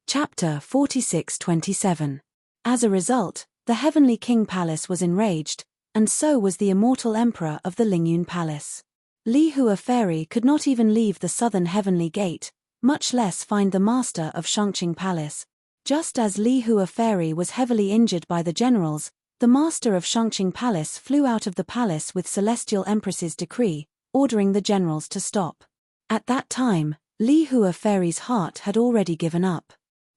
Chapter 46-27. As a result, the Heavenly King Palace was enraged, and so was the immortal Emperor of the Lingyun Palace. Li Hua Fairy could not even leave the southern Heavenly Gate, much less find the master of Shangqing Palace. Just as Li Hua Fairy was heavily injured by the generals, the master of Shangqing Palace flew out of the palace with Celestial Empress's decree, ordering the generals to stop. At that time, Li Hua Fairy's heart had already given up.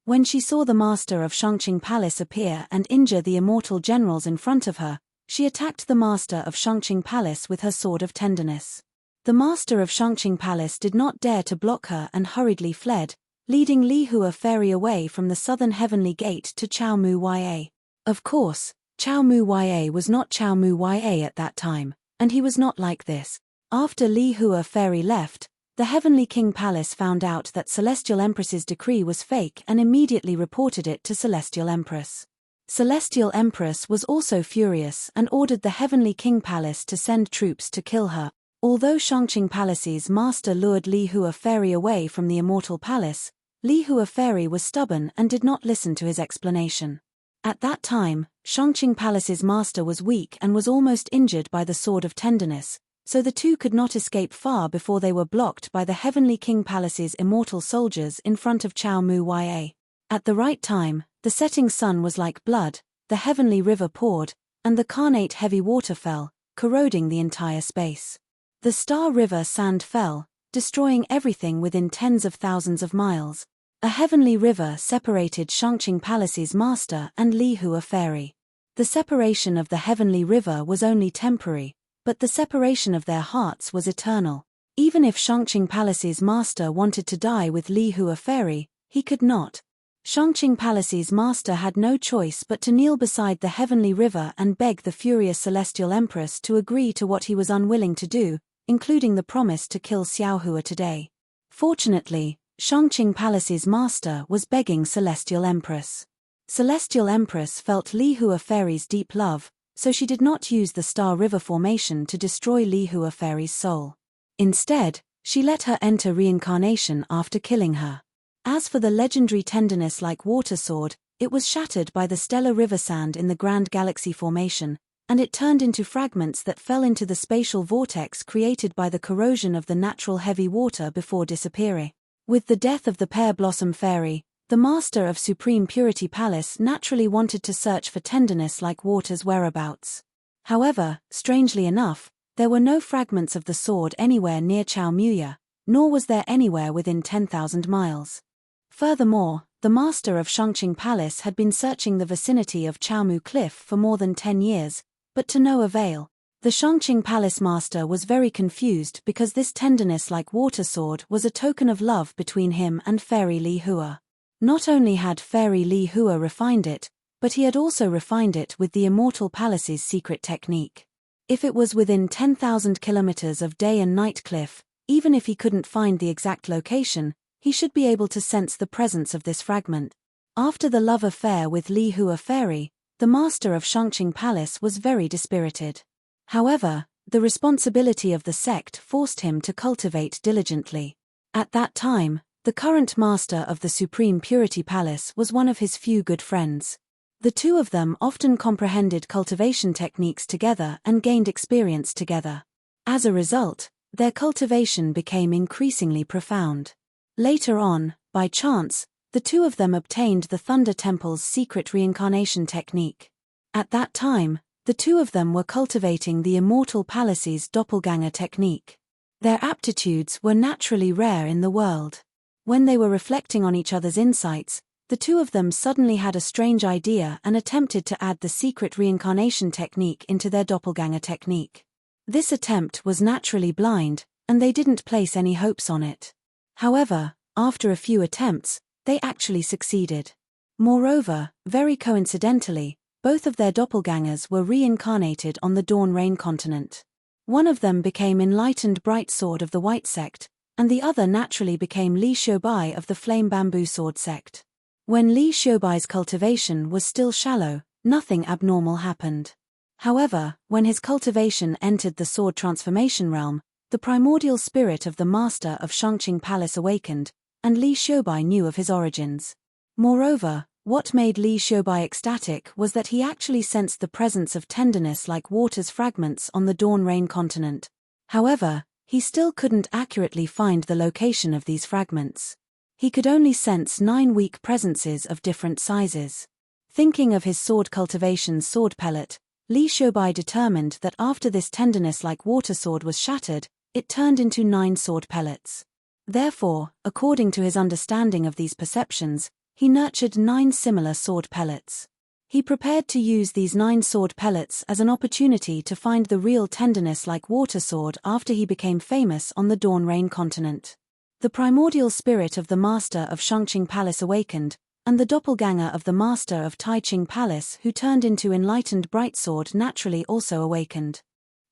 When she saw the master of Shangqing Palace appear and injure the immortal generals in front of her, she attacked the master of Shangqing Palace with her sword of tenderness. The master of Shangqing Palace did not dare to block her and hurriedly fled, leading Li Hua Fairy away from the southern Heavenly Gate to Chao Mu Ya. Of course, Chao Mu Ya was not Chao Mu Ya at that time, and he was not like this. After Li Hua Fairy left, the Heavenly King Palace found out that Celestial Empress's decree was fake and immediately reported it to Celestial Empress. Celestial Empress was also furious and ordered the Heavenly King Palace to send troops to kill her. Although Shangqing Palace's master lured Li Hua Fairy away from the immortal palace, Li Hua Fairy was stubborn and did not listen to his explanation. At that time, Shangqing Palace's master was weak and was almost injured by the sword of tenderness, so the two could not escape far before they were blocked by the Heavenly King Palace's immortal soldiers in front of Chao Mu Ya. At the right time, the setting sun was like blood, the heavenly river poured, and the carnate heavy water fell, corroding the entire space. The star river sand fell, destroying everything within tens of thousands of miles. A heavenly river separated Shangqing Palace's master and Li Hua Fairy. The separation of the heavenly river was only temporary, but the separation of their hearts was eternal. Even if Shangqing Palace's master wanted to die with Li Hua Fairy, he could not. Shangqing Palace's master had no choice but to kneel beside the heavenly river and beg the furious Celestial Empress to agree to what he was unwilling to do, including the promise to kill Xiaohua today. Fortunately, Shangqing Palace's master was begging Celestial Empress. Celestial Empress felt Li Hua Fairy's deep love, so she did not use the Star River formation to destroy Li Hua Fairy's soul. Instead, she let her enter reincarnation after killing her. As for the legendary tenderness-like water sword, it was shattered by the stellar river sand in the Grand Galaxy formation, and it turned into fragments that fell into the spatial vortex created by the corrosion of the natural heavy water before disappearing. With the death of the Pear Blossom Fairy, the master of Supreme Purity Palace naturally wanted to search for tenderness-like water's whereabouts. However, strangely enough, there were no fragments of the sword anywhere near Chao Mu Ya, nor was there anywhere within 10,000 miles. Furthermore, the master of Shangqing Palace had been searching the vicinity of Chao Mu Cliff for more than 10 years, but to no avail. The Shangqing Palace master was very confused because this tenderness-like water sword was a token of love between him and Fairy Li Hua. Not only had Fairy Li Hua refined it, but he had also refined it with the Immortal Palace's secret technique. If it was within 10,000 kilometers of day and night cliff, even if he couldn't find the exact location, he should be able to sense the presence of this fragment. After the love affair with Li Hua Fairy, the master of Shangqing Palace was very dispirited. However, the responsibility of the sect forced him to cultivate diligently. At that time, the current master of the Supreme Purity Palace was one of his few good friends. The two of them often comprehended cultivation techniques together and gained experience together. As a result, their cultivation became increasingly profound. Later on, by chance, the two of them obtained the Thunder Temple's secret reincarnation technique. At that time, the two of them were cultivating the Immortal Palace's doppelganger technique. Their aptitudes were naturally rare in the world. When they were reflecting on each other's insights, the two of them suddenly had a strange idea and attempted to add the secret reincarnation technique into their doppelganger technique. This attempt was naturally blind, and they didn't place any hopes on it. However, after a few attempts, they actually succeeded. Moreover, very coincidentally, both of their doppelgangers were reincarnated on the Dawn Rain continent. One of them became Enlightened Bright Sword of the White Sect, and the other naturally became Li Xiubai of the Flame Bamboo Sword sect. When Li Xiubai's cultivation was still shallow, nothing abnormal happened. However, when his cultivation entered the sword transformation realm, the primordial spirit of the master of Shangqing Palace awakened, and Li Xiubai knew of his origins. Moreover, what made Li Shoubai ecstatic was that he actually sensed the presence of tenderness like water's fragments on the Dawn Rain continent. However, he still couldn't accurately find the location of these fragments. He could only sense 9 weak presences of different sizes. Thinking of his sword cultivation's sword pellet, Li Shoubai determined that after this tenderness like water sword was shattered, it turned into 9 sword pellets. Therefore, according to his understanding of these perceptions, he nurtured 9 similar sword pellets. He prepared to use these 9 sword pellets as an opportunity to find the real tenderness like water sword after he became famous on the Dawn Rain continent. The primordial spirit of the master of Shangqing Palace awakened, and the doppelganger of the master of Taiqing Palace who turned into enlightened Brightsword naturally also awakened.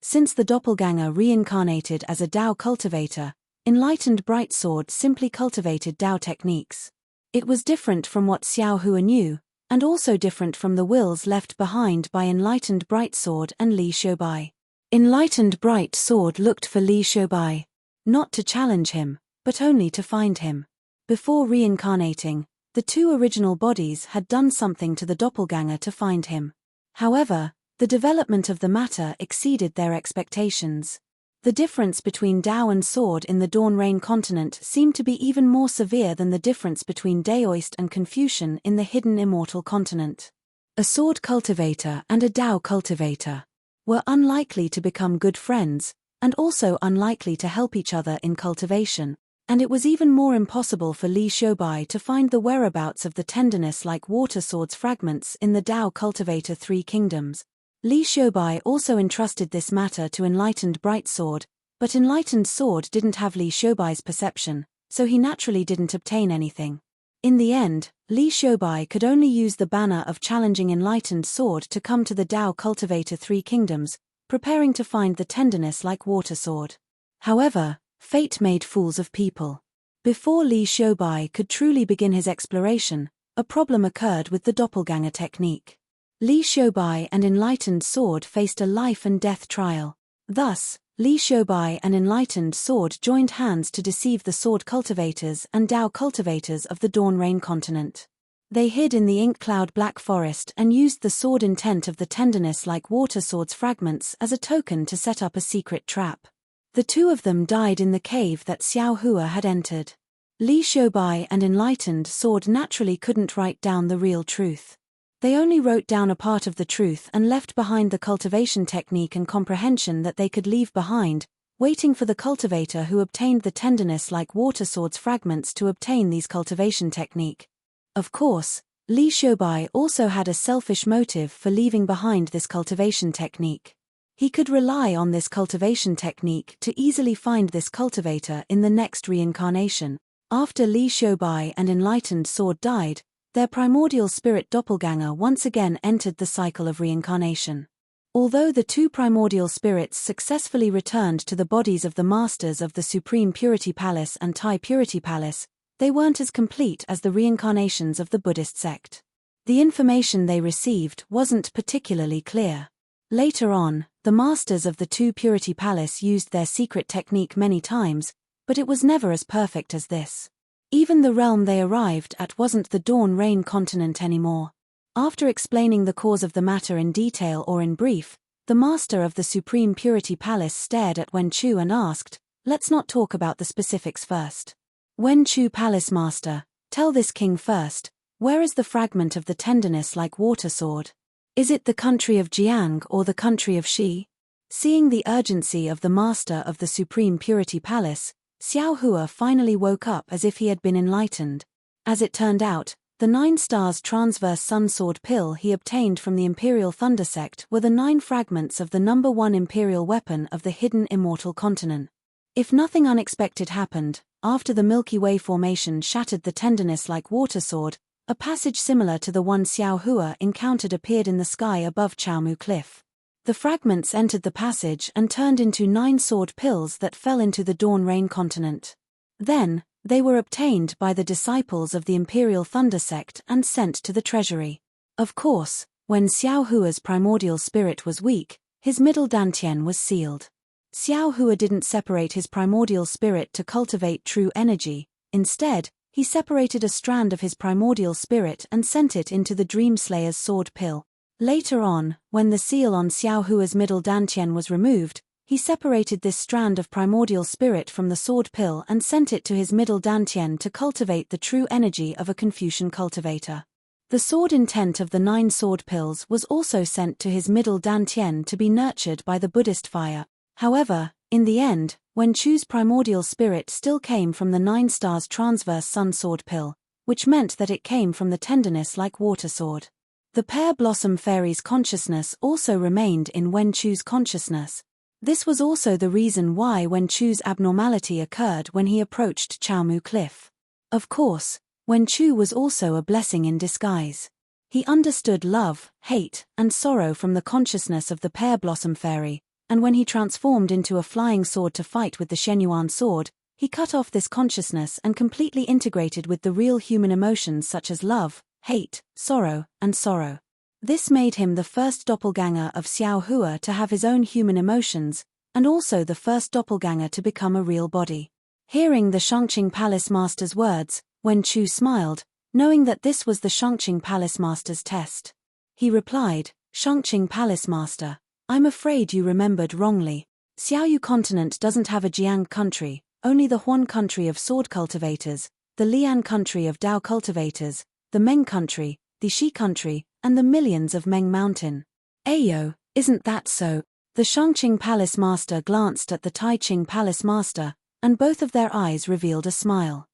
Since the doppelganger reincarnated as a Dao cultivator, enlightened Brightsword simply cultivated Dao techniques. It was different from what Xiao Hua knew, and also different from the wills left behind by enlightened Brightsword and Li Shoubai. Enlightened Brightsword looked for Li Shoubai, not to challenge him, but only to find him. Before reincarnating, the 2 original bodies had done something to the doppelganger to find him. However, the development of the matter exceeded their expectations. The difference between Dao and sword in the Dawn Rain continent seemed to be even more severe than the difference between Daoist and Confucian in the hidden immortal continent. A sword cultivator and a Dao cultivator were unlikely to become good friends, and also unlikely to help each other in cultivation, and it was even more impossible for Li Shoubai to find the whereabouts of the tenderness like water sword's fragments in the Dao cultivator 3 kingdoms. Li Shoubai also entrusted this matter to enlightened Brightsword, but enlightened sword didn't have Li Shoubai's perception, so he naturally didn't obtain anything. In the end, Li Shoubai could only use the banner of challenging enlightened sword to come to the Dao cultivator 3 kingdoms, preparing to find the tenderness like water sword. However, fate made fools of people. Before Li Shoubai could truly begin his exploration, a problem occurred with the doppelganger technique. Li Shoubai and enlightened sword faced a life and death trial. Thus, Li Shoubai and enlightened sword joined hands to deceive the sword cultivators and Dao cultivators of the Dawn Rain continent. They hid in the ink cloud black forest and used the sword intent of the tenderness like water sword's fragments as a token to set up a secret trap. The 2 of them died in the cave that Xiao Hua had entered. Li Shoubai and enlightened sword naturally couldn't write down the real truth. They only wrote down a part of the truth and left behind the cultivation technique and comprehension that they could leave behind, waiting for the cultivator who obtained the tenderness like water sword's fragments to obtain these cultivation technique. Of course, Li Shoubai also had a selfish motive for leaving behind this cultivation technique. He could rely on this cultivation technique to easily find this cultivator in the next reincarnation. After Li Shoubai and enlightened sword died, their primordial spirit doppelganger once again entered the cycle of reincarnation. Although the 2 primordial spirits successfully returned to the bodies of the masters of the Supreme Purity Palace and Tai Purity Palace, they weren't as complete as the reincarnations of the Buddhist sect. The information they received wasn't particularly clear. Later on, the masters of the 2 Purity Palace used their secret technique many times, but it was never as perfect as this. Even the realm they arrived at wasn't the Dawn Rain continent anymore. After explaining the cause of the matter in detail or in brief, the master of the Supreme Purity Palace stared at Wen Chu and asked, "Let's not talk about the specifics first. Wen Chu Palace Master, tell this king first, where is the fragment of the tenderness like water sword? Is it the country of Jiang or the country of Shi?" Seeing the urgency of the master of the Supreme Purity Palace, Xiao Hua finally woke up as if he had been enlightened. As it turned out, the 9 stars transverse sun sword pill he obtained from the Imperial Thunder sect were the 9 fragments of the number 1 imperial weapon of the hidden immortal continent. If nothing unexpected happened, after the Milky Way formation shattered the tenderness like water sword, a passage similar to the one Xiao Hua encountered appeared in the sky above Chaomu Cliff. The fragments entered the passage and turned into 9 sword pills that fell into the Dawn Rain continent. Then, they were obtained by the disciples of the Imperial Thunder sect and sent to the treasury. Of course, when Xiao Hua's primordial spirit was weak, his middle dantian was sealed. Xiao Hua didn't separate his primordial spirit to cultivate true energy. Instead, he separated a strand of his primordial spirit and sent it into the Dream Slayer's sword pill. Later on, when the seal on Xiao Hua's middle dantian was removed, he separated this strand of primordial spirit from the sword pill and sent it to his middle dantian to cultivate the true energy of a Confucian cultivator. The sword intent of the 9 sword pills was also sent to his middle dantian to be nurtured by the Buddhist fire. However, in the end, Wen Chu's primordial spirit still came from the 9 stars transverse sun sword pill, which meant that it came from the tenderness like water sword. The pear blossom fairy's consciousness also remained in Wen Chu's consciousness. This was also the reason why Wen Chu's abnormality occurred when he approached Chaomu Cliff. Of course, Wen Chu was also a blessing in disguise. He understood love, hate, and sorrow from the consciousness of the pear blossom fairy, and when he transformed into a flying sword to fight with the Shenyuan sword, he cut off this consciousness and completely integrated with the real human emotions such as love, hate, sorrow, and sorrow. This made him the first doppelganger of Xiao Hua to have his own human emotions, and also the first doppelganger to become a real body. Hearing the Shangqing Palace Master's words, Wen Chu smiled, knowing that this was the Shangqing Palace Master's test. He replied, "Shangqing Palace Master, I'm afraid you remembered wrongly. Xiaoyu continent doesn't have a Jiang country, only the Huan country of sword cultivators, the Lian country of Dao cultivators, the Meng country, the Shi country, and the millions of Meng Mountain. Ayo, isn't that so?" The Shangqing Palace Master glanced at the Taiqing Palace Master, and both of their eyes revealed a smile.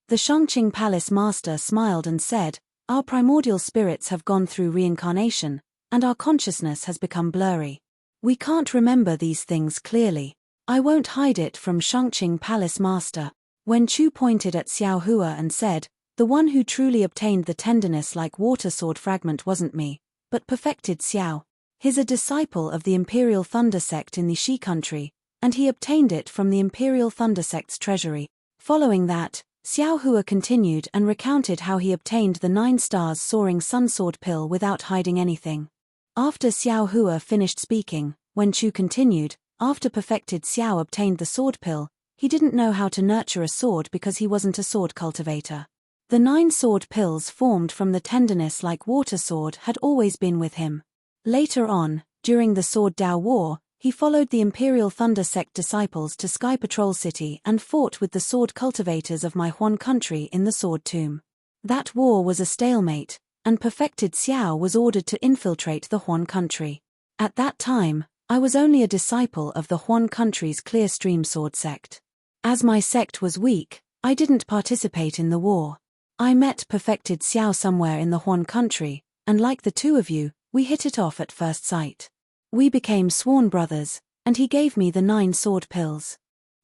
The Shangqing Palace Master smiled and said, "Our primordial spirits have gone through reincarnation, and our consciousness has become blurry. We can't remember these things clearly. I won't hide it from Shangqing Palace Master." Wen Chu pointed at Xiao Hua and said, "The one who truly obtained the tenderness like water sword fragment wasn't me, but perfected Xiao. He's a disciple of the Imperial Thunder Sect in the Shi country, and he obtained it from the Imperial Thunder Sect's treasury." Following that, Xiao Hua continued and recounted how he obtained the 9 stars soaring sun sword pill without hiding anything. After Xiao Hua finished speaking, Wen Chu continued, "After perfected Xiao obtained the sword pill, he didn't know how to nurture a sword because he wasn't a sword cultivator. The 9 sword pills formed from the tenderness like water sword had always been with him. Later on, during the Sword Dao War, he followed the Imperial Thunder Sect disciples to Sky Patrol City and fought with the sword cultivators of my Huan country in the Sword Tomb. That war was a stalemate, and perfected Xiao was ordered to infiltrate the Huan country. At that time, I was only a disciple of the Huan country's Clear Stream Sword sect. As my sect was weak, I didn't participate in the war. I met perfected Xiao somewhere in the Huan country, and like the two of you, we hit it off at first sight. We became sworn brothers, and he gave me the 9 sword pills."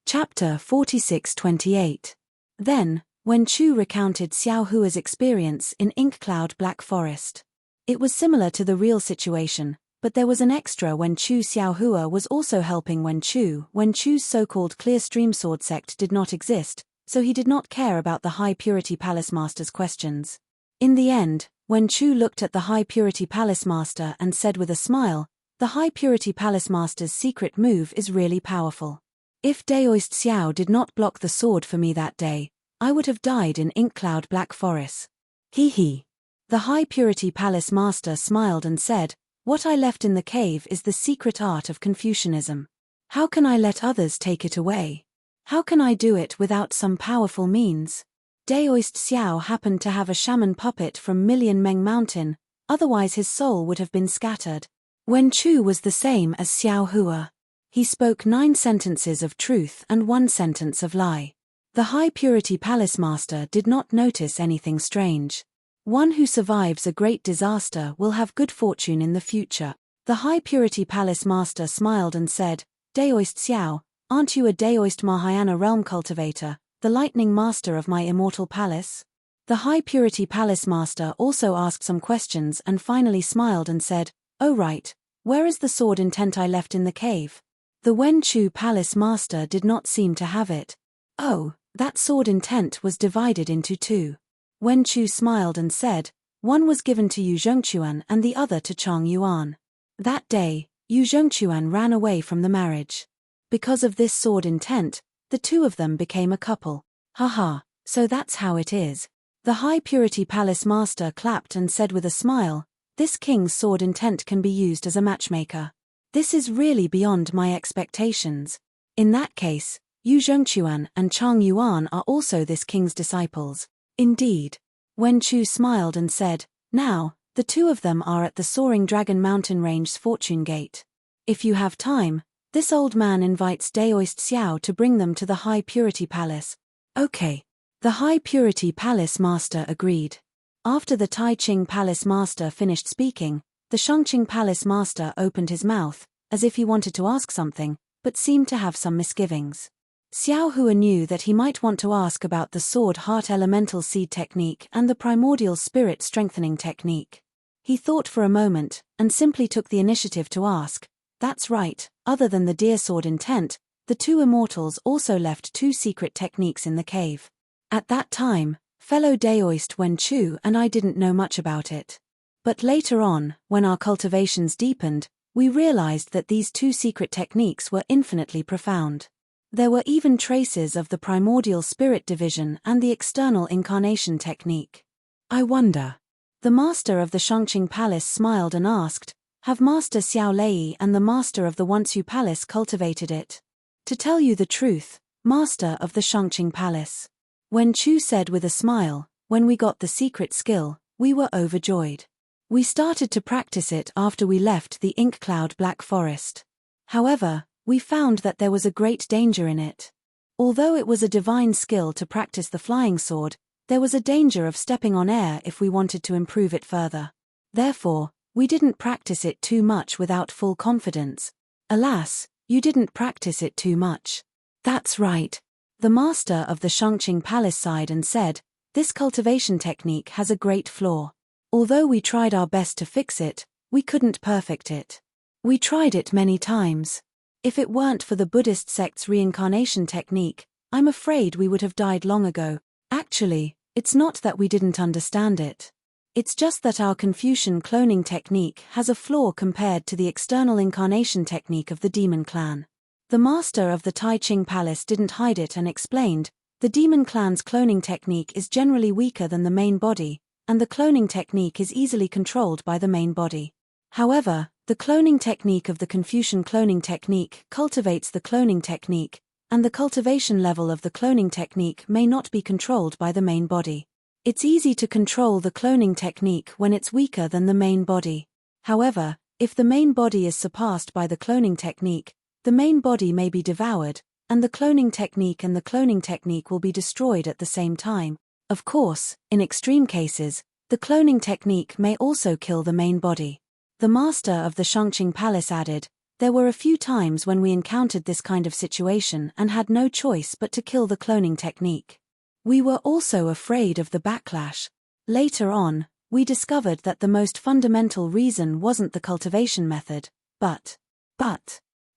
Chapter 46-28. Then, Wen Chu recounted Xiao Hua's experience in Ink Cloud Black Forest. It was similar to the real situation, but there was an extra when Xiao Hua was also helping Wen Chu. Wen Chu's so-called Clear Stream Sword sect did not exist, so he did not care about the High Purity Palace Master's questions. In the end, Wen Chu looked at the High Purity Palace Master and said with a smile, "The High Purity Palace Master's secret move is really powerful. If Daoist Xiao did not block the sword for me that day, I would have died in Ink Cloud Black Forest." He. The High Purity Palace Master smiled and said, "What I left in the cave is the secret art of Confucianism. How can I let others take it away? How can I do it without some powerful means? Daoist Xiao happened to have a shaman puppet from Million Meng Mountain, otherwise his soul would have been scattered." Wen Chu was the same as Xiao Hua. He spoke 9 sentences of truth and 1 sentence of lie. The High Purity Palace Master did not notice anything strange. One who survives a great disaster will have good fortune in the future. The High Purity Palace Master smiled and said, "Daoist Xiao, aren't you a Daoist Mahayana realm cultivator, the lightning master of my immortal palace?" The High Purity Palace Master also asked some questions and finally smiled and said, "Oh right, where is the sword intent I left in the cave?" The Wen Chu Palace Master did not seem to have it. "Oh, that sword intent was divided into 2. Wen Chu smiled and said, "One was given to Yu Zhongquan and the other to Chang Yuan. That day, Yu Zhongquan ran away from the marriage. Because of this sword intent, the 2 of them became a couple." Haha, So that's how it is. The High Purity Palace Master clapped and said with a smile, "This king's sword intent can be used as a matchmaker. This is really beyond my expectations. In that case, Yu Zhongquan and Chang Yuan are also this king's disciples." Indeed. Wen Chu smiled and said, "Now, the two of them are at the Soaring Dragon Mountain Range's Fortune Gate. If you have time, this old man invites Daoist Xiao to bring them to the High Purity Palace." Okay. The High Purity Palace Master agreed. After the Tai Ching Palace Master finished speaking, the Shangqing Palace Master opened his mouth, as if he wanted to ask something, but seemed to have some misgivings. Xiao Hua knew that he might want to ask about the Sword Heart Elemental Seed Technique and the Primordial Spirit Strengthening Technique. He thought for a moment, and simply took the initiative to ask, "That's right, other than the Deer Sword intent, the two immortals also left two secret techniques in the cave. At that time, fellow Daoist Wen Chu and I didn't know much about it. But later on, when our cultivations deepened, we realized that these two secret techniques were infinitely profound. There were even traces of the Primordial Spirit Division and the External Incarnation Technique. I wonder." The master of the Shangqing Palace smiled and asked, "Have Master Xiao Lei and the master of the Wansu Palace cultivated it?" "To tell you the truth, master of the Shangqing Palace," Wen Chu said with a smile, "when we got the secret skill, we were overjoyed. We started to practice it after we left the Ink Cloud Black Forest. However, we found that there was a great danger in it. Although it was a divine skill to practice the flying sword, there was a danger of stepping on air if we wanted to improve it further. Therefore, we didn't practice it too much without full confidence." "Alas, you didn't practice it too much." "That's right." The master of the Shangqing Palace sighed and said, "This cultivation technique has a great flaw. Although we tried our best to fix it, we couldn't perfect it. We tried it many times. If it weren't for the Buddhist sect's reincarnation technique, I'm afraid we would have died long ago. Actually, it's not that we didn't understand it. It's just that our Confucian cloning technique has a flaw compared to the external incarnation technique of the demon clan." The master of the Tai Ching Palace didn't hide it and explained, "The demon clan's cloning technique is generally weaker than the main body, and the cloning technique is easily controlled by the main body. However, the cloning technique of the Confucian cloning technique cultivates the cloning technique, and the cultivation level of the cloning technique may not be controlled by the main body. It's easy to control the cloning technique when it's weaker than the main body. However, if the main body is surpassed by the cloning technique, the main body may be devoured, and the cloning technique will be destroyed at the same time. Of course, in extreme cases, the cloning technique may also kill the main body." The master of the Shangqing Palace added, "There were a few times when we encountered this kind of situation and had no choice but to kill the cloning technique. We were also afraid of the backlash. Later on, we discovered that the most fundamental reason wasn't the cultivation method, but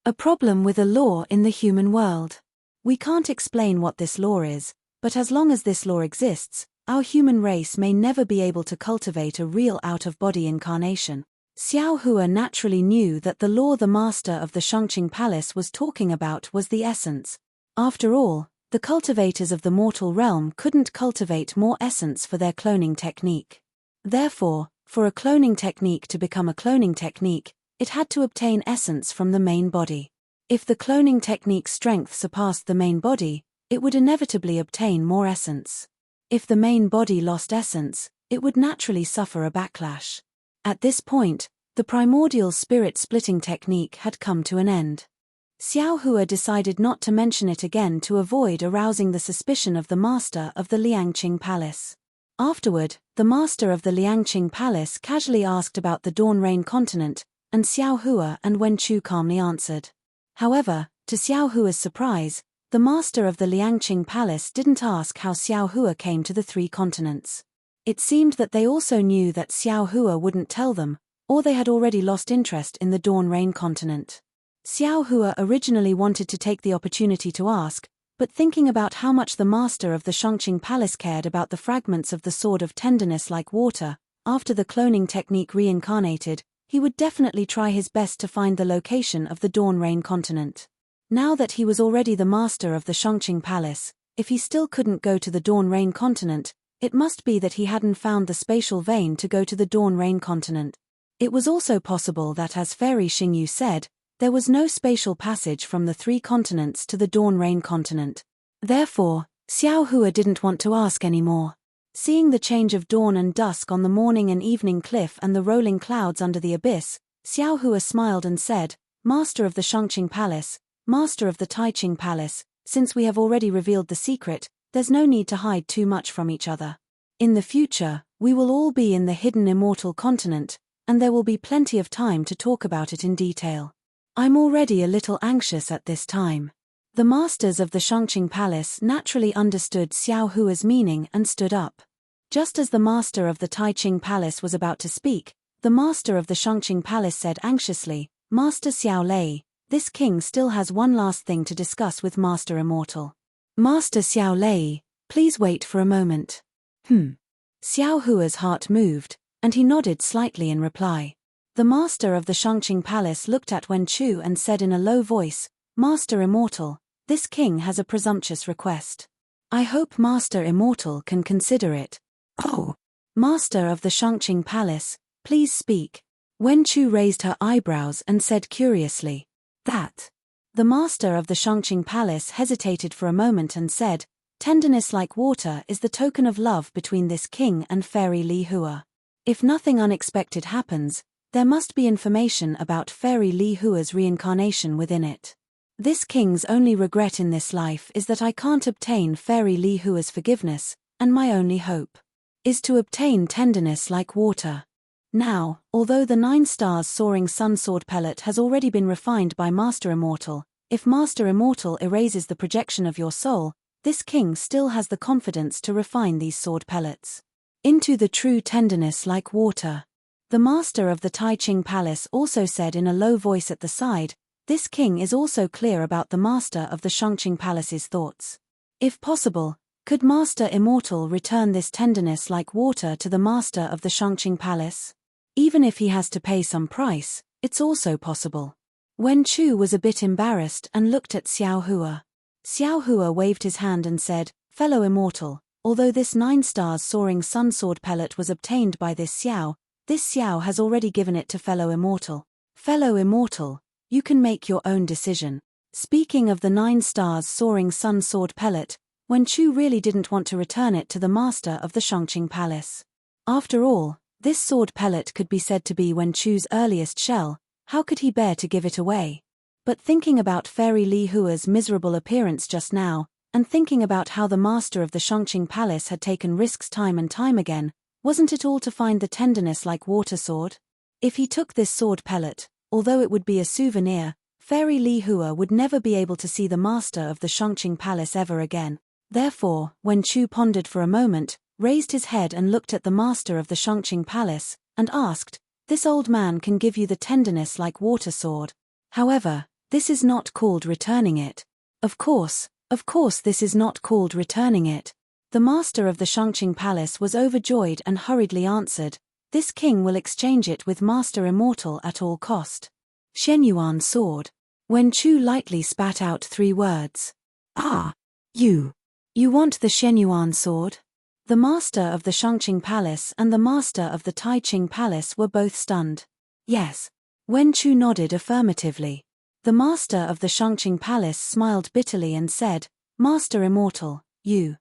a problem with a law in the human world. We can't explain what this law is, but as long as this law exists, our human race may never be able to cultivate a real out-of-body incarnation." Xiao Hua naturally knew that the law the master of the Shangqing Palace was talking about was the essence. After all, the cultivators of the mortal realm couldn't cultivate more essence for their cloning technique. Therefore, for a cloning technique to become a cloning technique, it had to obtain essence from the main body. If the cloning technique's strength surpassed the main body, it would inevitably obtain more essence. If the main body lost essence, it would naturally suffer a backlash. At this point, the primordial spirit splitting technique had come to an end. Xiao Hua decided not to mention it again to avoid arousing the suspicion of the master of the Liangqing Palace. Afterward, the master of the Liangqing Palace casually asked about the Dawn Rain continent, and Xiao Hua and Wen Chu calmly answered. However, to Xiao Hua's surprise, the master of the Liangqing Palace didn't ask how Xiao Hua came to the three continents. It seemed that they also knew that Xiao Hua wouldn't tell them, or they had already lost interest in the Dawn Rain continent. Xiao Hua originally wanted to take the opportunity to ask, but thinking about how much the master of the Shangqing Palace cared about the fragments of the Sword of Tenderness like water, after the cloning technique reincarnated, he would definitely try his best to find the location of the Dawn Rain continent. Now that he was already the master of the Shangqing Palace, if he still couldn't go to the Dawn Rain continent, it must be that he hadn't found the spatial vein to go to the Dawn Rain continent. It was also possible that, as Fairy Xingyu said, there was no spatial passage from the 3 continents to the Dawn Rain continent. Therefore, Xiao Hua didn't want to ask any more. Seeing the change of dawn and dusk on the morning and evening cliff and the rolling clouds under the abyss, Xiao Hua smiled and said, "Master of the Shangqing Palace, Master of the Taiqing Palace, since we have already revealed the secret, there's no need to hide too much from each other. In the future, we will all be in the hidden immortal continent, and there will be plenty of time to talk about it in detail. I'm already a little anxious at this time." The masters of the Shangqing Palace naturally understood Xiao Hua's meaning and stood up. Just as the master of the Taiqing Palace was about to speak, the master of the Shangqing Palace said anxiously, "Master Xiao Lei, this king still has one last thing to discuss with Master Immortal." "Master Xiao Lei, please wait for a moment." Xiao Hua's heart moved, and he nodded slightly in reply. The master of the Shangqing Palace looked at Wen Chu and said in a low voice, "Master Immortal, this king has a presumptuous request. I hope Master Immortal can consider it." "Oh, Master of the Shangqing Palace, please speak." Wen Chu raised her eyebrows and said curiously, "That?" The master of the Shangqing Palace hesitated for a moment and said, "Tenderness like water is the token of love between this king and Fairy Li Hua. If nothing unexpected happens, there must be information about Fairy Li Hua's reincarnation within it. This king's only regret in this life is that I can't obtain Fairy Li Hua's forgiveness, and my only hope is to obtain tenderness like water." Now, although the 9 stars soaring sun sword pellet has already been refined by Master Immortal, if Master Immortal erases the projection of your soul, this king still has the confidence to refine these sword pellets into the true tenderness like water. The master of the Taiqing Palace also said in a low voice at the side, "This king is also clear about the master of the Shangqing Palace's thoughts. If possible, could Master Immortal return this tenderness like water to the master of the Shangqing Palace? Even if he has to pay some price, it's also possible." Wen Chu was a bit embarrassed and looked at Xiao Hua. Xiao Hua waved his hand and said, "Fellow Immortal, although this 9 stars soaring sun sword pellet was obtained by this Xiao has already given it to Fellow Immortal. Fellow Immortal, you can make your own decision." Speaking of the 9 stars soaring sun sword pellet, Wen Chu really didn't want to return it to the master of the Shangqing Palace. After all, this sword pellet could be said to be Wen Chu's earliest shell. How could he bear to give it away? But thinking about Fairy Li Hua's miserable appearance just now, and thinking about how the master of the Shangqing Palace had taken risks time and time again, wasn't it all to find the tenderness like water sword? If he took this sword pellet, although it would be a souvenir, Fairy Li Hua would never be able to see the master of the Shangqing Palace ever again. Therefore, Wen Chu pondered for a moment, raised his head and looked at the master of the Shangqing Palace, and asked, "This old man can give you the tenderness like water sword. However, this is not called returning it." Of course this is not called returning it." The master of the Shangqing Palace was overjoyed and hurriedly answered, "This king will exchange it with Master Immortal at all cost." "Shenyuan sword." Wen Chu lightly spat out 3 words. "Ah, you want the Shenyuan sword?" The master of the Shangqing Palace and the master of the Taiqing Palace were both stunned. "Yes." Wen Chu nodded affirmatively. The master of the Shangqing Palace smiled bitterly and said, "Master Immortal, you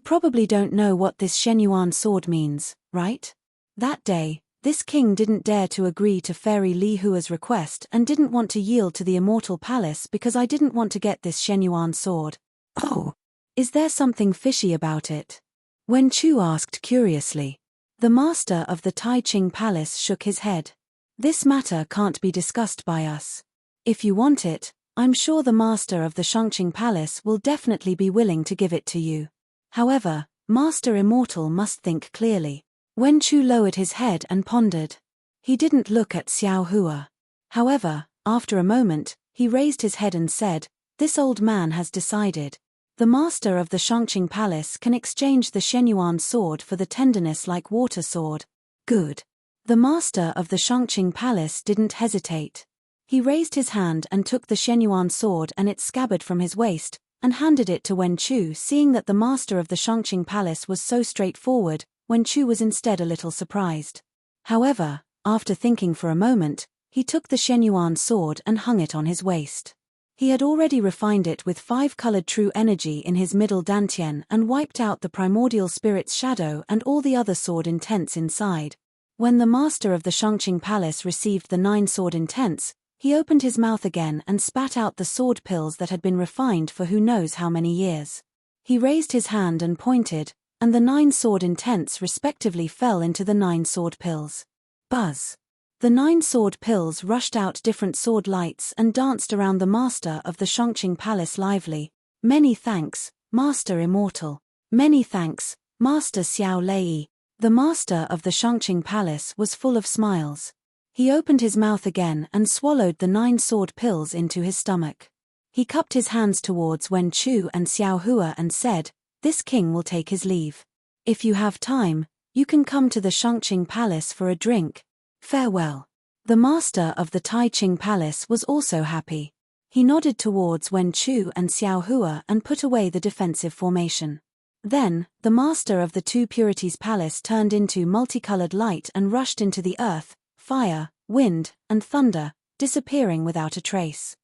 probably don't know what this Shenyuan sword means, right? That day, this king didn't dare to agree to Fairy Li Hua's request and didn't want to yield to the Immortal Palace because I didn't want to get this Shenyuan sword." "Oh, is there something fishy about it?" Wen Chu asked curiously. The master of the Taiqing Palace shook his head. "This matter can't be discussed by us. If you want it, I'm sure the master of the Shangqing Palace will definitely be willing to give it to you. However, Master Immortal must think clearly." Wen Chu lowered his head and pondered. He didn't look at Xiao Hua. However, after a moment, he raised his head and said, "This old man has decided. The master of the Shangqing Palace can exchange the Shenyuan sword for the tenderness like water sword." "Good." The master of the Shangqing Palace didn't hesitate. He raised his hand and took the Shenyuan sword and its scabbard from his waist, and handed it to Wen Chu. Seeing that the master of the Shangqing Palace was so straightforward, Wen Chu was instead a little surprised. However, after thinking for a moment, he took the Shenyuan sword and hung it on his waist. He had already refined it with 5-colored true energy in his middle dantian and wiped out the primordial spirit's shadow and all the other sword intents inside. When the master of the Shangqing Palace received the 9-sword intents, he opened his mouth again and spat out the sword pills that had been refined for who knows how many years. He raised his hand and pointed, and the 9-sword intents respectively fell into the 9-sword pills. Buzz! The 9-sword pills rushed out different sword lights and danced around the master of the Shangqing Palace lively. Many thanks, Master Immortal. Many thanks, Master Xiao Lei. The master of the Shangqing Palace was full of smiles. He opened his mouth again and swallowed the 9-sword pills into his stomach. He cupped his hands towards Wen Chu and Xiao Hua and said, "This king will take his leave. If you have time, you can come to the Shangqing Palace for a drink. Farewell." The master of the Taiqing Palace was also happy. He nodded towards Wen Chu and Xiao Hua and put away the defensive formation. Then, the master of the Two Purities Palace turned into multicolored light and rushed into the earth, fire, wind, and thunder, disappearing without a trace.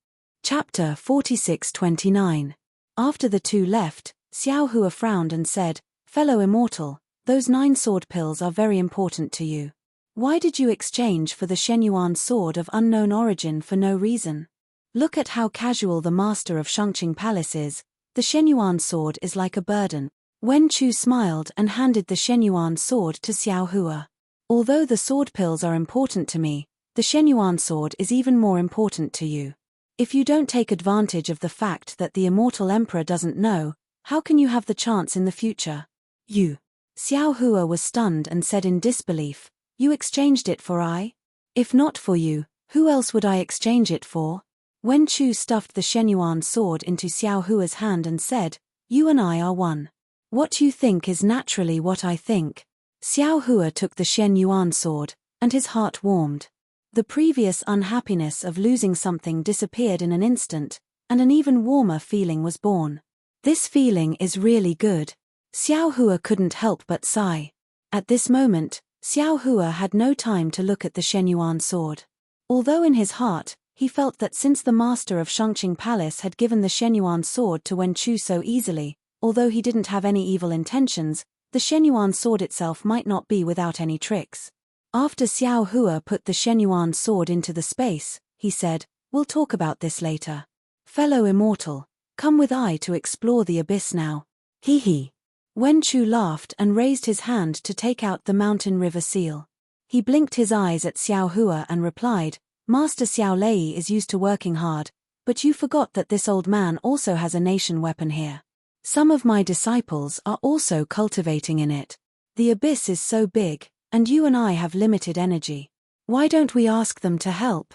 Chapter 46-29. After the two left, Xiao Hua frowned and said, "Fellow Immortal, those 9-sword pills are very important to you. Why did you exchange for the Shenyuan sword of unknown origin for no reason? Look at how casual the master of Shangqing Palace is. The Shenyuan sword is like a burden." Wen Chu smiled and handed the Shenyuan sword to Xiao Hua. "Although the sword pills are important to me, the Shenyuan sword is even more important to you. If you don't take advantage of the fact that the immortal emperor doesn't know, how can you have the chance in the future? You." Xiao Hua was stunned and said in disbelief, "You exchanged it for I? If not for you, who else would I exchange it for?" Wen Chu stuffed the Shenyuan sword into Xiao Hua's hand and said, "You and I are one. What you think is naturally what I think." Xiao Hua took the Shenyuan sword, and his heart warmed. The previous unhappiness of losing something disappeared in an instant, and an even warmer feeling was born. This feeling is really good. Xiao Hua couldn't help but sigh. At this moment, Xiao Hua had no time to look at the Shenyuan sword. Although in his heart, he felt that since the master of Shangqing Palace had given the Shenyuan sword to Wen Chu so easily, although he didn't have any evil intentions, the Shenyuan sword itself might not be without any tricks. After Xiao Hua put the Shenyuan sword into the space, he said, "We'll talk about this later. Fellow Immortal, come with I to explore the abyss now." Hee hee. Wen Chu laughed and raised his hand to take out the mountain river seal. He blinked his eyes at Xiao Hua and replied, "Master Xiao Lei is used to working hard, but you forgot that this old man also has a nation weapon here. Some of my disciples are also cultivating in it. The abyss is so big, and you and I have limited energy. Why don't we ask them to help?"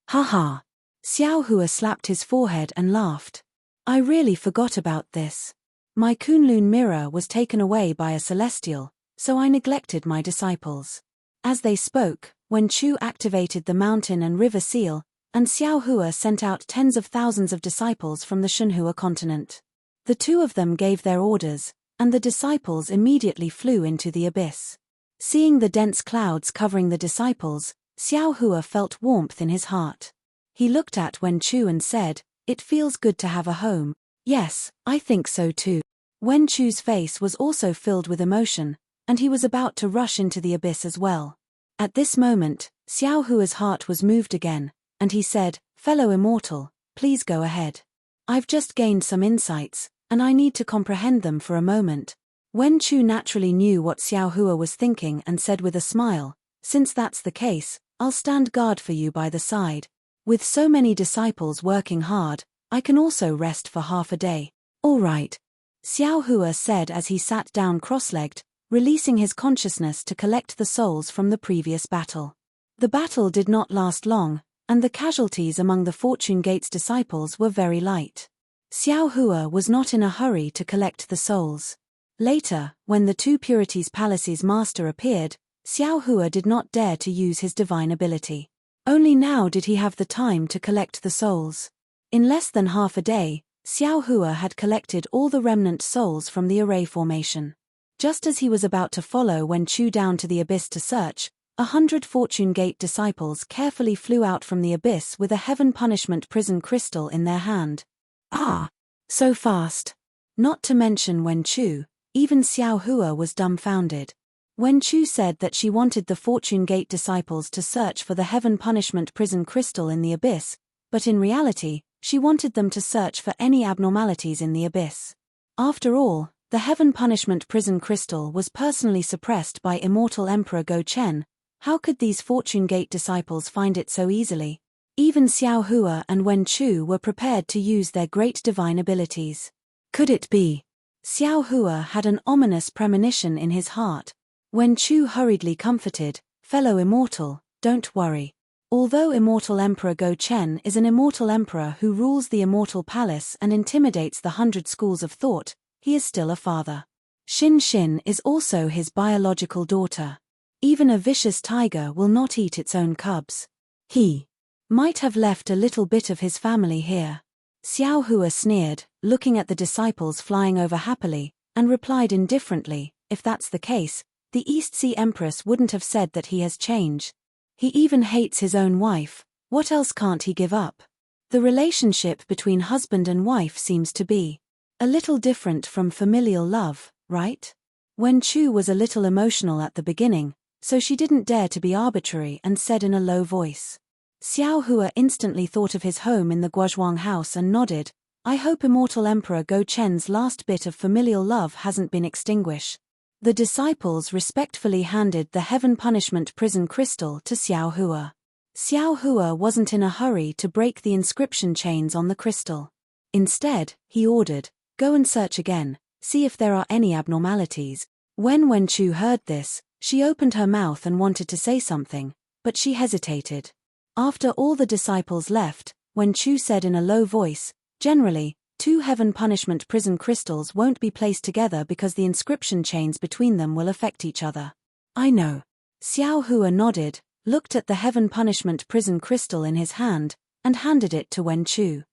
"Ha." Xiao Hua slapped his forehead and laughed. "I really forgot about this. My Kunlun mirror was taken away by a celestial, so I neglected my disciples." As they spoke, Wen Chu activated the mountain and river seal, and Xiao Hua sent out tens of thousands of disciples from the Shunhua continent. The two of them gave their orders, and the disciples immediately flew into the abyss. Seeing the dense clouds covering the disciples, Xiao Hua felt warmth in his heart. He looked at Wen Chu and said, "It feels good to have a home." "Yes, I think so too." Wen Chu's face was also filled with emotion, and he was about to rush into the abyss as well. At this moment, Xiao Hua's heart was moved again, and he said, "Fellow Immortal, please go ahead. I've just gained some insights, and I need to comprehend them for a moment." Wen Chu naturally knew what Xiao Hua was thinking and said with a smile, "Since that's the case, I'll stand guard for you by the side. With so many disciples working hard, I can also rest for half a day." "All right," Xiao Hua said as he sat down cross-legged, releasing his consciousness to collect the souls from the previous battle. The battle did not last long, and the casualties among the Fortune Gate's disciples were very light. Xiao Hua was not in a hurry to collect the souls. Later, when the Two Purities Palace's master appeared, Xiao Hua did not dare to use his divine ability. Only now did he have the time to collect the souls. In less than half a day, Xiao Hua had collected all the remnant souls from the array formation. Just as he was about to follow Wen Chu down to the abyss to search, 100 Fortune Gate disciples carefully flew out from the abyss with a heaven punishment prison crystal in their hand. Ah! So fast! Not to mention Wen Chu, even Xiao Hua was dumbfounded. Wen Chu said that she wanted the Fortune Gate disciples to search for the heaven punishment prison crystal in the abyss, but in reality, she wanted them to search for any abnormalities in the abyss. After all, the heaven punishment prison crystal was personally suppressed by immortal Emperor Go Chen. How could these Fortune Gate disciples find it so easily? Even Xiao Hua and Wen Chu were prepared to use their great divine abilities. Could it be? Xiao Hua had an ominous premonition in his heart. Wen Chu hurriedly comforted, "Fellow immortal, don't worry. Although immortal Emperor Go Chen is an immortal emperor who rules the immortal palace and intimidates the 100 schools of thought, he is still a father. Xin Xin is also his biological daughter. Even a vicious tiger will not eat its own cubs. He might have left a little bit of his family here." Xiao Hua sneered, looking at the disciples flying over happily, and replied indifferently, "If that's the case, the East Sea Empress wouldn't have said that he has changed. He even hates his own wife, what else can't he give up?" The relationship between husband and wife seems to be a little different from familial love, right? Wen Chu was a little emotional at the beginning, so she didn't dare to be arbitrary and said in a low voice. Xiao Hua instantly thought of his home in the Guozhuang house and nodded, "I hope immortal Emperor Go Chen's last bit of familial love hasn't been extinguished." The disciples respectfully handed the heaven punishment prison crystal to Xiao Hua. Xiao Hua wasn't in a hurry to break the inscription chains on the crystal. Instead, he ordered, "Go and search again, see if there are any abnormalities." When Wen Chu heard this, she opened her mouth and wanted to say something, but she hesitated. After all the disciples left, Wen Chu said in a low voice, "Generally, 2 heaven punishment prison crystals won't be placed together because the inscription chains between them will affect each other." "I know." Xiao Hua nodded, looked at the heaven punishment prison crystal in his hand, and handed it to Wen Chu.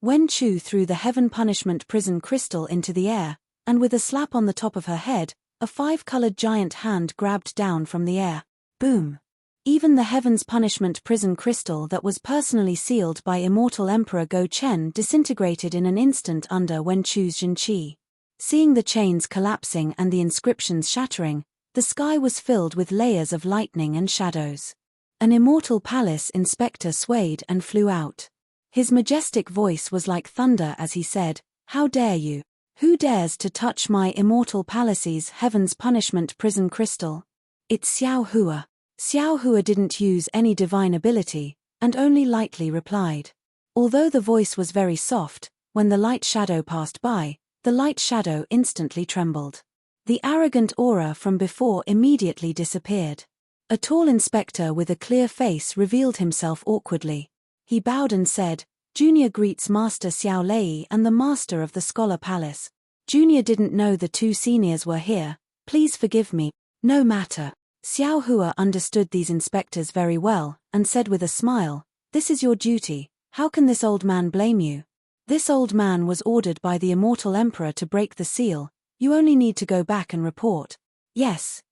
Wen Chu threw the heaven punishment prison crystal into the air, and with a slap on the top of her head, a 5-colored giant hand grabbed down from the air. Boom! Even the heaven's punishment prison crystal that was personally sealed by immortal Emperor Go Chen disintegrated in an instant under Wen Chu's Jinqi. Seeing the chains collapsing and the inscriptions shattering, the sky was filled with layers of lightning and shadows. An immortal palace inspector swayed and flew out. His majestic voice was like thunder as he said, "How dare you? Who dares to touch my immortal palace's heaven's punishment prison crystal?" "It's Xiao Hua." Xiao Hua didn't use any divine ability, and only lightly replied. Although the voice was very soft, when the light shadow passed by, the light shadow instantly trembled. The arrogant aura from before immediately disappeared. A tall inspector with a clear face revealed himself awkwardly. He bowed and said, "Junior greets Master Xiao Lei and the Master of the Scholar Palace. Junior didn't know the 2 seniors were here, please forgive me." "No matter." Xiao Hua understood these inspectors very well, and said with a smile, "This is your duty, how can this old man blame you? This old man was ordered by the immortal emperor to break the seal, you only need to go back and report." Yes,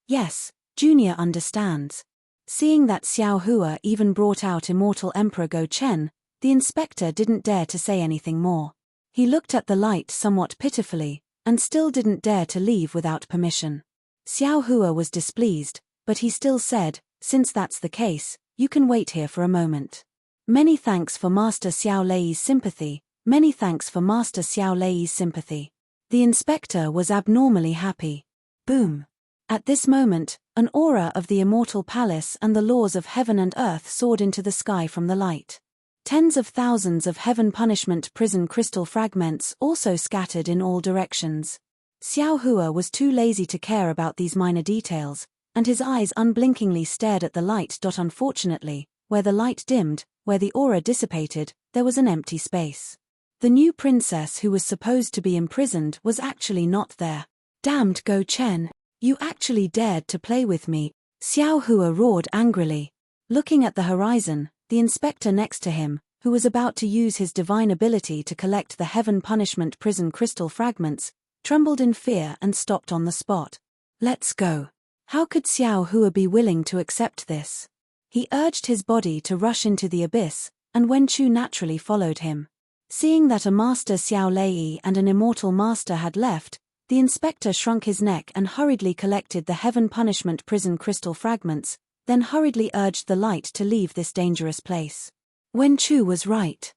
Junior understands." Seeing that Xiao Hua even brought out immortal Emperor Go Chen, the inspector didn't dare to say anything more. He looked at the light somewhat pitifully, and still didn't dare to leave without permission. Xiao Hua was displeased, but he still said, "Since that's the case, you can wait here for a moment. Many thanks for Master Xiao Lei's sympathy, many thanks for Master Xiao Lei's sympathy." The inspector was abnormally happy. Boom! At this moment, an aura of the immortal palace and the laws of heaven and earth soared into the sky from the light. Tens of thousands of heaven punishment prison crystal fragments also scattered in all directions. Xiao Hua was too lazy to care about these minor details, and his eyes unblinkingly stared at the light. Unfortunately, where the light dimmed, where the aura dissipated, there was an empty space. The new princess who was supposed to be imprisoned was actually not there. "Damned Go Chen, you actually dared to play with me," Xiao Hua roared angrily. Looking at the horizon, the inspector next to him, who was about to use his divine ability to collect the heaven punishment prison crystal fragments, trembled in fear and stopped on the spot. Let's go. How could Xiao Hua be willing to accept this? He urged his body to rush into the abyss, and Wen Chu naturally followed him. Seeing that a master Xiao Lei and an immortal master had left, the inspector shrunk his neck and hurriedly collected the heaven punishment prison crystal fragments, then hurriedly urged the light to leave this dangerous place. Wen Chu was right.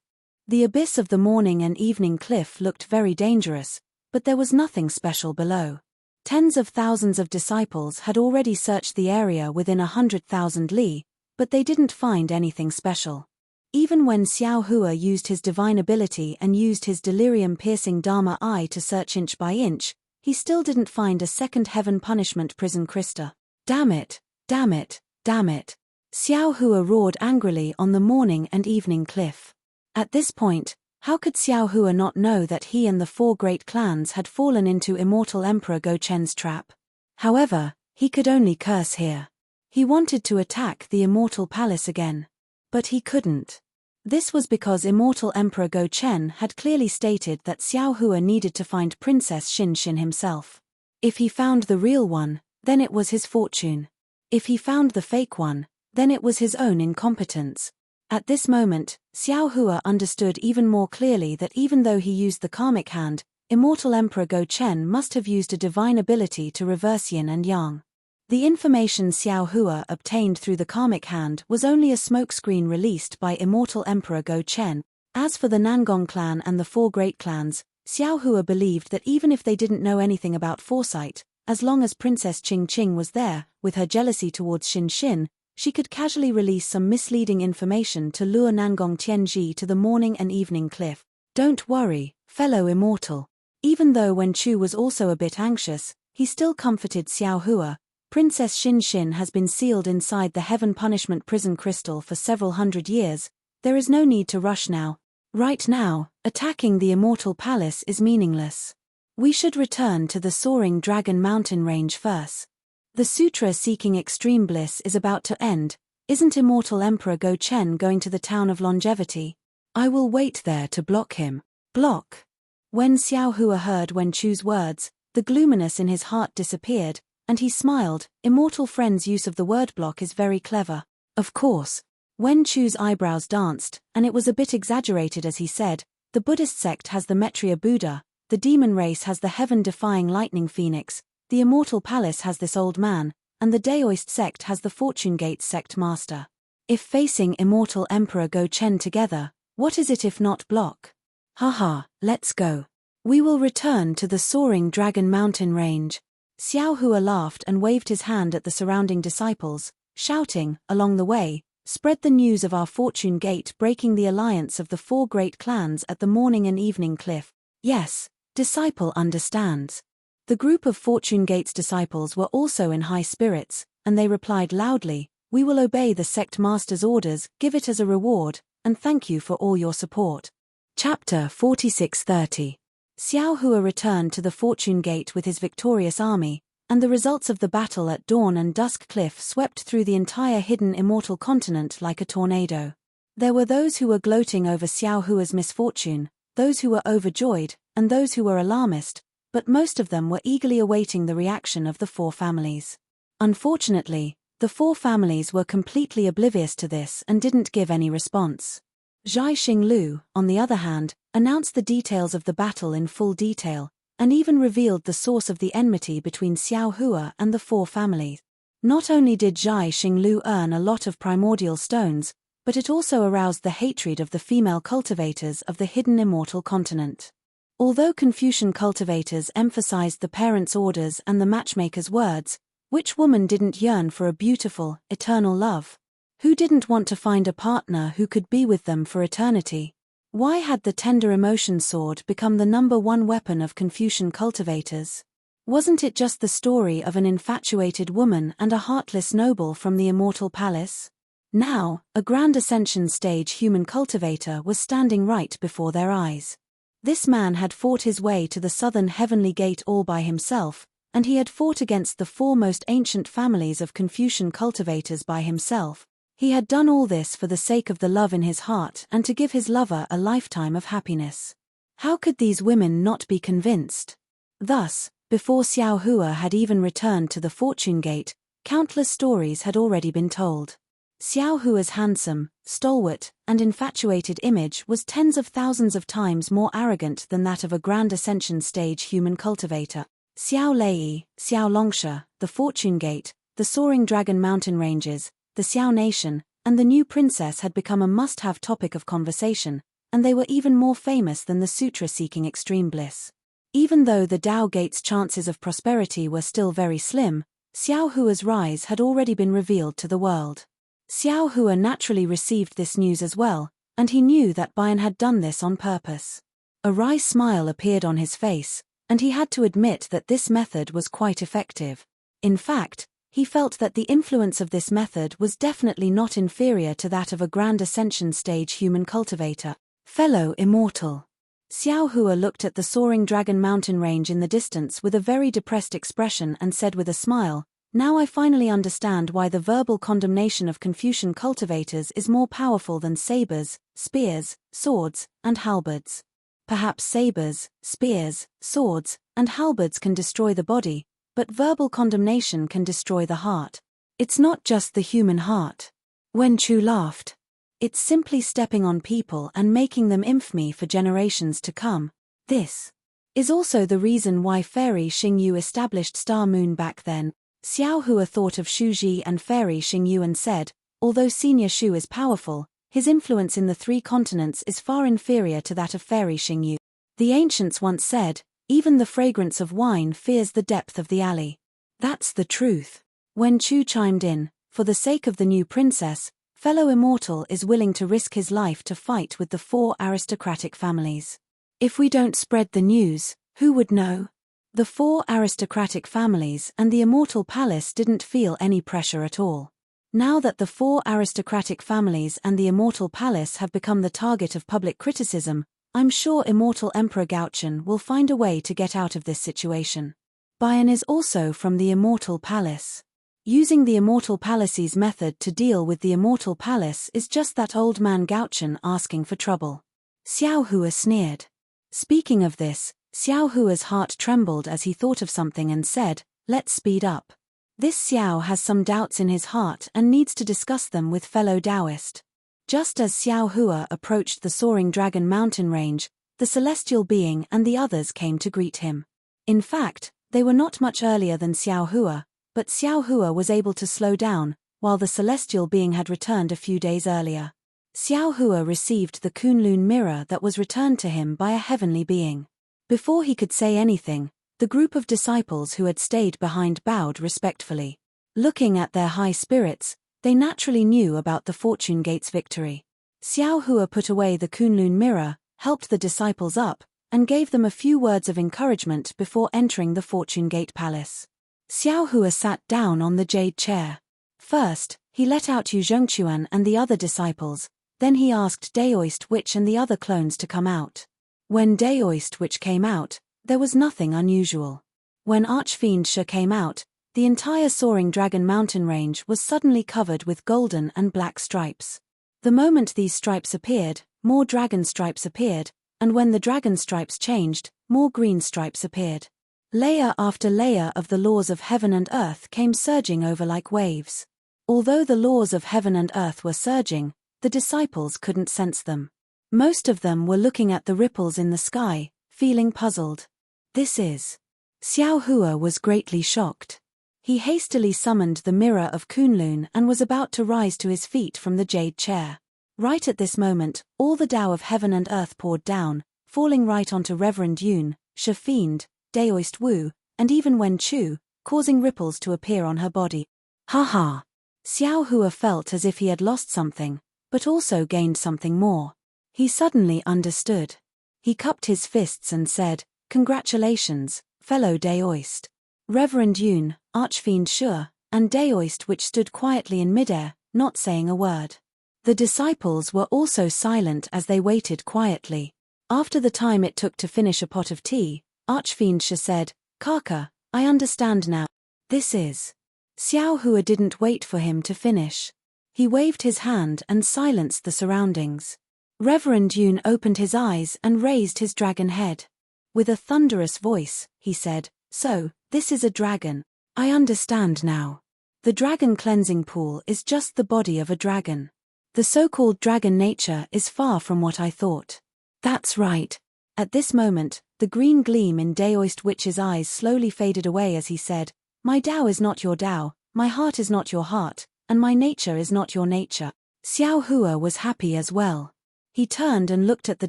The abyss of the morning and evening cliff looked very dangerous, but there was nothing special below. Tens of thousands of disciples had already searched the area within 100,000 li, but they didn't find anything special. Even when Xiao Hua used his divine ability and used his delirium-piercing Dharma eye to search inch by inch, he still didn't find a second heaven punishment prison crystal. Damn it, damn it, damn it. Xiao Hua roared angrily on the morning and evening cliff. At this point, how could Xiao Hua not know that he and the four great clans had fallen into Immortal Emperor Go Chen's trap? However, he could only curse here. He wanted to attack the Immortal Palace again. But he couldn't. This was because Immortal Emperor Go Chen had clearly stated that Xiao Hua needed to find Princess Xin Xin himself. If he found the real one, then it was his fortune. If he found the fake one, then it was his own incompetence. At this moment, Xiao Hua understood even more clearly that even though he used the karmic hand, Immortal Emperor Go Chen must have used a divine ability to reverse yin and yang. The information Xiao Hua obtained through the karmic hand was only a smokescreen released by Immortal Emperor Go Chen. As for the Nangong clan and the four great clans, Xiao Hua believed that even if they didn't know anything about foresight, as long as Princess Qing Qing was there, with her jealousy towards Xin Xin, she could casually release some misleading information to lure Nangong Tianji to the morning and evening cliff. Don't worry, fellow immortal. Even though Wen Chu was also a bit anxious, he still comforted Xiao Hua. Princess Xin Xin has been sealed inside the heaven punishment prison crystal for several hundred years. There is no need to rush now. Right now, attacking the Immortal Palace is meaningless. We should return to the soaring Dragon Mountain range first. The sutra seeking extreme bliss is about to end. Isn't Immortal Emperor Go Chen going to the town of longevity? I will wait there to block him. Block. When Xiao Hua heard Wen Chu's words, the gloominess in his heart disappeared, and he smiled. Immortal Friend's use of the word block is very clever. Of course. Wen Chu's eyebrows danced, and it was a bit exaggerated as he said, the Buddhist sect has the Maitreya Buddha, the demon race has the heaven-defying lightning phoenix, the Immortal Palace has this old man, and the Daoist sect has the Fortune Gate sect master. If facing Immortal Emperor Go Chen together, what is it if not block? Haha, let's go. We will return to the soaring Dragon Mountain range. Xiao Hua laughed and waved his hand at the surrounding disciples, shouting, along the way, spread the news of our Fortune Gate breaking the alliance of the four great clans at the morning and evening cliff. Yes, disciple understands. The group of Fortune Gate's disciples were also in high spirits, and they replied loudly, we will obey the sect master's orders, give it as a reward, and thank you for all your support. Chapter 46:30. Xiao Hua returned to the Fortune Gate with his victorious army, and the results of the battle at Dawn and Dusk Cliff swept through the entire hidden immortal continent like a tornado. There were those who were gloating over Xiao Hua's misfortune, those who were overjoyed, and those who were alarmist, but most of them were eagerly awaiting the reaction of the four families. Unfortunately, the four families were completely oblivious to this and didn't give any response. Zhai Xinglu, on the other hand, announced the details of the battle in full detail, and even revealed the source of the enmity between Xiao Hua and the four families. Not only did Zhai Xinglu earn a lot of primordial stones, but it also aroused the hatred of the female cultivators of the hidden immortal continent. Although Confucian cultivators emphasized the parents' orders and the matchmaker's words, which woman didn't yearn for a beautiful, eternal love? Who didn't want to find a partner who could be with them for eternity? Why had the tender emotion sword become the #1 weapon of Confucian cultivators? Wasn't it just the story of an infatuated woman and a heartless noble from the Immortal Palace? Now, a grand ascension stage human cultivator was standing right before their eyes. This man had fought his way to the southern heavenly gate all by himself, and he had fought against the four most ancient families of Confucian cultivators by himself. He had done all this for the sake of the love in his heart and to give his lover a lifetime of happiness. How could these women not be convinced? Thus, before Xiao Hua had even returned to the fortune gate, countless stories had already been told. Xiao Hua's handsome, stalwart, and infatuated image was tens of thousands of times more arrogant than that of a grand ascension stage human cultivator. Xiao Lei, Xiao Longsha, the fortune gate, the soaring dragon mountain ranges, the Xiao nation, and the new princess had become a must-have topic of conversation, and they were even more famous than the sutra-seeking extreme bliss. Even though the Dao Gate's chances of prosperity were still very slim, Xiao Hua's rise had already been revealed to the world. Xiao Hua naturally received this news as well, and he knew that Bian had done this on purpose. A wry smile appeared on his face, and he had to admit that this method was quite effective. In fact, he felt that the influence of this method was definitely not inferior to that of a grand ascension stage human cultivator. Fellow immortal. Xiao Hua looked at the soaring dragon mountain range in the distance with a very depressed expression and said with a smile, "Now I finally understand why the verbal condemnation of Confucian cultivators is more powerful than sabers, spears, swords, and halberds. Perhaps sabers, spears, swords, and halberds can destroy the body, but verbal condemnation can destroy the heart. It's not just the human heart." Wen Chu laughed. "It's simply stepping on people and making them infamy for generations to come. This is also the reason why Fairy Xingyu established Star Moon back then." Xiao Hua thought of Shu Ji and Fairy Xingyu and said, "Although Senior Shu is powerful, his influence in the 3 continents is far inferior to that of Fairy Xingyu. The ancients once said, even the fragrance of wine fears the depth of the alley." That's the truth. Wen Chu chimed in, "For the sake of the new princess, fellow immortal is willing to risk his life to fight with the 4 aristocratic families. If we don't spread the news, who would know?" The 4 aristocratic families and the Immortal Palace didn't feel any pressure at all. Now that the 4 aristocratic families and the Immortal Palace have become the target of public criticism, I'm sure Immortal Emperor Gaochen will find a way to get out of this situation. Bian is also from the Immortal Palace. Using the Immortal Palace's method to deal with the Immortal Palace is just that old man Gaochen asking for trouble. Xiao Hua sneered. Speaking of this, Xiao Hua's heart trembled as he thought of something and said, "Let's speed up. This Xiao has some doubts in his heart and needs to discuss them with fellow Taoist." Just as Xiao Hua approached the soaring dragon mountain range, the celestial being and the others came to greet him. In fact, they were not much earlier than Xiao Hua, but Xiao Hua was able to slow down, while the celestial being had returned a few days earlier. Xiao Hua received the Kunlun mirror that was returned to him by a heavenly being. Before he could say anything, the group of disciples who had stayed behind bowed respectfully. Looking at their high spirits, they naturally knew about the Fortune Gate's victory. Xiao Hua put away the Kunlun mirror, helped the disciples up, and gave them a few words of encouragement before entering the Fortune Gate Palace. Xiao Hua sat down on the jade chair. First, he let out Yu Zhengquan and the other disciples, then he asked Daoist Witch and the other clones to come out. When Daoist Witch came out, there was nothing unusual. When Archfiend Shi came out, the entire soaring dragon mountain range was suddenly covered with golden and black stripes. The moment these stripes appeared, more dragon stripes appeared, and when the dragon stripes changed, more green stripes appeared. Layer after layer of the laws of heaven and earth came surging over like waves. Although the laws of heaven and earth were surging, the disciples couldn't sense them. Most of them were looking at the ripples in the sky, feeling puzzled. This is. Xiao Hua was greatly shocked. He hastily summoned the mirror of Kunlun and was about to rise to his feet from the jade chair. Right at this moment, all the Tao of heaven and earth poured down, falling right onto Reverend Yun, Shi Fiend, Daoist Wu, and even Wen Chu, causing ripples to appear on her body. Ha ha! Xiao Hua felt as if he had lost something, but also gained something more. He suddenly understood. He cupped his fists and said, "Congratulations, fellow Daoist." Reverend Yun, Archfiend Shi, and Daoist Witch stood quietly in midair, not saying a word. The disciples were also silent as they waited quietly. After the time it took to finish a pot of tea, Archfiend Shi said, "Kaka, I understand now. This is." Xiao Hua didn't wait for him to finish. He waved his hand and silenced the surroundings. Reverend Yun opened his eyes and raised his dragon head. With a thunderous voice, he said, "So, this is a dragon. I understand now. The dragon cleansing pool is just the body of a dragon. The so-called dragon nature is far from what I thought." "That's right." At this moment, the green gleam in Daoist Witch's eyes slowly faded away as he said, "My Tao is not your Tao, my heart is not your heart, and my nature is not your nature." Xiao Hua was happy as well. He turned and looked at the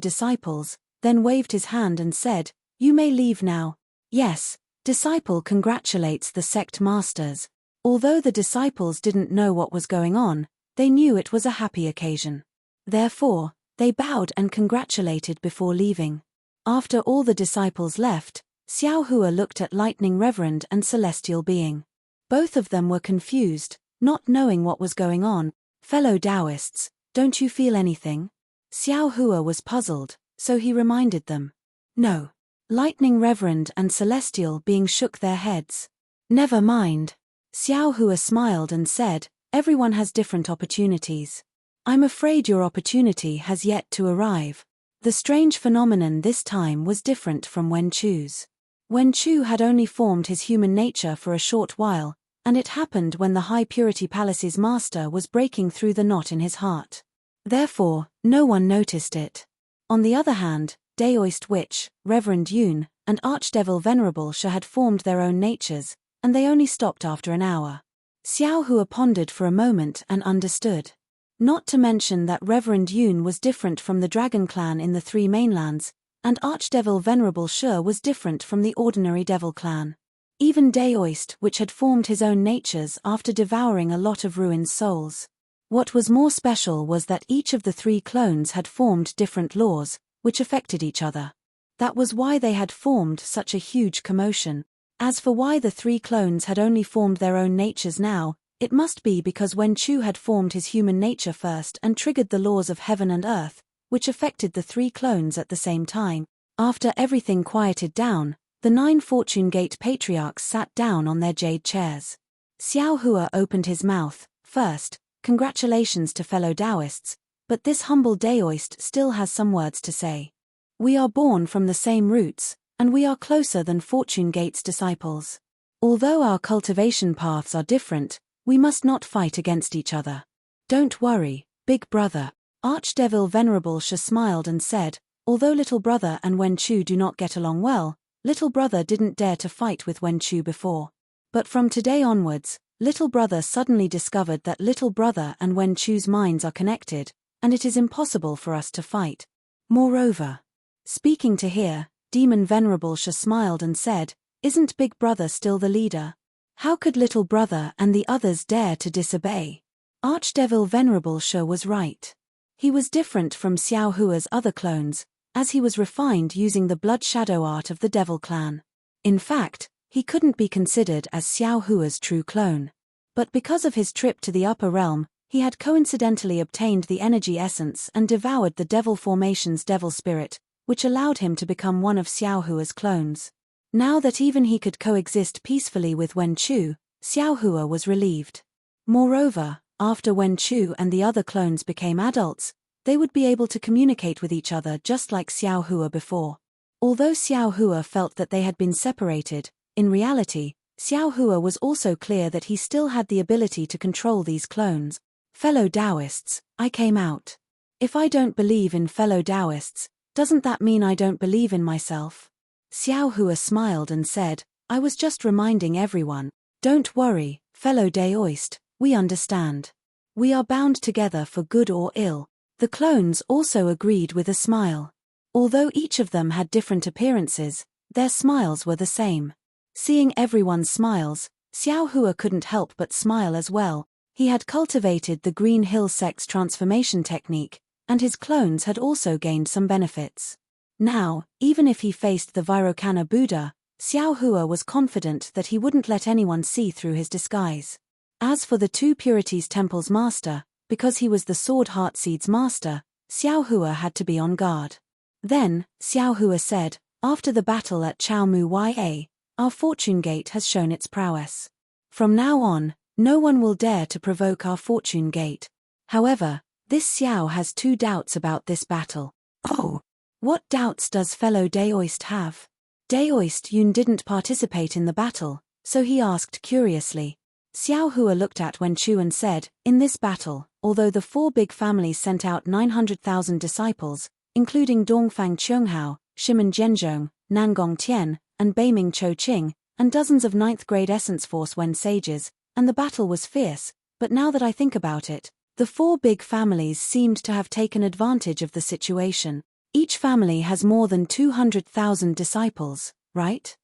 disciples, then waved his hand and said, "You may leave now." "Yes." Disciple congratulates the sect masters. Although the disciples didn't know what was going on, they knew it was a happy occasion. Therefore, they bowed and congratulated before leaving. After all the disciples left, Xiao Hua looked at Lightning Reverend and Celestial Being. Both of them were confused, not knowing what was going on. "Fellow Taoists, don't you feel anything?" Xiao Hua was puzzled, so he reminded them. "No." Lightning Reverend and Celestial Being shook their heads. "Never mind." Xiao Hua smiled and said, "Everyone has different opportunities. I'm afraid your opportunity has yet to arrive." The strange phenomenon this time was different from Wen Chu's. Wen Chu had only formed his human nature for a short while, and it happened when the High Purity Palace's master was breaking through the knot in his heart. Therefore, no one noticed it. On the other hand, Daoist Witch, Reverend Yun, and Archdevil Venerable Sha had formed their own natures, and they only stopped after an hour. Xiao Hua pondered for a moment and understood. Not to mention that Reverend Yun was different from the Dragon Clan in the Three Mainlands, and Archdevil Venerable Sha was different from the ordinary Devil Clan. Even Daoist, which had formed his own natures after devouring a lot of ruined souls. What was more special was that each of the three clones had formed different laws, which affected each other. That was why they had formed such a huge commotion. As for why the three clones had only formed their own natures now, it must be because Wen Chu had formed his human nature first and triggered the laws of heaven and earth, which affected the three clones at the same time. After everything quieted down, the 9 Fortune Gate patriarchs sat down on their jade chairs. Xiao Hua opened his mouth. "First, congratulations to fellow Taoists, but this humble Daoist still has some words to say. We are born from the same roots, and we are closer than Fortune Gate's disciples. Although our cultivation paths are different, we must not fight against each other. Don't worry, big brother." Archdevil Venerable Sha smiled and said, "Although Little Brother and Wen Chu do not get along well, Little Brother didn't dare to fight with Wen Chu before. But from today onwards, Little Brother suddenly discovered that Little Brother and Wen Chu's minds are connected, and it is impossible for us to fight. Moreover," speaking to here, Demon Venerable Sha smiled and said, "Isn't Big Brother still the leader? How could Little Brother and the others dare to disobey?" Archdevil Venerable Sha was right. He was different from Xiao Hua's other clones, as he was refined using the blood shadow art of the Devil Clan. In fact, he couldn't be considered as Xiao Hua's true clone. But because of his trip to the upper realm, he had coincidentally obtained the energy essence and devoured the Devil Formation's Devil Spirit, which allowed him to become one of Xiao Hua's clones. Now that even he could coexist peacefully with Wen Chu, Xiao Hua was relieved. Moreover, after Wen Chu and the other clones became adults, they would be able to communicate with each other just like Xiao Hua before. Although Xiao Hua felt that they had been separated, in reality, Xiao Hua was also clear that he still had the ability to control these clones. "Fellow Taoists, I came out. If I don't believe in fellow Taoists, doesn't that mean I don't believe in myself?" Xiao Hua smiled and said, "I was just reminding everyone. Don't worry, fellow Daoist, we understand. We are bound together for good or ill." The clones also agreed with a smile. Although each of them had different appearances, their smiles were the same. Seeing everyone's smiles, Xiao Hua couldn't help but smile as well. He had cultivated the Green Hill Sect's transformation technique, and his clones had also gained some benefits. Now, even if he faced the Vairocana Buddha, Xiao Hua was confident that he wouldn't let anyone see through his disguise. As for the Two Purities Temple's master, because he was the Sword Heartseed's master, Xiao Hua had to be on guard. Then, Xiao Hua said, "After the battle at Chaomu Ya, our Fortune Gate has shown its prowess. From now on, no one will dare to provoke our Fortune Gate. However, this Xiao has two doubts about this battle. Oh. What doubts does fellow Daoist have? Daoist Yun didn't participate in the battle, so he asked curiously. Xiao Hua looked at Wen Chu and said, in this battle, although the four big families sent out 900,000 disciples, including Dongfang Qianghao, Shimen Zhenzhong, Nangong Tian, and Beiming Chou Qing, and dozens of 9th grade Essence Force Wen sages, and the battle was fierce, but now that I think about it, the four big families seemed to have taken advantage of the situation. Each family has more than 200,000 disciples, right?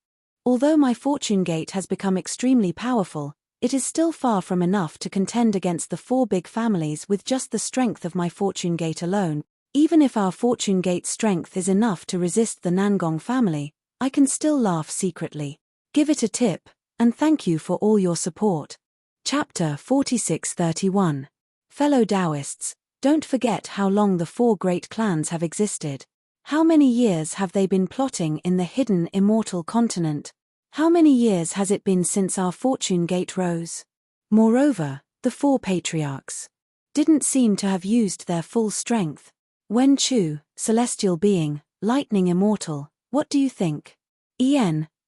Although my fortune gate has become extremely powerful, it is still far from enough to contend against the four big families with just the strength of my fortune gate alone. Even if our fortune gate strength is enough to resist the Nangong family, I can still laugh secretly. Give it a tip, and thank you for all your support. Chapter 4631. Fellow Taoists, don't forget how long the four great clans have existed. How many years have they been plotting in the hidden immortal continent? How many years has it been since our fortune gate rose? Moreover, the four patriarchs didn't seem to have used their full strength. Wen Chu, celestial being, lightning immortal, what do you think?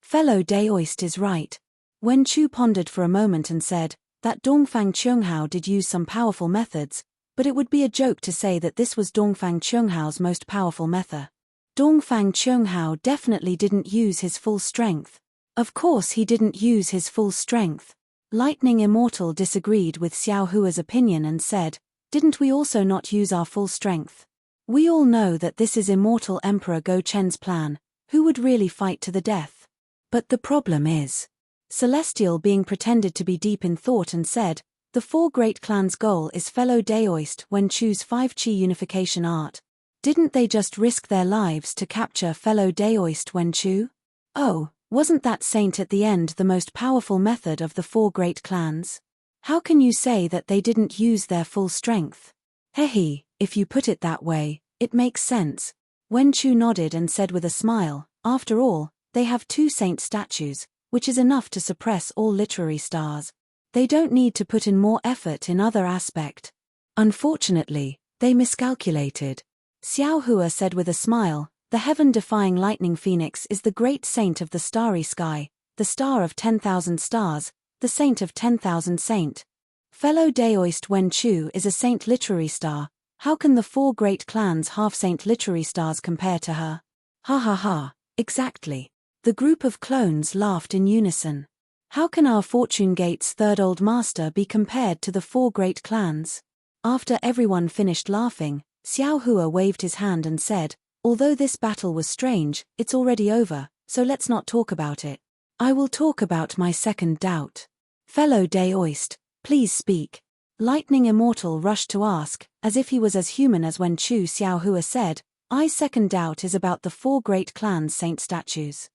Fellow Daoist is right. Wen Chu pondered for a moment and said, that Dongfang Qianghao did use some powerful methods, but it would be a joke to say that this was Dongfang Qianghao's most powerful method. Dongfang Qianghao definitely didn't use his full strength. Of course he didn't use his full strength. Lightning Immortal disagreed with Xiao Hua's opinion and said, didn't we also not use our full strength? We all know that this is Immortal Emperor Go Chen's plan, who would really fight to the death. But the problem is, Celestial being pretended to be deep in thought and said, the four great clans' goal is fellow Daoist Wen Chu's 5 Qi unification art. Didn't they just risk their lives to capture fellow Daoist Wen Chu? Oh, wasn't that saint at the end the most powerful method of the four great clans? How can you say that they didn't use their full strength? Hehe, if you put it that way, it makes sense. Wen Chu nodded and said with a smile, after all, they have two saint statues, which is enough to suppress all literary stars. They don't need to put in more effort in other aspect. Unfortunately, they miscalculated. Xiao Hua said with a smile, the heaven-defying lightning phoenix is the great saint of the starry sky, the star of 10,000 stars, the saint of 10,000 saint. Fellow Daoist Wen Chu is a saint literary star. How can the four great clans half-saint literary stars compare to her? Ha ha ha, exactly. The group of clones laughed in unison. How can our fortune gate's third old master be compared to the four great clans? After everyone finished laughing, Xiao Hua waved his hand and said, although this battle was strange, it's already over, so let's not talk about it. I will talk about my second doubt. Fellow Daoist, please speak. Lightning Immortal rushed to ask, as if he was as human as Wen Chu. Xiao Hua said, I's second doubt is about the four great clans' saint statues.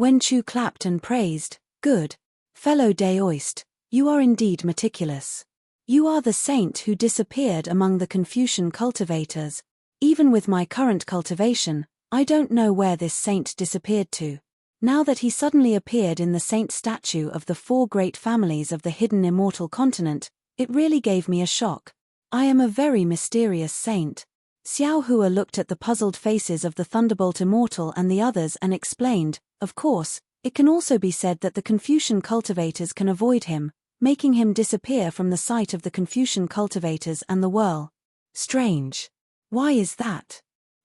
Wen Chu clapped and praised, good. Fellow Daoist, you are indeed meticulous. You are the saint who disappeared among the Confucian cultivators. Even with my current cultivation, I don't know where this saint disappeared to. Now that he suddenly appeared in the saint statue of the four great families of the hidden immortal continent, it really gave me a shock. I am a very mysterious saint. Xiao Hua looked at the puzzled faces of the Thunderbolt Immortal and the others and explained, of course, it can also be said that the Confucian cultivators can avoid him, making him disappear from the sight of the Confucian cultivators and the world. Strange. Why is that?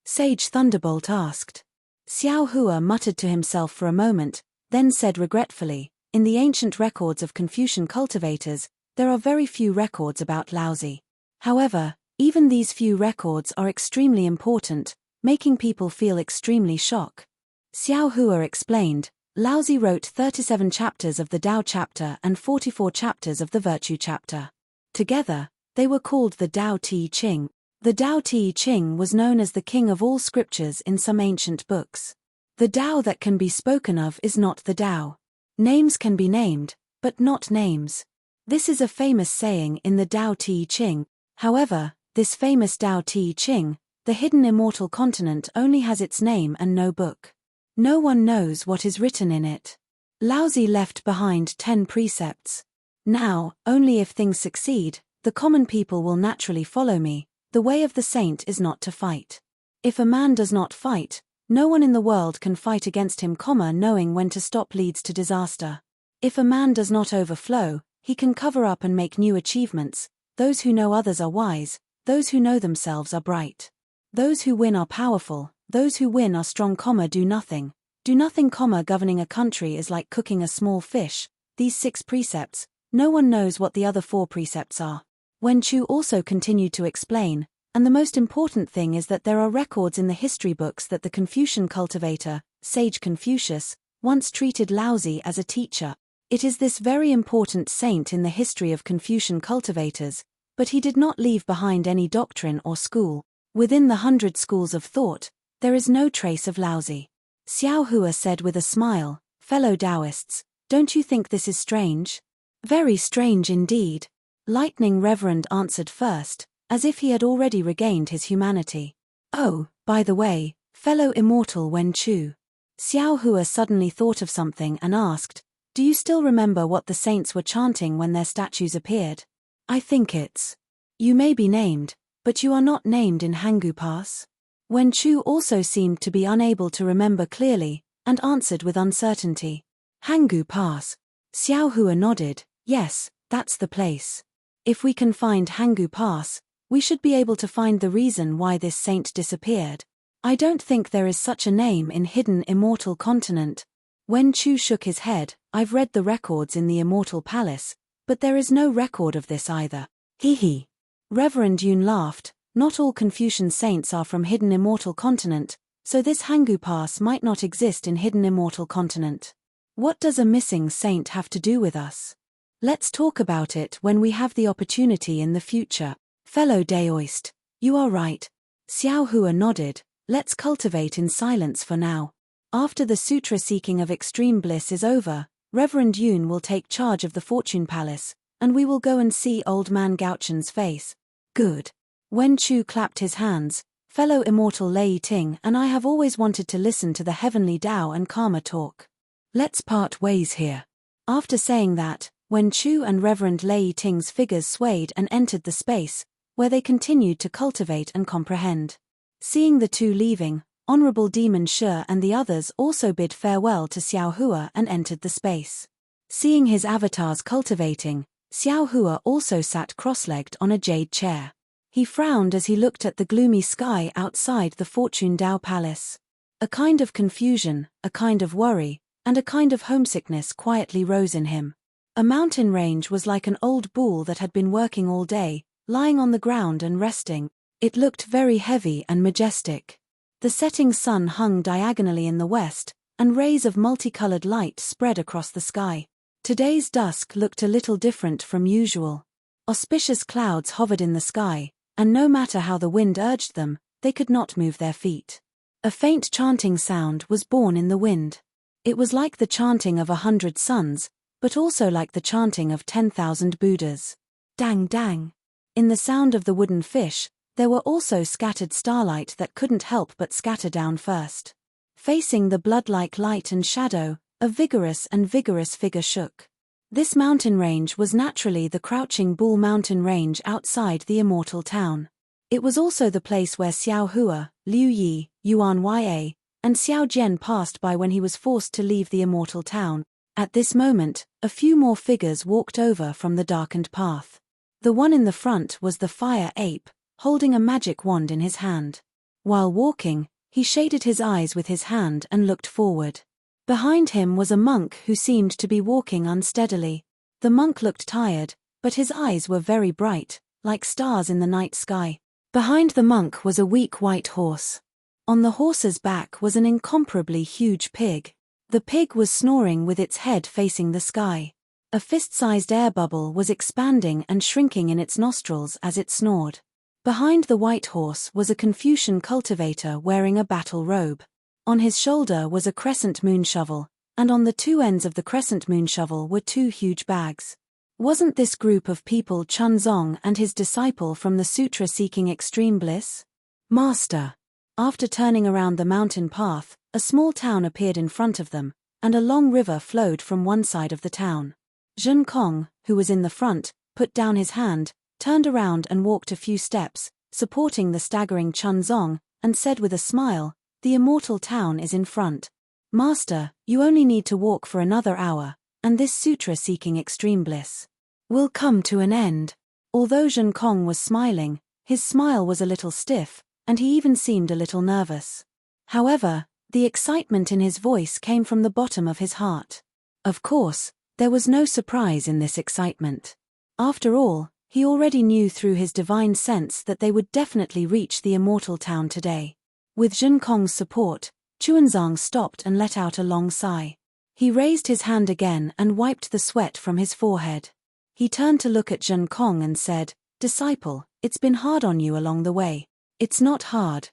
Sage Thunderbolt asked. Xiao Hua muttered to himself for a moment, then said regretfully, in the ancient records of Confucian cultivators, there are very few records about Laozi. However, even these few records are extremely important, making people feel extremely shocked. Xiao Hua explained, Laozi wrote 37 chapters of the Tao chapter and 44 chapters of the Virtue chapter. Together, they were called the Tao Te Ching. The Tao Te Ching was known as the king of all scriptures in some ancient books. The Tao that can be spoken of is not the Tao. Names can be named, but not names. This is a famous saying in the Tao Te Ching. However, this famous Tao Te Ching, the hidden immortal continent, only has its name and no book. No one knows what is written in it. Laozi left behind 10 precepts. Now, only if things succeed, The common people will naturally follow me. The way of the saint is not to fight. If a man does not fight, no one in the world can fight against him, knowing when to stop leads to disaster. If a man does not overflow, he can cover up and make new achievements. Those who know others are wise, those who know themselves are bright. Those who win are powerful, those who win are strong, do nothing. Do nothing, governing a country is like cooking a small fish. These 6 precepts, no one knows what the other 4 precepts are. Wen Chu also continued to explain, and the most important thing is that there are records in the history books that the Confucian cultivator, sage Confucius, once treated Laozi as a teacher. It is this very important saint in the history of Confucian cultivators, but he did not leave behind any doctrine or school. Within the 100 schools of thought, there is no trace of Laozi. Xiao Hua said with a smile, "Fellow Taoists, don't you think this is strange?" "Very strange indeed." Lightning Reverend answered first, as if he had already regained his humanity. "Oh, by the way, fellow immortal Wen Chu." Xiao Hua suddenly thought of something and asked, "Do you still remember what the saints were chanting when their statues appeared?" "I think it's. You may be named, but you are not named in Hangu Pass." Wen Chu also seemed to be unable to remember clearly, and answered with uncertainty. "Hangu Pass." Xiao Hua nodded, "Yes, that's the place. If we can find Hangu Pass, we should be able to find the reason why this saint disappeared. I don't think there is such a name in hidden Immortal Continent." Wen Chu shook his head. "I've read the records in the Immortal Palace, but there is no record of this either." Hee. Reverend Yun laughed. "Not all Confucian saints are from hidden Immortal Continent, so this Hangu Pass might not exist in hidden Immortal Continent. What does a missing saint have to do with us? Let's talk about it when we have the opportunity in the future." "Fellow Daoist, you are right." Xiao Hua nodded. "Let's cultivate in silence for now. After the sutra seeking of extreme bliss is over, Reverend Yun will take charge of the Fortune Palace, and we will go and see Old Man Gauchen's face." "Good." Wen Chu clapped his hands. "Fellow immortal Lei Ting and I have always wanted to listen to the heavenly Tao and Karma talk. Let's part ways here." After saying that, Wen Chu and Reverend Lei Ting's figures swayed and entered the space, where they continued to cultivate and comprehend. Seeing the two leaving, Honorable Demon Shi and the others also bid farewell to Xiao Hua and entered the space. Seeing his avatars cultivating, Xiao Hua also sat cross-legged on a jade chair. He frowned as he looked at the gloomy sky outside the Fortune Tao Palace. A kind of confusion, a kind of worry, and a kind of homesickness quietly rose in him. A mountain range was like an old bull that had been working all day, lying on the ground and resting. It looked very heavy and majestic. The setting sun hung diagonally in the west, and rays of multicolored light spread across the sky. Today's dusk looked a little different from usual. Auspicious clouds hovered in the sky, and no matter how the wind urged them, they could not move their feet. A faint chanting sound was born in the wind. It was like the chanting of 100 suns, but also like the chanting of 10,000 Buddhas. Dang dang. In the sound of the wooden fish, there were also scattered starlight that couldn't help but scatter down first. Facing the blood-like light and shadow, a vigorous figure shook. This mountain range was naturally the Crouching Bull mountain range outside the immortal town. It was also the place where Xiao Hua, Liu Yi, Yuan Ya, and Xiao Jian passed by when he was forced to leave the immortal town. At this moment, a few more figures walked over from the darkened path. The one in the front was the fire ape, holding a magic wand in his hand. While walking, he shaded his eyes with his hand and looked forward. Behind him was a monk who seemed to be walking unsteadily. The monk looked tired, but his eyes were very bright, like stars in the night sky. Behind the monk was a weak white horse. On the horse's back was an incomparably huge pig. The pig was snoring with its head facing the sky. A fist-sized air bubble was expanding and shrinking in its nostrils as it snored. Behind the white horse was a Confucian cultivator wearing a battle robe. On his shoulder was a crescent moon shovel, and on the two ends of the crescent moon shovel were two huge bags. Wasn't this group of people Chun Zong and his disciple from the sutra seeking extreme bliss? Master. After turning around the mountain path, a small town appeared in front of them, and a long river flowed from one side of the town. Zhen Kong, who was in the front, put down his hand, turned around and walked a few steps, supporting the staggering Chunzong, and said with a smile, "The immortal town is in front. Master, you only need to walk for another hour, and this sutra seeking extreme bliss will come to an end." Although Zhen Kong was smiling, his smile was a little stiff, and he even seemed a little nervous. However, the excitement in his voice came from the bottom of his heart. Of course, there was no surprise in this excitement. After all, he already knew through his divine sense that they would definitely reach the immortal town today. With Zhen Kong's support, Chuanzang stopped and let out a long sigh. He raised his hand again and wiped the sweat from his forehead. He turned to look at Zhen Kong and said, "Disciple, it's been hard on you along the way." "It's not hard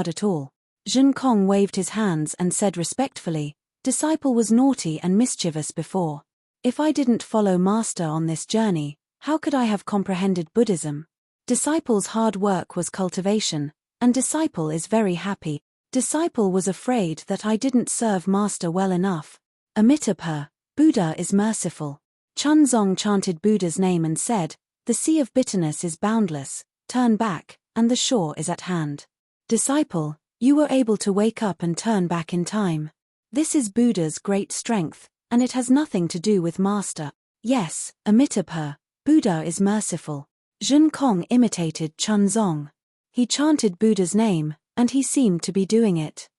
at all." Zhen Kong waved his hands and said respectfully, "Disciple was naughty and mischievous before. If I didn't follow Master on this journey, how could I have comprehended Buddhism? Disciple's hard work was cultivation, and Disciple is very happy. Disciple was afraid that I didn't serve Master well enough. Amitabha, Buddha is merciful." Chunzong chanted Buddha's name and said, "The sea of bitterness is boundless, turn back, and the shore is at hand." Disciple, you were able to wake up and turn back in time. This is Buddha's great strength, and it has nothing to do with Master. Yes, Amitabha, Buddha is merciful. Zhen Kong imitated Chunzong. He chanted Buddha's name, and he seemed to be doing it.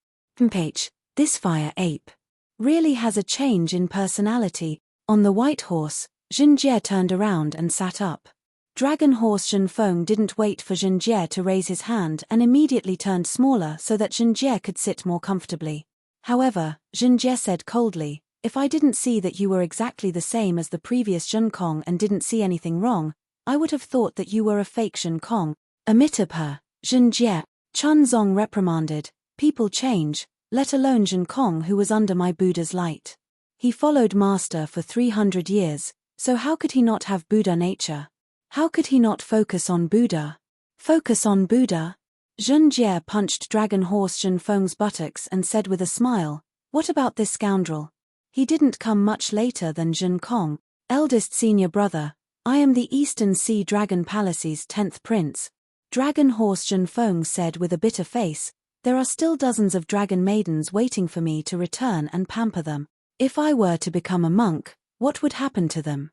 This fire ape really has a change in personality. On the white horse, Jinjie turned around and sat up. Dragon horse Zhenfeng didn't wait for Jinjie to raise his hand and immediately turned smaller so that Jinjie could sit more comfortably. However, Jinjie said coldly, "If I didn't see that you were exactly the same as the previous Zhen Kong and didn't see anything wrong, I would have thought that you were a fake Zhen Kong." "Amitabha, Jinjie," Chunzong reprimanded, "people change, let alone Zhen Kong who was under my Buddha's light. He followed Master for 300 years, so how could he not have Buddha nature? How could he not focus on Buddha?" "Focus on Buddha?" Zhenjie punched Dragon Horse Zhenfeng's buttocks and said with a smile, "What about this scoundrel? He didn't come much later than Zhen Kong, eldest senior brother. I am the Eastern Sea Dragon Palace's 10th prince." Dragon Horse Zhenfeng said with a bitter face, "There are still dozens of dragon maidens waiting for me to return and pamper them. If I were to become a monk, what would happen to them?"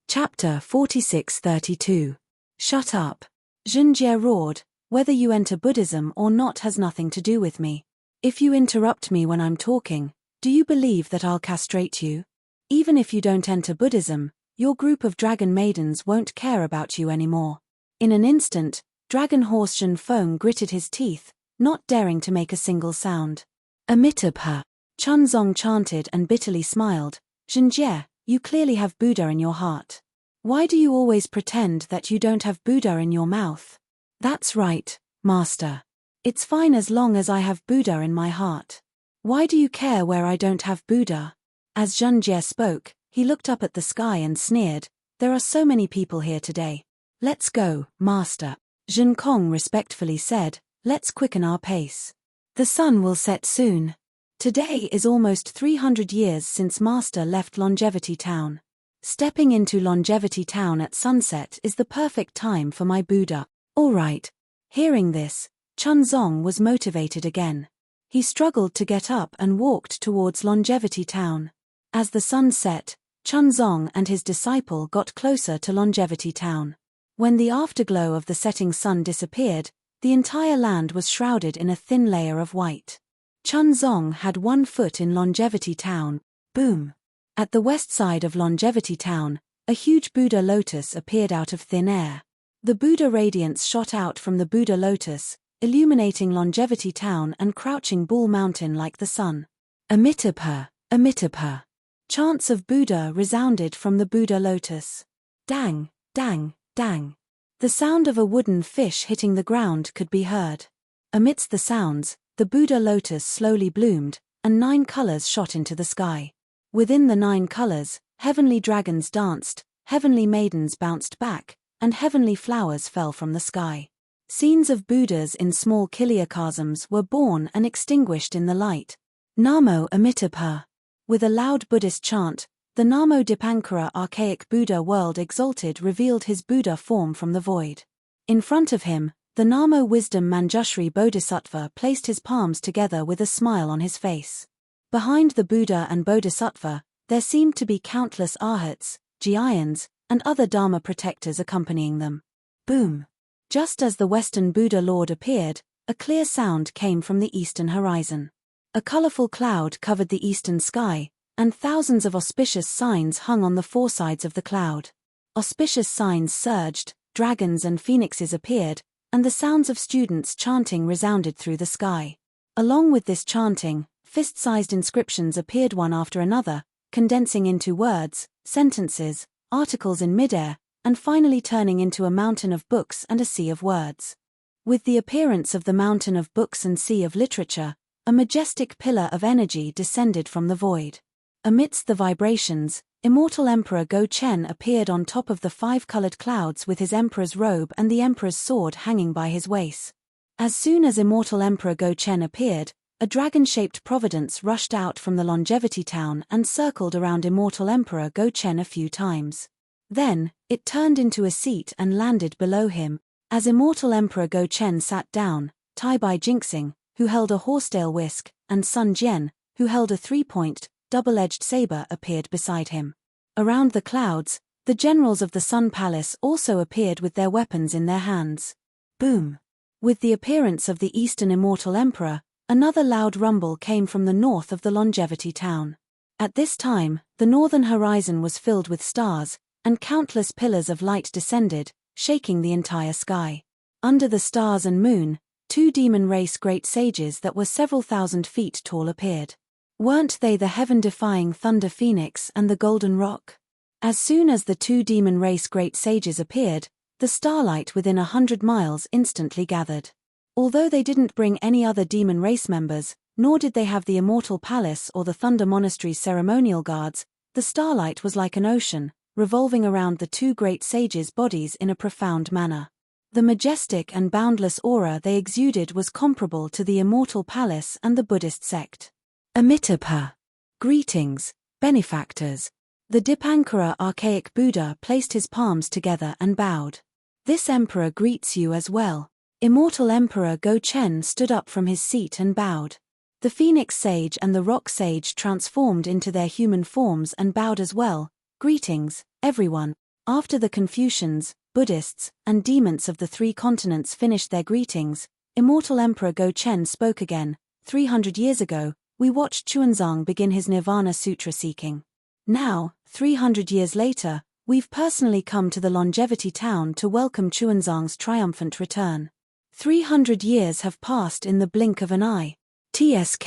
Chapter 46:32. Shut up. Zhenjie roared, "Whether you enter Buddhism or not has nothing to do with me. If you interrupt me when I'm talking, do you believe that I'll castrate you? Even if you don't enter Buddhism, your group of dragon maidens won't care about you anymore." In an instant, Dragon Horse Zhenfeng gritted his teeth, not daring to make a single sound. "Amitabha," Chunzong chanted and bitterly smiled, "Zhenjie, you clearly have Buddha in your heart. Why do you always pretend that you don't have Buddha in your mouth?" "That's right, Master. It's fine as long as I have Buddha in my heart. Why do you care where I don't have Buddha?" As Zhenjie spoke, he looked up at the sky and sneered, "There are so many people here today. Let's go, Master." Zhen Kong respectfully said, "Let's quicken our pace. The sun will set soon. Today is almost 300 years since Master left Longevity Town. Stepping into Longevity Town at sunset is the perfect time for my Buddha." "All right." Hearing this, Chunzong was motivated again. He struggled to get up and walked towards Longevity Town. As the sun set, Chunzong and his disciple got closer to Longevity Town. When the afterglow of the setting sun disappeared, the entire land was shrouded in a thin layer of white. Chunzong had one foot in Longevity Town. Boom! At the west side of Longevity Town, a huge Buddha lotus appeared out of thin air. The Buddha radiance shot out from the Buddha lotus, illuminating Longevity Town and crouching Bull Mountain like the sun. "Amitabha, Amitabha." Chants of Buddha resounded from the Buddha lotus. Dang, dang, dang. The sound of a wooden fish hitting the ground could be heard. Amidst the sounds, the Buddha lotus slowly bloomed, and 9 colors shot into the sky. Within the 9 colors, heavenly dragons danced, heavenly maidens bounced back, and heavenly flowers fell from the sky. Scenes of Buddhas in small kiliakasms were born and extinguished in the light. Namo Amitabha. With a loud Buddhist chant, the Namo Dipankara archaic Buddha world exalted revealed his Buddha form from the void. In front of him, the Namo Wisdom Manjushri Bodhisattva placed his palms together with a smile on his face. Behind the Buddha and Bodhisattva, there seemed to be countless arhats, jnans, and other Dharma protectors accompanying them. Boom! Just as the Western Buddha Lord appeared, a clear sound came from the eastern horizon. A colorful cloud covered the eastern sky, and thousands of auspicious signs hung on the four sides of the cloud. Auspicious signs surged, dragons and phoenixes appeared, and the sounds of students chanting resounded through the sky. Along with this chanting, fist-sized inscriptions appeared one after another, condensing into words, sentences, articles in midair, and finally turning into a mountain of books and a sea of words. With the appearance of the mountain of books and sea of literature, a majestic pillar of energy descended from the void. Amidst the vibrations, Immortal Emperor Go-Chen appeared on top of the five-colored clouds with his emperor's robe and the emperor's sword hanging by his waist. As soon as Immortal Emperor Go-Chen appeared, a dragon-shaped providence rushed out from the Longevity Town and circled around Immortal Emperor Go-Chen a few times. Then, it turned into a seat and landed below him. As Immortal Emperor Go-Chen sat down, Tai Bai Jinxing, who held a horsetail whisk, and Sun Jian, who held a three-point, double-edged saber, appeared beside him. Around the clouds, the generals of the Sun Palace also appeared with their weapons in their hands. Boom! With the appearance of the Eastern Immortal Emperor, another loud rumble came from the north of the Longevity Town. At this time, the northern horizon was filled with stars, and countless pillars of light descended, shaking the entire sky. Under the stars and moon, two demon race great sages that were several thousand feet tall appeared. Weren't they the heaven-defying Thunder Phoenix and the Golden Rock? As soon as the two demon race great sages appeared, the starlight within 100 miles instantly gathered. Although they didn't bring any other demon race members, nor did they have the Immortal Palace or the Thunder Monastery's ceremonial guards, the starlight was like an ocean, revolving around the two great sages' bodies in a profound manner. The majestic and boundless aura they exuded was comparable to the Immortal Palace and the Buddhist sect. Amitabha. Greetings, benefactors. The Dipankara archaic Buddha placed his palms together and bowed. This emperor greets you as well. Immortal Emperor Go-Chen stood up from his seat and bowed. The Phoenix Sage and the Rock Sage transformed into their human forms and bowed as well. Greetings, everyone. After the Confucians, Buddhists, and demons of the three continents finished their greetings, Immortal Emperor Go-Chen spoke again. 300 years ago, we watched Chuanzang begin his Nirvana Sutra seeking. Now, 300 years later, we've personally come to the Longevity Town to welcome Chuanzang's triumphant return. 300 years have passed in the blink of an eye. TSK.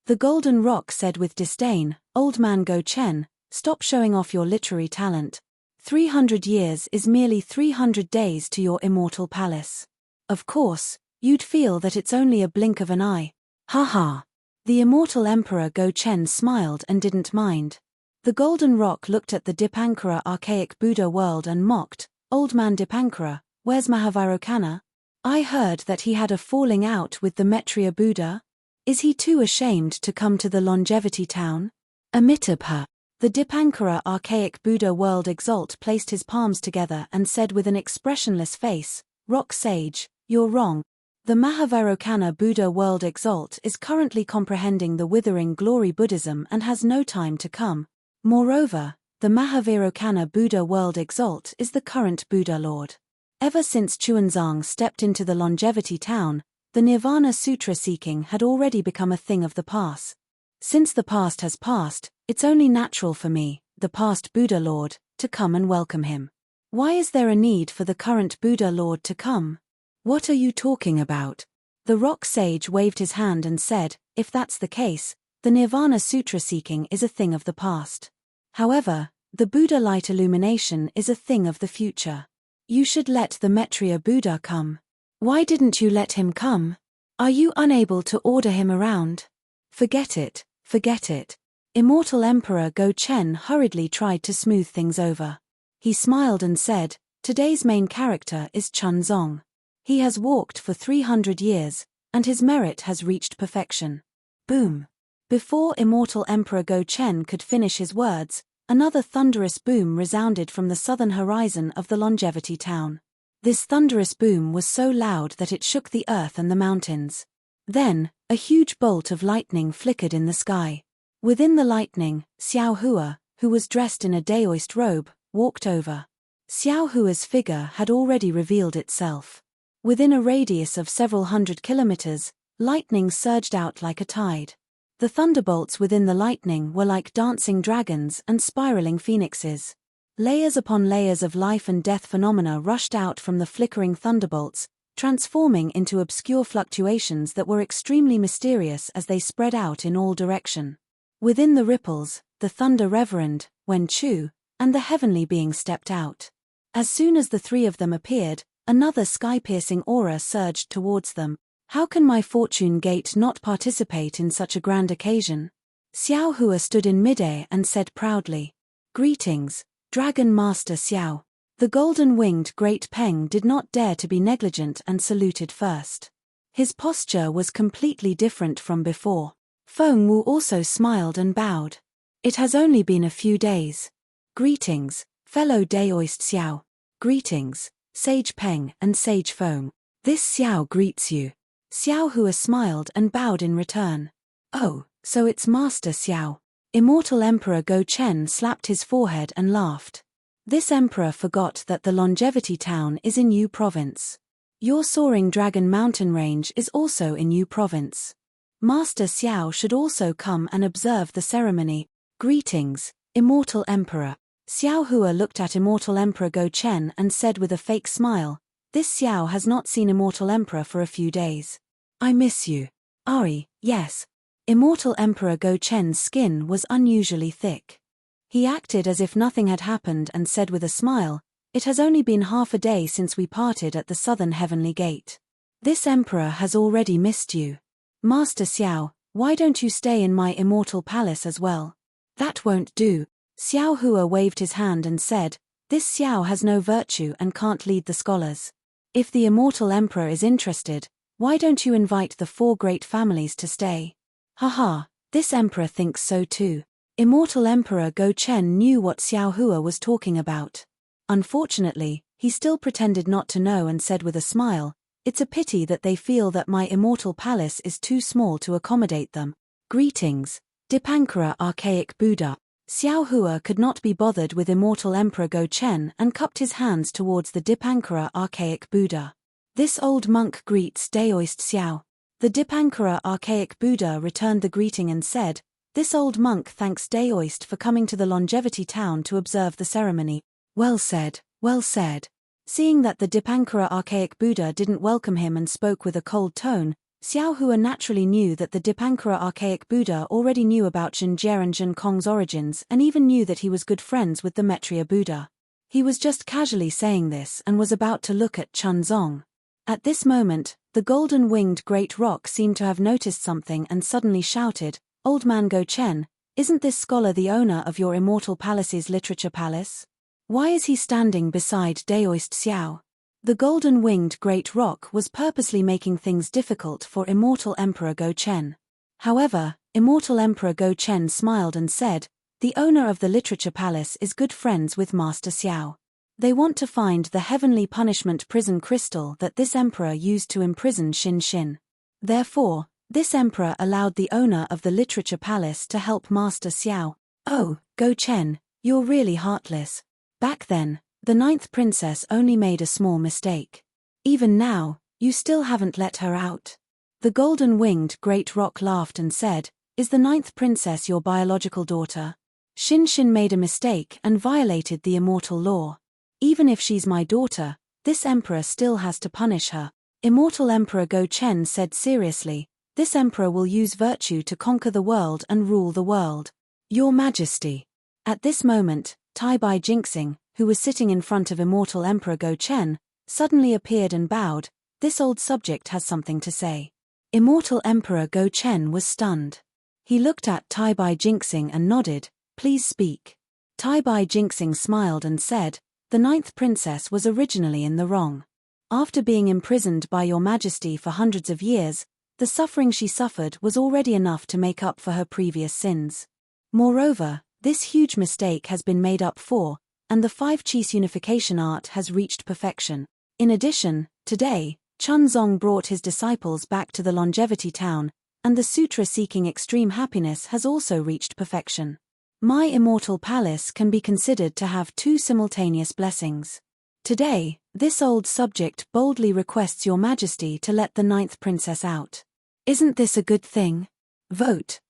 The Golden Rock said with disdain, Old man Go-Chen, stop showing off your literary talent. 300 years is merely 300 days to your immortal palace. Of course, you'd feel that it's only a blink of an eye. Ha ha. The Immortal Emperor Go-Chen smiled and didn't mind. The Golden Rock looked at the Dipankara archaic Buddha world and mocked, Old man Dipankara, where's Mahavairokkana? I heard that he had a falling out with the Maitreya Buddha. Is he too ashamed to come to the Longevity Town? Amitabha. The Dipankara archaic Buddha world exalt placed his palms together and said with an expressionless face, Rock Sage, you're wrong. The Mahavairokkana Buddha world exalt is currently comprehending the withering glory Buddhism and has no time to come. Moreover, the Mahavairokkana Buddha world exalt is the current Buddha Lord. Ever since Chuanzang stepped into the Longevity Town, the Nirvana Sutra seeking had already become a thing of the past. Since the past has passed, it's only natural for me, the past Buddha Lord, to come and welcome him. Why is there a need for the current Buddha Lord to come? What are you talking about? The Rock Sage waved his hand and said, if that's the case, the Nirvana Sutra seeking is a thing of the past. However, the Buddha light illumination is a thing of the future. You should let the Maitreya Buddha come. Why didn't you let him come? Are you unable to order him around? Forget it, forget it. Immortal Emperor Go-Chen hurriedly tried to smooth things over. He smiled and said, today's main character is Chuanzang. He has walked for 300 years, and his merit has reached perfection. Boom. Before Immortal Emperor Go-Chen could finish his words, another thunderous boom resounded from the southern horizon of the Longevity town. This thunderous boom was so loud that it shook the earth and the mountains. Then, a huge bolt of lightning flickered in the sky. Within the lightning, Xiao Hua, who was dressed in a daoist robe, walked over. Xiao Hua's figure had already revealed itself. Within a radius of several hundred kilometers, lightning surged out like a tide. The thunderbolts within the lightning were like dancing dragons and spiraling phoenixes. Layers upon layers of life and death phenomena rushed out from the flickering thunderbolts, transforming into obscure fluctuations that were extremely mysterious as they spread out in all direction. Within the ripples, the thunder reverend, Wen Chu, and the heavenly being stepped out. As soon as the three of them appeared, another sky-piercing aura surged towards them. How can my fortune gate not participate in such a grand occasion? Xiao Hua stood in midair and said proudly, "Greetings, Dragon Master Xiao." The golden-winged Great Peng did not dare to be negligent and saluted first. His posture was completely different from before. Feng Wu also smiled and bowed. "It has only been a few days. Greetings, fellow Daoist Xiao. Greetings, Sage Peng and Sage Feng. This Xiao greets you." Xiao Hua smiled and bowed in return. "Oh, so it's Master Xiao." Immortal Emperor Go Chen slapped his forehead and laughed. This emperor forgot that the Longevity town is in Yu province. Your soaring Dragon Mountain range is also in Yu province. Master Xiao should also come and observe the ceremony. Greetings, Immortal Emperor. Xiao Hua looked at Immortal Emperor Go Chen and said with a fake smile, "This Xiao has not seen Immortal Emperor for a few days. I miss you." "Ari, yes." Immortal Emperor Go Chen's skin was unusually thick. He acted as if nothing had happened and said with a smile, "It has only been half a day since we parted at the southern heavenly gate. This emperor has already missed you. Master Xiao, why don't you stay in my immortal palace as well?" "That won't do." Xiao Hua waved his hand and said, "This Xiao has no virtue and can't lead the scholars. If the immortal emperor is interested, why don't you invite the 4 great families to stay?" "Haha, this emperor thinks so too." Immortal Emperor Go Chen knew what Xiao Hua was talking about. Unfortunately, he still pretended not to know and said with a smile, "It's a pity that they feel that my immortal palace is too small to accommodate them." "Greetings, Dipankara Archaic Buddha." Xiao Hua could not be bothered with Immortal Emperor Go Chen and cupped his hands towards the Dipankara Archaic Buddha. "This old monk greets Daoist Xiao." The Dipankara Archaic Buddha returned the greeting and said, "This old monk thanks Daoist for coming to the Longevity town to observe the ceremony." Well said, well said. Seeing that the Dipankara Archaic Buddha didn't welcome him and spoke with a cold tone, Xiao Hua naturally knew that the Dipankara Archaic Buddha already knew about Zhenjie and Zhen Kong's origins and even knew that he was good friends with the Maitreya Buddha. He was just casually saying this and was about to look at Chunzong. At this moment, the golden-winged great rock seemed to have noticed something and suddenly shouted, "Old man Go Chen, isn't this scholar the owner of your immortal palace's literature palace? Why is he standing beside Daoist Xiao?" The golden-winged great rock was purposely making things difficult for Immortal Emperor Go Chen. However, Immortal Emperor Go Chen smiled and said, "The owner of the literature palace is good friends with Master Xiao. They want to find the heavenly punishment prison crystal that this emperor used to imprison Xin Xin. Therefore, this emperor allowed the owner of the literature palace to help Master Xiao." "Oh, Go Chen, you're really heartless. Back then, the 9th princess only made a small mistake. Even now, you still haven't let her out." The golden-winged great rock laughed and said, "Is the 9th princess your biological daughter? Xin Xin made a mistake and violated the immortal law. Even if she's my daughter, this emperor still has to punish her." Immortal Emperor Go Chen said seriously, "This emperor will use virtue to conquer the world and rule the world. Your Majesty." At this moment, Tai Bai Jinxing, who was sitting in front of Immortal Emperor Go Chen, suddenly appeared and bowed. "This old subject has something to say." Immortal Emperor Go Chen was stunned. He looked at Tai Bai Jinxing and nodded, "Please speak." Tai Bai Jinxing smiled and said, "The 9th princess was originally in the wrong. After being imprisoned by your Majesty for hundreds of years, the suffering she suffered was already enough to make up for her previous sins. Moreover, This huge mistake has been made up for, and the 5-Qis unification art has reached perfection. In addition, today, Chunzong brought his disciples back to the longevity town, and the sutra seeking extreme happiness has also reached perfection. My immortal palace can be considered to have 2 simultaneous blessings. Today, this old subject boldly requests your majesty to let the 9th princess out. Isn't this a good thing? Vote,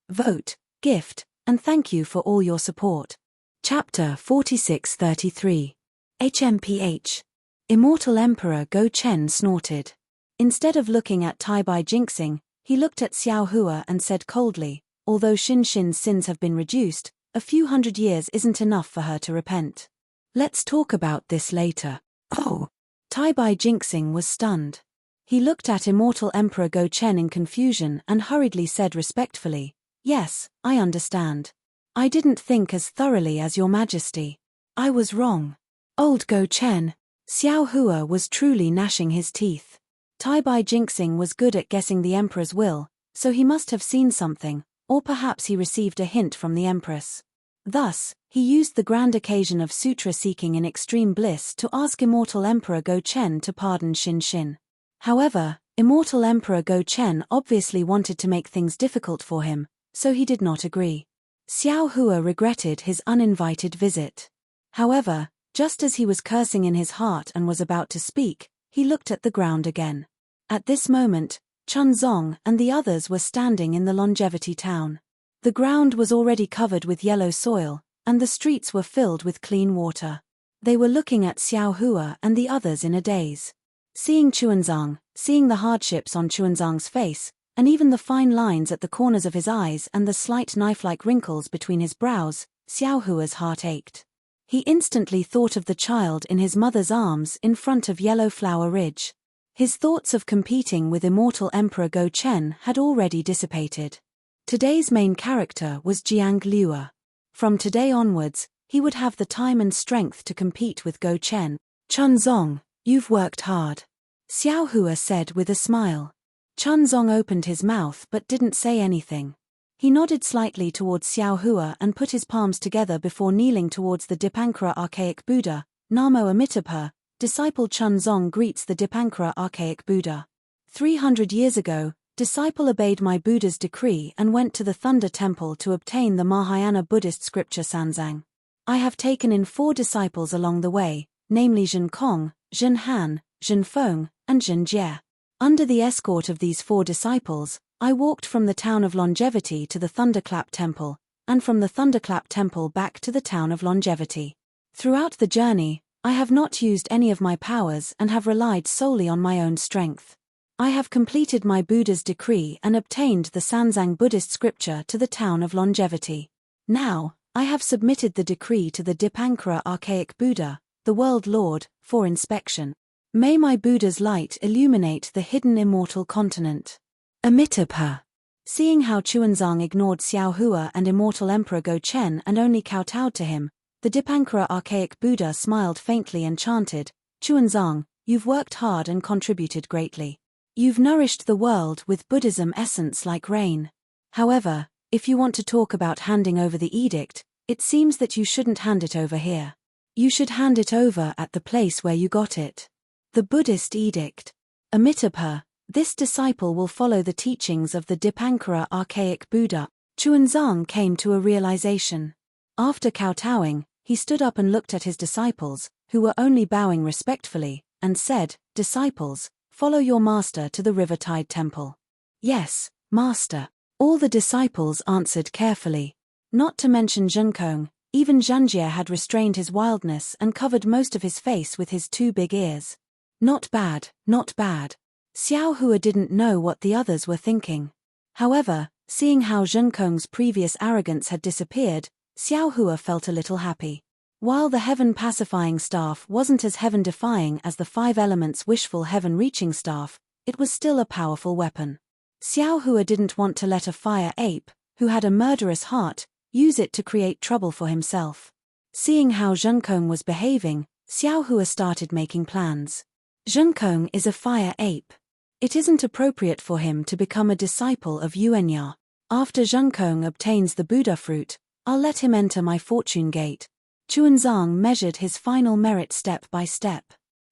gift, and thank you for all your support. Chapter 4633. HMPH. Immortal Emperor Go Chen snorted. Instead of looking at Tai Bai Jinxing, he looked at Xiao Hua and said coldly, although Xin Xin's sins have been reduced, a few hundred years isn't enough for her to repent. Let's talk about this later. Oh! Tai Bai Jinxing was stunned. He looked at Immortal Emperor Go Chen in confusion and hurriedly said respectfully, yes, I understand. I didn't think as thoroughly as your majesty. I was wrong. Old Go Chen. Xiao Hua was truly gnashing his teeth. Tai Bai Jinxing was good at guessing the emperor's will, so he must have seen something, or perhaps he received a hint from the empress. Thus, he used the grand occasion of sutra seeking in extreme bliss to ask Immortal Emperor Go Chen to pardon Xin Xin. However, Immortal Emperor Go Chen obviously wanted to make things difficult for him, so he did not agree. Xiao Hua regretted his uninvited visit. However, just as he was cursing in his heart and was about to speak, he looked at the ground again. At this moment, Chunzong and the others were standing in the longevity town. The ground was already covered with yellow soil, and the streets were filled with clean water. They were looking at Xiao Hua and the others in a daze. Seeing Chuanzang, seeing the hardships on Chuanzang's face, and even the fine lines at the corners of his eyes and the slight knife-like wrinkles between his brows, Xiao Hua's heart ached. He instantly thought of the child in his mother's arms in front of Yellow Flower Ridge. His thoughts of competing with Immortal Emperor Go Chen had already dissipated. Today's main character was Jiang Liuer. From today onwards, he would have the time and strength to compete with Go Chen. Chunzong, you've worked hard. Xiao Hua said with a smile. Chunzong opened his mouth but didn't say anything. He nodded slightly towards Xiao Hua and put his palms together before kneeling towards the Dipankara Archaic Buddha. Namo Amitabha, disciple Chunzong greets the Dipankara Archaic Buddha. 300 years ago, disciple obeyed my Buddha's decree and went to the Thunder Temple to obtain the Mahayana Buddhist scripture Sanzang. I have taken in 4 disciples along the way, namely Zhen Kong, Zhen Han, Zhen Feng, and Zhen Jie. Under the escort of these 4 disciples, I walked from the town of Longevity to the Thunderclap Temple, and from the Thunderclap Temple back to the town of Longevity. Throughout the journey, I have not used any of my powers and have relied solely on my own strength. I have completed my Buddha's decree and obtained the Sanzang Buddhist scripture to the town of Longevity. Now, I have submitted the decree to the Dipankara Archaic Buddha, the World Lord, for inspection. May my Buddha's light illuminate the hidden immortal continent. Amitabha. Seeing how Chuanzang ignored Xiao Hua and Immortal Emperor Go Chen and only kowtowed to him, the Dipankara Archaic Buddha smiled faintly and chanted, Chuanzang, you've worked hard and contributed greatly. You've nourished the world with Buddhism essence like rain. However, if you want to talk about handing over the edict, it seems that you shouldn't hand it over here. You should hand it over at the place where you got it. The Buddhist edict. Amitabha, this disciple will follow the teachings of the Dipankara Archaic Buddha. Chuanzang came to a realization. After kowtowing, he stood up and looked at his disciples, who were only bowing respectfully, and said, Disciples, follow your master to the Rivertide Temple. Yes, master. All the disciples answered carefully. Not to mention Zhenkong, even Zhanjie had restrained his wildness and covered most of his face with his 2 big ears. Not bad, not bad. Xiao Hua didn't know what the others were thinking. However, seeing how Zhenkong's previous arrogance had disappeared, Xiao Hua felt a little happy. While the heaven-pacifying staff wasn't as heaven-defying as the 5 elements wishful heaven-reaching staff, it was still a powerful weapon. Xiao Hua didn't want to let a fire ape, who had a murderous heart, use it to create trouble for himself. Seeing how Zhenkong was behaving, Xiao Hua started making plans. Zhenkong is a fire ape. It isn't appropriate for him to become a disciple of Yuanya. After Zhenkong obtains the Buddha fruit, I'll let him enter my fortune gate. Xuanzang measured his final merit step by step.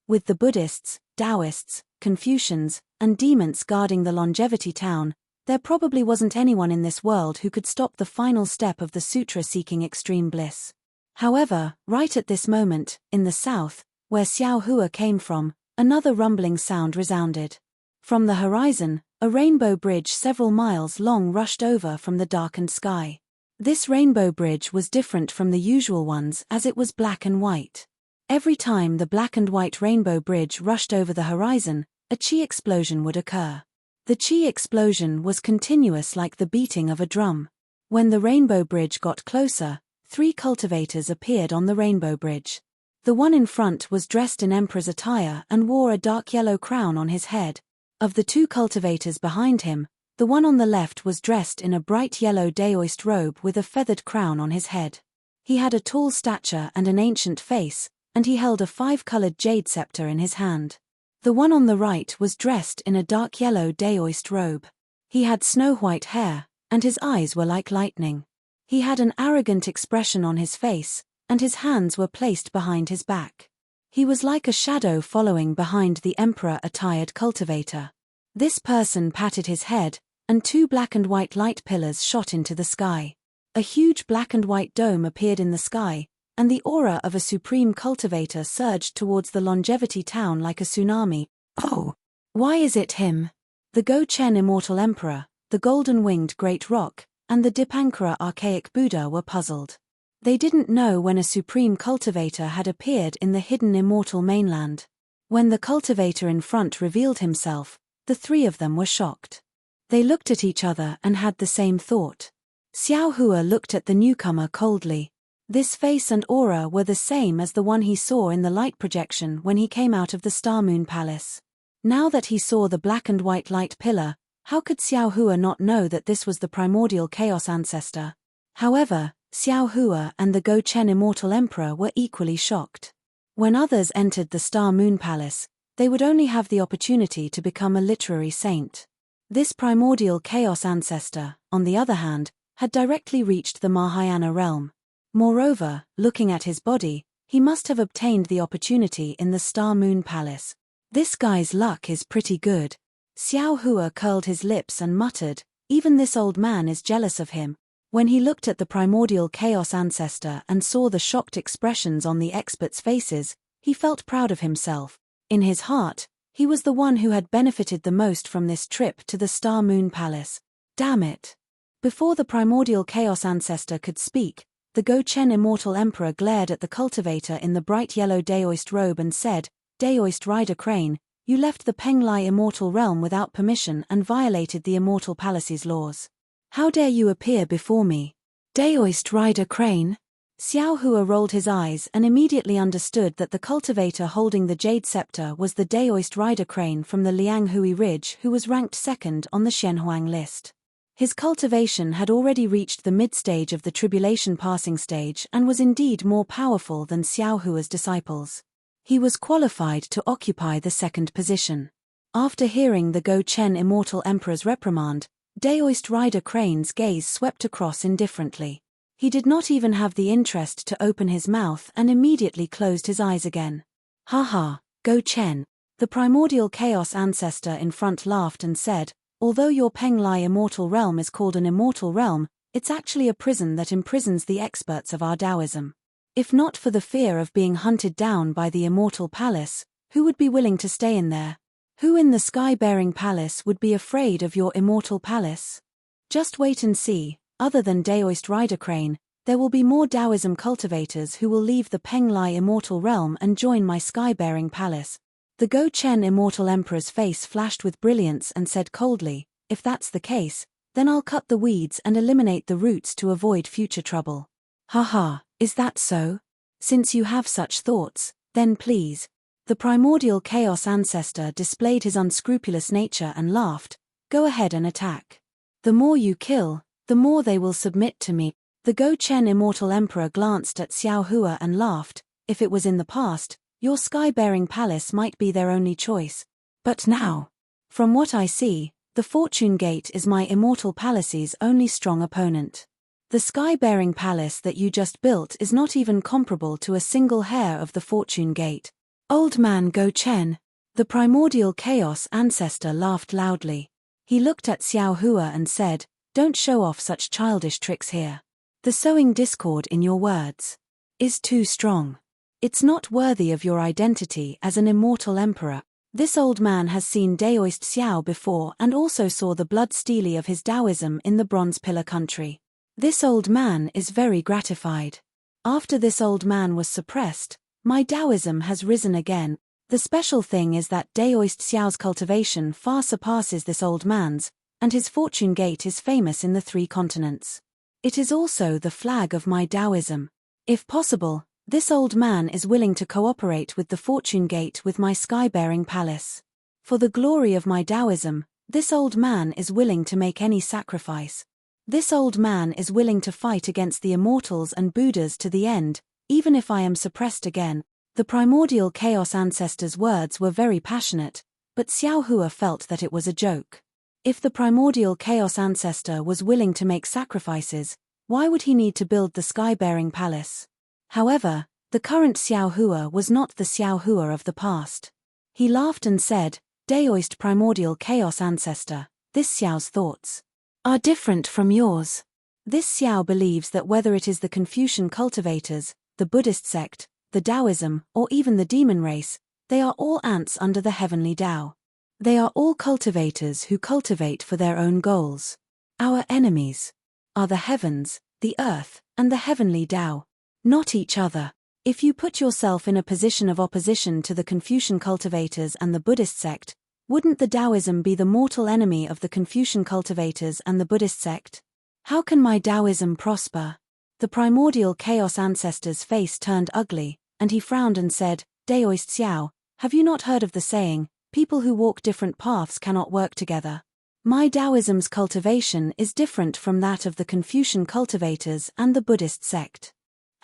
With the Buddhists, Taoists, Confucians, and demons guarding the longevity town, there probably wasn't anyone in this world who could stop the final step of the sutra seeking extreme bliss. However, right at this moment, in the south, where Xiao Hua came from, another rumbling sound resounded. From the horizon, a rainbow bridge several miles long rushed over from the darkened sky. This rainbow bridge was different from the usual ones as it was black and white. Every time the black and white rainbow bridge rushed over the horizon, a chi explosion would occur. The chi explosion was continuous like the beating of a drum. When the rainbow bridge got closer, 3 cultivators appeared on the rainbow bridge. The one in front was dressed in emperor's attire and wore a dark yellow crown on his head. Of the 2 cultivators behind him, the one on the left was dressed in a bright yellow Daoist robe with a feathered crown on his head. He had a tall stature and an ancient face, and he held a 5-colored jade scepter in his hand. The one on the right was dressed in a dark yellow Daoist robe. He had snow-white hair, and his eyes were like lightning. He had an arrogant expression on his face, and his hands were placed behind his back. He was like a shadow following behind the emperor-attired cultivator. This person patted his head, and 2 black and white light pillars shot into the sky. A huge black and white dome appeared in the sky, and the aura of a supreme cultivator surged towards the longevity town like a tsunami. Oh! Why is it him? The Go-Chen Immortal Emperor, the Golden-Winged Great Rock, and the Dipankara Archaic Buddha were puzzled. They didn't know when a supreme cultivator had appeared in the hidden immortal mainland. When the cultivator in front revealed himself, the 3 of them were shocked. They looked at each other and had the same thought. Xiao Hua looked at the newcomer coldly. This face and aura were the same as the one he saw in the light projection when he came out of the Star Moon Palace. Now that he saw the black and white light pillar, how could Xiao Hua not know that this was the primordial chaos ancestor? However, Xiao Hua and the Go-Chen Immortal Emperor were equally shocked. When others entered the Star Moon Palace, they would only have the opportunity to become a literary saint. This primordial chaos ancestor, on the other hand, had directly reached the Mahayana realm. Moreover, looking at his body, he must have obtained the opportunity in the Star Moon Palace. This guy's luck is pretty good. Xiao Hua curled his lips and muttered, even this old man is jealous of him. When he looked at the primordial chaos ancestor and saw the shocked expressions on the experts' faces, he felt proud of himself. In his heart, he was the one who had benefited the most from this trip to the Star Moon Palace. Damn it! Before the primordial chaos ancestor could speak, the Go-Chen Immortal Emperor glared at the cultivator in the bright yellow Daoist robe and said, Daoist Rider Crane, you left the Penglai Immortal Realm without permission and violated the Immortal Palace's laws. How dare you appear before me? Daoist Rider Crane? Xiao Hua rolled his eyes and immediately understood that the cultivator holding the jade scepter was the Daoist Rider Crane from the Lianghui Ridge who was ranked 2nd on the Xianhuang list. His cultivation had already reached the mid-stage of the tribulation passing stage and was indeed more powerful than Xiao Hua's disciples. He was qualified to occupy the 2nd position. After hearing the Go-Chen Immortal Emperor's reprimand, Daoist Rider Crane's gaze swept across indifferently. He did not even have the interest to open his mouth and immediately closed his eyes again. Ha, Go-Chen. The primordial chaos ancestor in front laughed and said, although your Penglai Immortal Realm is called an immortal realm, it's actually a prison that imprisons the experts of our Taoism. If not for the fear of being hunted down by the Immortal Palace, who would be willing to stay in there? Who in the Sky-bearing Palace would be afraid of your Immortal Palace? Just wait and see, other than Daoist Rider Crane, there will be more Taoism cultivators who will leave the Penglai Immortal Realm and join my Sky-bearing Palace. The Go-Chen Immortal Emperor's face flashed with brilliance and said coldly, if that's the case, then I'll cut the weeds and eliminate the roots to avoid future trouble. Ha, is that so? Since you have such thoughts, then please. The primordial chaos ancestor displayed his unscrupulous nature and laughed, go ahead and attack. The more you kill, the more they will submit to me. The Go-Chen Immortal Emperor glanced at Xiao Hua and laughed, if it was in the past, your sky-bearing palace might be their only choice. But now, from what I see, the Fortune Gate is my Immortal Palace's only strong opponent. The sky-bearing palace that you just built is not even comparable to a single hair of the fortune gate. Old man Go Chen, the primordial chaos ancestor, laughed loudly. He looked at Xiao Hua and said, "Don't show off such childish tricks here. The sowing discord in your words is too strong. It's not worthy of your identity as an immortal emperor." This old man has seen Daoist Xiao before and also saw the blood steely of his Taoism in the Bronze Pillar country. This old man is very gratified. After this old man was suppressed, my Taoism has risen again. The special thing is that Daoist Xiao's cultivation far surpasses this old man's, and his fortune gate is famous in the 3 continents. It is also the flag of my Taoism. If possible, this old man is willing to cooperate with the fortune gate with my sky-bearing palace. For the glory of my Taoism, this old man is willing to make any sacrifice. This old man is willing to fight against the immortals and Buddhas to the end, even if I am suppressed again. The primordial chaos ancestor's words were very passionate, but Xiao Hua felt that it was a joke. If the primordial chaos ancestor was willing to make sacrifices, why would he need to build the sky-bearing palace? However, the current Xiao Hua was not the Xiao Hua of the past. He laughed and said, "Daoist primordial chaos ancestor, this Xiao's thoughts are different from yours. This Xiao believes that whether it is the Confucian cultivators, the Buddhist sect, the Taoism, or even the demon race, they are all ants under the heavenly Tao. They are all cultivators who cultivate for their own goals. Our enemies are the heavens, the earth, and the heavenly Tao, not each other. If you put yourself in a position of opposition to the Confucian cultivators and the Buddhist sect, wouldn't the Taoism be the mortal enemy of the Confucian cultivators and the Buddhist sect? How can my Taoism prosper?" The primordial chaos ancestor's face turned ugly, and he frowned and said, "Daoist Xiao, have you not heard of the saying, people who walk different paths cannot work together? My Taoism's cultivation is different from that of the Confucian cultivators and the Buddhist sect.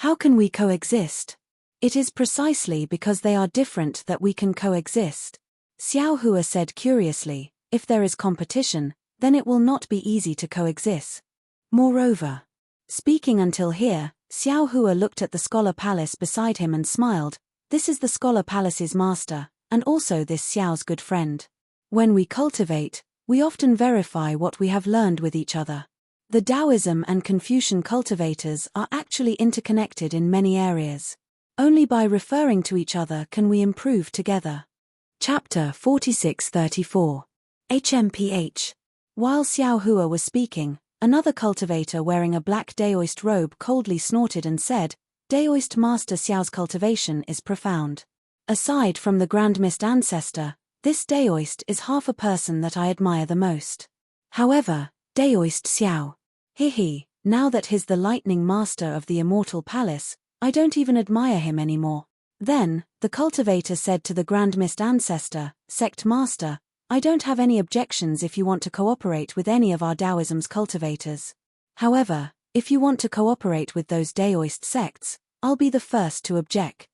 How can we coexist? It is precisely because they are different that we can coexist." Xiao Hua said curiously, "If there is competition, then it will not be easy to coexist. Moreover." Speaking until here, Xiao Hua looked at the Scholar Palace beside him and smiled. "This is the Scholar Palace's master, and also this Xiao's good friend. When we cultivate, we often verify what we have learned with each other. The Taoism and Confucian cultivators are actually interconnected in many areas. Only by referring to each other can we improve together." Chapter 46-34. HMPH. While Xiao Hua was speaking, another cultivator wearing a black Daoist robe coldly snorted and said, "Daoist Master Xiao's cultivation is profound. Aside from the Grand Mist ancestor, this Daoist is half a person that I admire the most. However, Daoist Xiao, now that he's the lightning master of the immortal palace, I don't even admire him anymore." Then, the cultivator said to the Grand Mist ancestor, "Sect master, I don't have any objections if you want to cooperate with any of our Taoism's cultivators. However, if you want to cooperate with those Daoist sects, I'll be the first to object."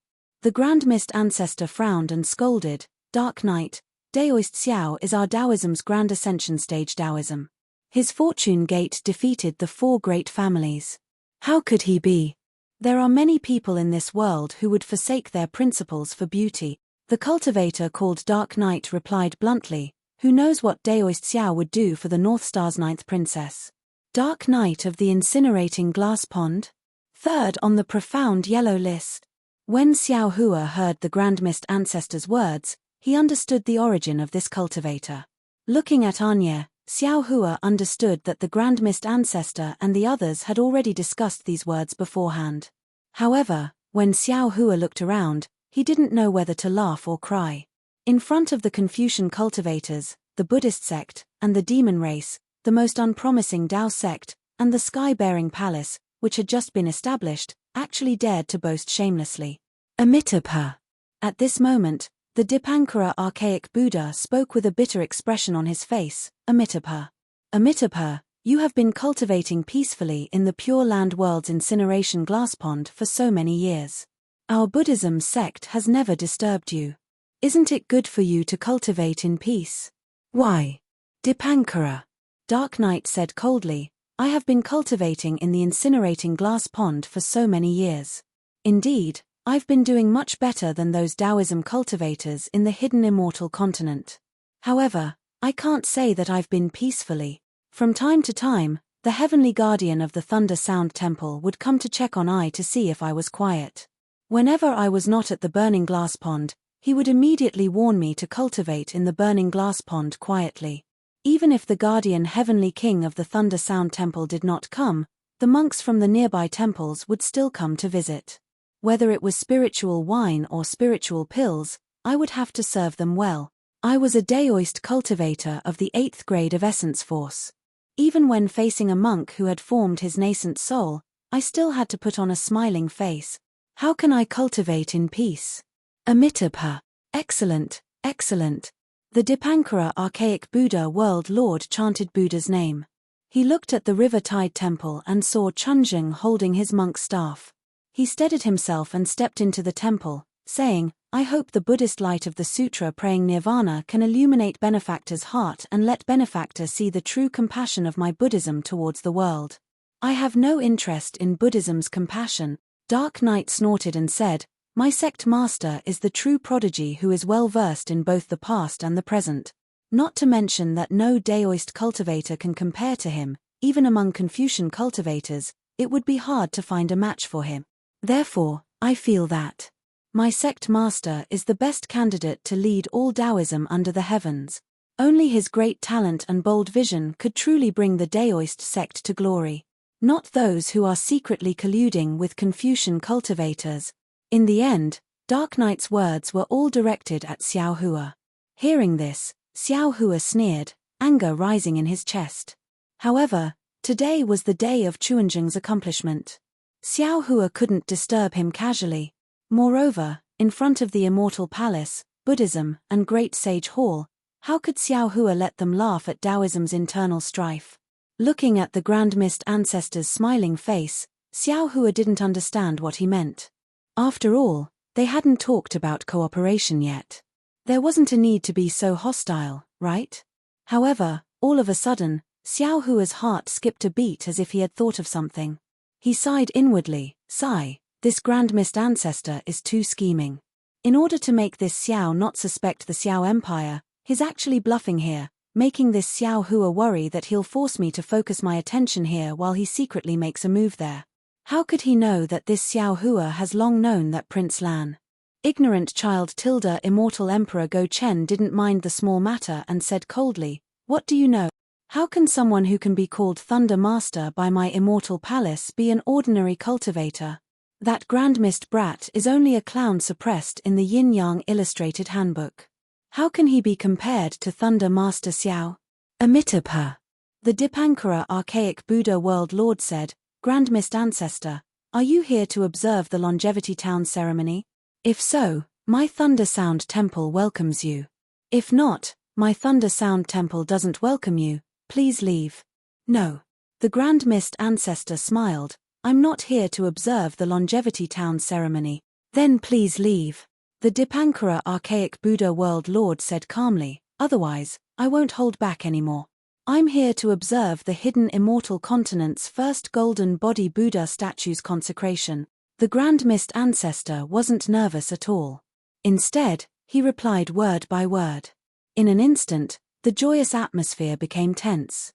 The Grand Mist ancestor frowned and scolded, "Dark Knight, Daoist Xiao is our Taoism's Grand Ascension Stage Taoism. His fortune gate defeated the 4 great families. How could he be? There are many people in this world who would forsake their principles for beauty." The cultivator called Dark Knight replied bluntly, "Who knows what Daoist Xiao would do for the North Star's 9th princess? Dark Knight of the incinerating glass pond? 3rd on the profound yellow list." When Xiao Hua heard the Grand Mist ancestor's words, he understood the origin of this cultivator. Looking at Anya, Xiao Hua understood that the Grand Mist ancestor and the others had already discussed these words beforehand. However, when Xiao Hua looked around, he didn't know whether to laugh or cry. In front of the Confucian cultivators, the Buddhist sect, and the demon race, the most unpromising Tao sect, and the sky-bearing palace, which had just been established, actually dared to boast shamelessly. Amitabha. At this moment, the Dipankara archaic Buddha spoke with a bitter expression on his face. "Amitabha. Amitabha, you have been cultivating peacefully in the Pure Land World's incineration glass pond for so many years. Our Buddhism sect has never disturbed you. Isn't it good for you to cultivate in peace?" "Why?" Dipankara. Dark Knight said coldly, I have been cultivating in the incinerating glass pond for so many years. Indeed, I've been doing much better than those Taoism cultivators in the hidden immortal continent. However, I can't say that I've been peacefully. From time to time, the heavenly guardian of the Thunder Sound Temple would come to check on I to see if I was quiet. Whenever I was not at the burning glass pond, he would immediately warn me to cultivate in the burning glass pond quietly. Even if the guardian heavenly king of the Thunder Sound Temple did not come, the monks from the nearby temples would still come to visit. Whether it was spiritual wine or spiritual pills, I would have to serve them well. I was a Daoist cultivator of the 8th grade of Essence Force. Even when facing a monk who had formed his nascent soul, I still had to put on a smiling face. How can I cultivate in peace? Amitabha. Excellent, excellent. The Dipankara archaic Buddha world lord chanted Buddha's name. He looked at the river tide temple and saw Chunjung holding his monk's staff. He steadied himself and stepped into the temple, saying, I hope the Buddhist light of the sutra praying nirvana can illuminate benefactor's heart and let benefactor see the true compassion of my Buddhism towards the world. I have no interest in Buddhism's compassion. Dark Knight snorted and said, my sect master is the true prodigy who is well versed in both the past and the present. Not to mention that no Daoist cultivator can compare to him, even among Confucian cultivators, it would be hard to find a match for him. Therefore, I feel that my sect master is the best candidate to lead all Taoism under the heavens. Only his great talent and bold vision could truly bring the Daoist sect to glory. Not those who are secretly colluding with Confucian cultivators. In the end, Dark Knight's words were all directed at Xiao Hua. Hearing this, Xiao Hua sneered, anger rising in his chest. However, today was the day of Chuanjung's accomplishment. Xiao Hua couldn't disturb him casually. Moreover, in front of the Immortal Palace, Buddhism, and Great Sage Hall, how could Xiao Hua let them laugh at Taoism's internal strife? Looking at the Grand Mist ancestor's smiling face, Xiao Hua didn't understand what he meant. After all, they hadn't talked about cooperation yet. There wasn't a need to be so hostile, right? However, all of a sudden, Xiao Hua's heart skipped a beat as if he had thought of something. He sighed inwardly, sigh, this Grand Mist ancestor is too scheming. In order to make this Xiao not suspect the Xiao Empire, he's actually bluffing here, making this Xiao Hua worry that he'll force me to focus my attention here while he secretly makes a move there. How could he know that this Xiao Hua has long known that Prince Lan? Ignorant child tilde Immortal Emperor Go Chen didn't mind the small matter and said coldly, what do you know? How can someone who can be called Thunder Master by my immortal palace be an ordinary cultivator? That Grand Mist brat is only a clown suppressed in the Yin-Yang Illustrated Handbook. How can he be compared to Thunder Master Xiao? Amitabha. The Dipankara archaic Buddha world lord said, Grand Mist ancestor, are you here to observe the Longevity Town ceremony? If so, my Thunder Sound Temple welcomes you. If not, my Thunder Sound Temple doesn't welcome you. Please leave. No. The Grand Mist ancestor smiled, I'm not here to observe the Longevity Town ceremony. Then please leave. The Dipankara archaic Buddha world lord said calmly, otherwise, I won't hold back anymore. I'm here to observe the hidden immortal continent's first golden body Buddha statue's consecration. The Grand Mist ancestor wasn't nervous at all. Instead, he replied word by word. In an instant, the joyous atmosphere became tense.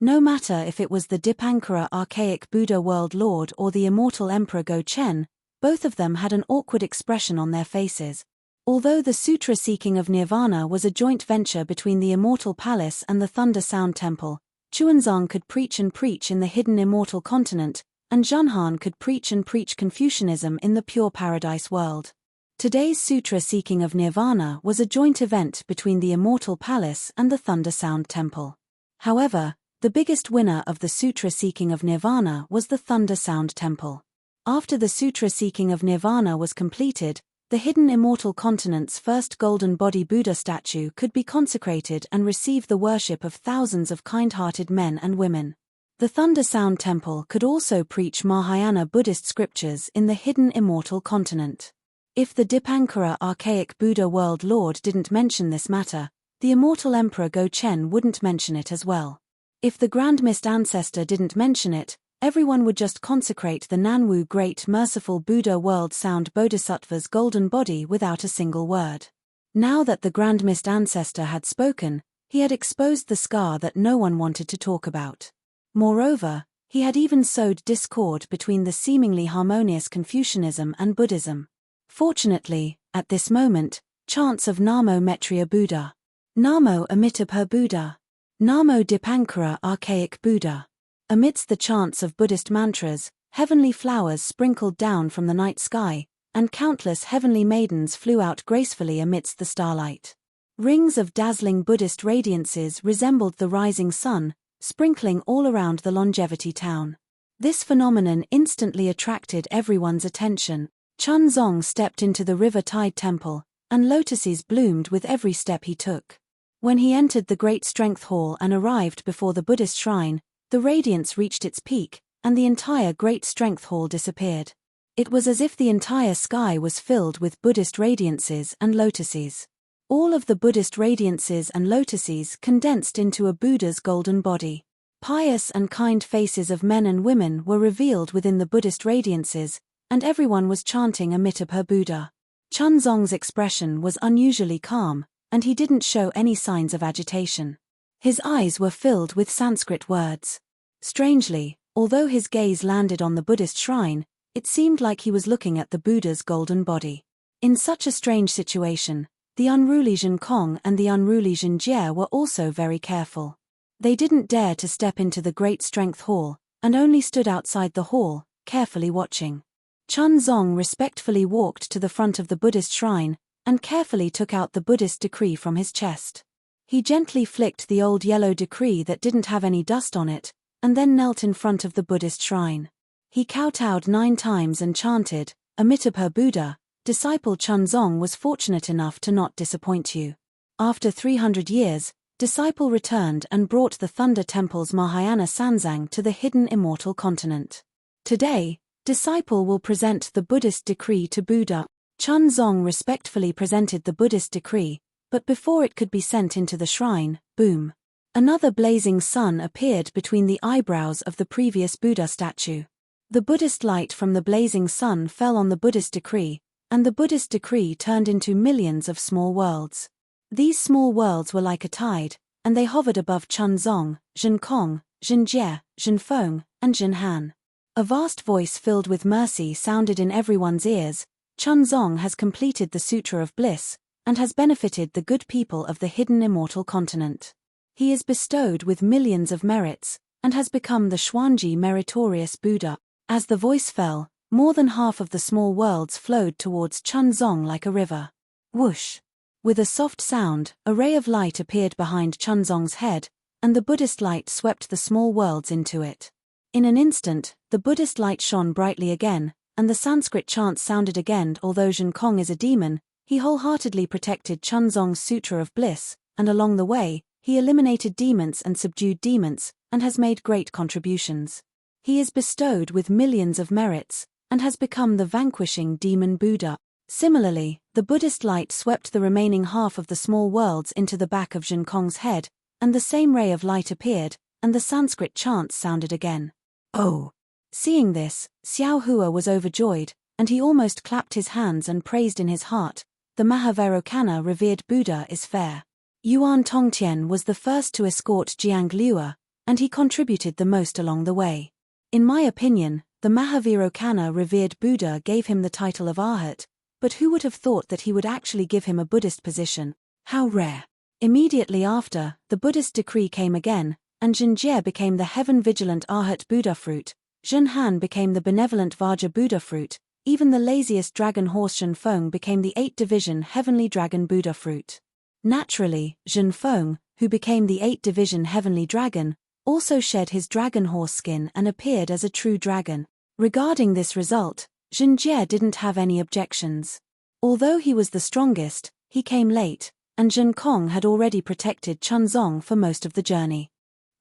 No matter if it was the Dipankara archaic Buddha world lord or the immortal Emperor Go Chen, both of them had an awkward expression on their faces. Although the Sutra Seeking of Nirvana was a joint venture between the Immortal Palace and the Thunder Sound Temple, Chuanzong could preach in the hidden immortal continent, and Zhenhan could preach Confucianism in the pure paradise world. Today's Sutra Seeking of Nirvana was a joint event between the Immortal Palace and the Thunder Sound Temple. However, the biggest winner of the Sutra Seeking of Nirvana was the Thunder Sound Temple. After the Sutra Seeking of Nirvana was completed, the hidden immortal continent's first golden body Buddha statue could be consecrated and receive the worship of thousands of kind-hearted men and women. The Thunder Sound Temple could also preach Mahayana Buddhist scriptures in the hidden immortal continent. If the Dipankara archaic Buddha world lord didn't mention this matter, the immortal Emperor Go Chen wouldn't mention it as well. If the Grand Mist Ancestor didn't mention it, everyone would just consecrate the Nanwu Great Merciful Buddha World Sound Bodhisattva's golden body without a single word. Now that the Grand Mist Ancestor had spoken, he had exposed the scar that no one wanted to talk about. Moreover, he had even sowed discord between the seemingly harmonious Confucianism and Buddhism. Fortunately, at this moment, chants of Namo Mettria Buddha, Namo Amitabha Buddha, Namo Dipankara Archaic Buddha. Amidst the chants of Buddhist mantras, heavenly flowers sprinkled down from the night sky, and countless heavenly maidens flew out gracefully amidst the starlight. Rings of dazzling Buddhist radiances resembled the rising sun, sprinkling all around the Longevity town. This phenomenon instantly attracted everyone's attention. Chunzong stepped into the River Tide Temple, and lotuses bloomed with every step he took. When he entered the Great Strength Hall and arrived before the Buddhist shrine, the radiance reached its peak, and the entire Great Strength Hall disappeared. It was as if the entire sky was filled with Buddhist radiances and lotuses. All of the Buddhist radiances and lotuses condensed into a Buddha's golden body. Pious and kind faces of men and women were revealed within the Buddhist radiances, and everyone was chanting Amitabha Buddha. Chunzong's expression was unusually calm, and he didn't show any signs of agitation. His eyes were filled with Sanskrit words. Strangely, although his gaze landed on the Buddhist shrine, it seemed like he was looking at the Buddha's golden body. In such a strange situation, the unruly Zhen Kong and the unruly Zhen Jie were also very careful. They didn't dare to step into the Great Strength Hall, and only stood outside the hall, carefully watching. Chunzong respectfully walked to the front of the Buddhist shrine, and carefully took out the Buddhist decree from his chest. He gently flicked the old yellow decree that didn't have any dust on it, and then knelt in front of the Buddhist shrine. He kowtowed 9 times and chanted, Amitabha Buddha, disciple Chunzong was fortunate enough to not disappoint you. After 300 years, disciple returned and brought the Thunder Temple's Mahayana Sanzang to the hidden immortal continent. Today, disciple will present the Buddhist decree to Buddha. Chunzong respectfully presented the Buddhist decree, but before it could be sent into the shrine, boom! Another blazing sun appeared between the eyebrows of the previous Buddha statue. The Buddhist light from the blazing sun fell on the Buddhist decree, and the Buddhist decree turned into millions of small worlds. These small worlds were like a tide, and they hovered above Chunzong, Zhen Kong, Zhen Jie, Zhen Feng, and Zhen Han. A vast voice filled with mercy sounded in everyone's ears. Chunzong has completed the Sutra of Bliss, and has benefited the good people of the hidden immortal continent. He is bestowed with millions of merits, and has become the Xuanji meritorious Buddha. As the voice fell, more than half of the small worlds flowed towards Chunzong like a river. Whoosh! With a soft sound, a ray of light appeared behind Chunzong's head, and the Buddhist light swept the small worlds into it. In an instant, the Buddhist light shone brightly again, and the Sanskrit chants sounded again. Although Zhen Kong is a demon, he wholeheartedly protected Chunzong's Sutra of Bliss, and along the way, he eliminated demons and subdued demons, and has made great contributions. He is bestowed with millions of merits, and has become the vanquishing demon Buddha. Similarly, the Buddhist light swept the remaining half of the small worlds into the back of Zhen Kong's head, and the same ray of light appeared, and the Sanskrit chants sounded again. Oh! Seeing this, Xiao Hua was overjoyed, and he almost clapped his hands and praised in his heart, the Mahavairocana revered Buddha is fair. Yuan Tongtian was the first to escort Jiang Liuer, and he contributed the most along the way. In my opinion, the Mahavairocana revered Buddha gave him the title of Arhat, but who would have thought that he would actually give him a Buddhist position? How rare! Immediately after, the Buddhist decree came again, and Zhen Jie became the heaven-vigilant Arhat Buddha fruit, Zhen Han became the benevolent Vajra Buddha fruit, even the laziest dragon horse Zhen Feng became the 8th-division heavenly dragon Buddha fruit. Naturally, Zhen Feng, who became the 8th-division heavenly dragon, also shed his dragon horse skin and appeared as a true dragon. Regarding this result, Zhen Jie didn't have any objections. Although he was the strongest, he came late, and Zhen Kong had already protected Chunzong for most of the journey.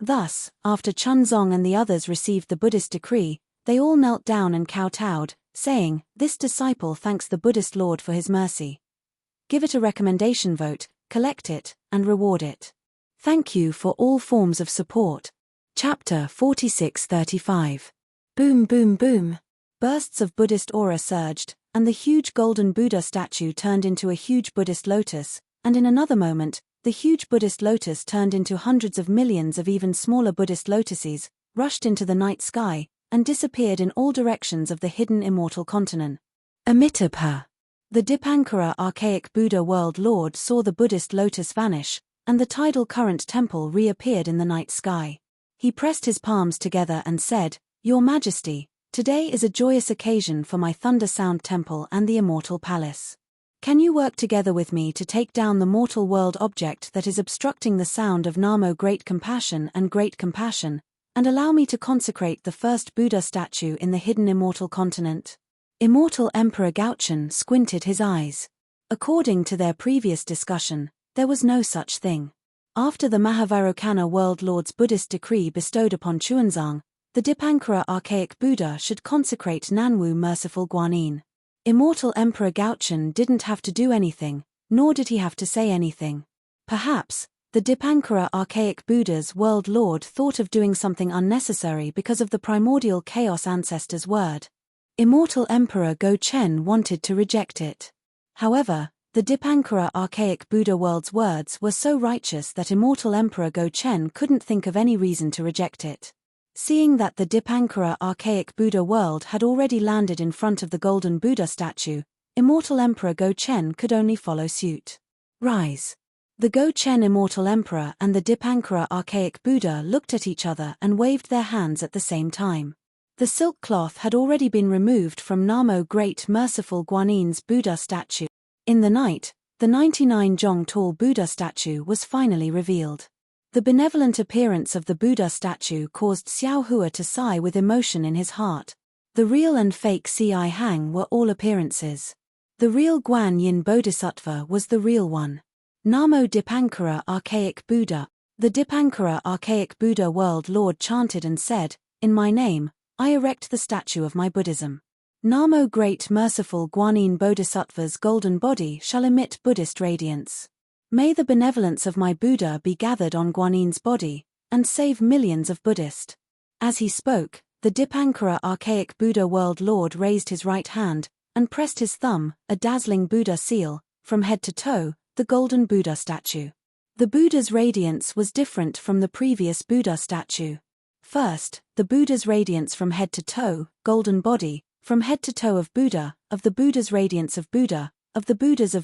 Thus, after Chunzong and the others received the Buddhist decree, they all knelt down and kowtowed, saying, "This disciple thanks the Buddhist Lord for his mercy. Give it a recommendation vote, collect it, and reward it. Thank you for all forms of support." Chapter 46-35. Boom boom boom. Bursts of Buddhist aura surged, and the huge golden Buddha statue turned into a huge Buddhist lotus, and in another moment, the huge Buddhist lotus turned into hundreds of millions of even smaller Buddhist lotuses, rushed into the night sky, and disappeared in all directions of the hidden immortal continent. Amitabha. The Dipankara archaic Buddha world lord saw the Buddhist lotus vanish, and the tidal current temple reappeared in the night sky. He pressed his palms together and said, "Your Majesty, today is a joyous occasion for my Thunder Sound Temple and the Immortal Palace. Can you work together with me to take down the mortal world object that is obstructing the sound of Namo Great Compassion, and allow me to consecrate the first Buddha statue in the hidden immortal continent?" Immortal Emperor Gaochen squinted his eyes. According to their previous discussion, there was no such thing. After the Mahavairokkana world lord's Buddhist decree bestowed upon Xuanzang, the Dipankara archaic Buddha should consecrate Nanwu Merciful Guanyin. Immortal Emperor Gaochen didn't have to do anything, nor did he have to say anything. Perhaps, the Dipankara archaic Buddha's world lord thought of doing something unnecessary because of the primordial chaos ancestor's word. Immortal Emperor Go-Chen wanted to reject it. However, the Dipankara archaic Buddha world's words were so righteous that Immortal Emperor Go-Chen couldn't think of any reason to reject it. Seeing that the Dipankara archaic Buddha world had already landed in front of the golden Buddha statue, Immortal Emperor Go-Chen could only follow suit. Rise. The Go-Chen Immortal Emperor and the Dipankara archaic Buddha looked at each other and waved their hands at the same time. The silk cloth had already been removed from Namo Great Merciful Guanyin's Buddha statue. In the night, the 99 jong tall Buddha statue was finally revealed. The benevolent appearance of the Buddha statue caused Xiao Hua to sigh with emotion in his heart. The real and fake Si Hang were all appearances. The real Guan Yin Bodhisattva was the real one. Namo Dipankara archaic Buddha. The Dipankara archaic Buddha world lord chanted and said, "In my name, I erect the statue of my Buddhism. Namo Great Merciful Guanyin Bodhisattva's golden body shall emit Buddhist radiance. May the benevolence of my Buddha be gathered on Guanyin's body, and save millions of Buddhists." As he spoke, the Dipankara archaic Buddha world lord raised his right hand, and pressed his thumb, a dazzling Buddha seal, from head to toe, the golden Buddha statue. The Buddha's radiance was different from the previous Buddha statue. First, the Buddha's radiance from head to toe, golden body, from head to toe of Buddha, of the Buddha's radiance of Buddha, of the Buddha's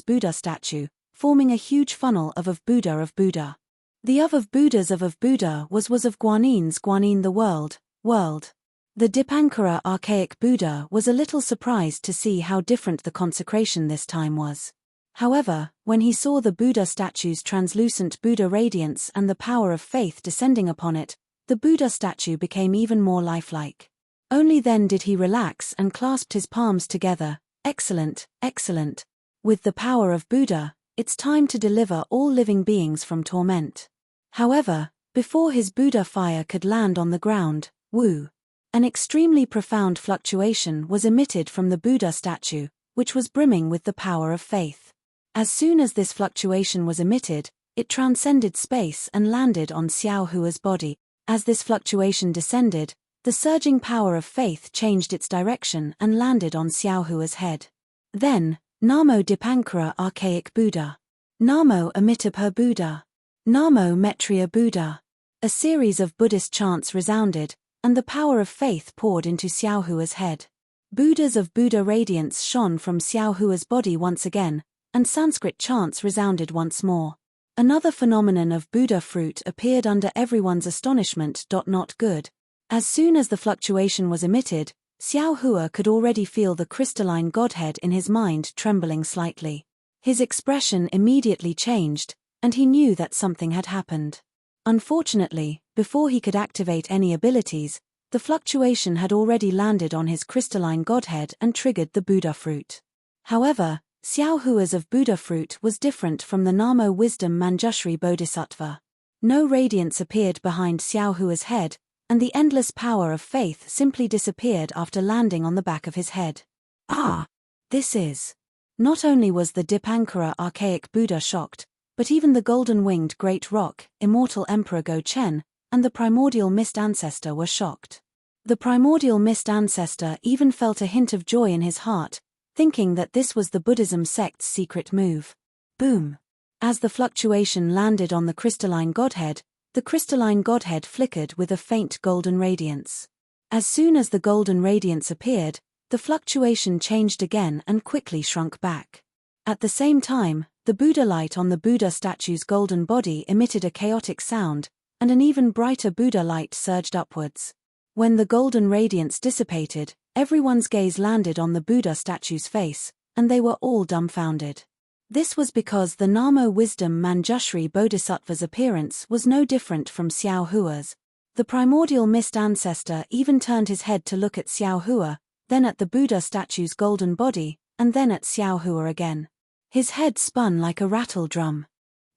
Buddha statue, forming a huge funnel of Buddha of Buddha. The of Buddha's of Buddha was of Guanyin's Guanyin the world. The Dipankara archaic Buddha was a little surprised to see how different the consecration this time was. However, when he saw the Buddha statue's translucent Buddha radiance and the power of faith descending upon it, the Buddha statue became even more lifelike. Only then did he relax and clasped his palms together. Excellent, excellent. With the power of Buddha, it's time to deliver all living beings from torment. However, before his Buddha fire could land on the ground, woo! An extremely profound fluctuation was emitted from the Buddha statue, which was brimming with the power of faith. As soon as this fluctuation was emitted, it transcended space and landed on Xiao Hua's body. As this fluctuation descended, the surging power of faith changed its direction and landed on Xiao Hua's head. Then, Namo Dipankara archaic Buddha. Namo Amitabha Buddha. Namo Maitreya Buddha. A series of Buddhist chants resounded, and the power of faith poured into Xiao Hua's head. Buddhas of Buddha radiance shone from Xiao Hua's body once again, and Sanskrit chants resounded once more. Another phenomenon of Buddha fruit appeared under everyone's astonishment. Not good. As soon as the fluctuation was emitted, Xiao Hua could already feel the crystalline godhead in his mind trembling slightly. His expression immediately changed, and he knew that something had happened. Unfortunately, before he could activate any abilities, the fluctuation had already landed on his crystalline godhead and triggered the Buddha fruit. However, Xiao Hua's of Buddha fruit was different from the Namo Wisdom Manjushri Bodhisattva. No radiance appeared behind Xiao Hua's head, and the endless power of faith simply disappeared after landing on the back of his head. Ah! This is... Not only was the Dipankara archaic Buddha shocked, but even the golden-winged great rock, Immortal Emperor Go-Chen, and the primordial mist ancestor were shocked. The primordial mist ancestor even felt a hint of joy in his heart, thinking that this was the Buddhism sect's secret move. Boom! As the fluctuation landed on the crystalline godhead flickered with a faint golden radiance. As soon as the golden radiance appeared, the fluctuation changed again and quickly shrunk back. At the same time, the Buddha light on the Buddha statue's golden body emitted a chaotic sound, and an even brighter Buddha light surged upwards. When the golden radiance dissipated, everyone's gaze landed on the Buddha statue's face, and they were all dumbfounded. This was because the Namo Wisdom Manjushri Bodhisattva's appearance was no different from Xiao Hua's. The primordial mist ancestor even turned his head to look at Xiao Hua, then at the Buddha statue's golden body, and then at Xiao Hua again. His head spun like a rattle drum.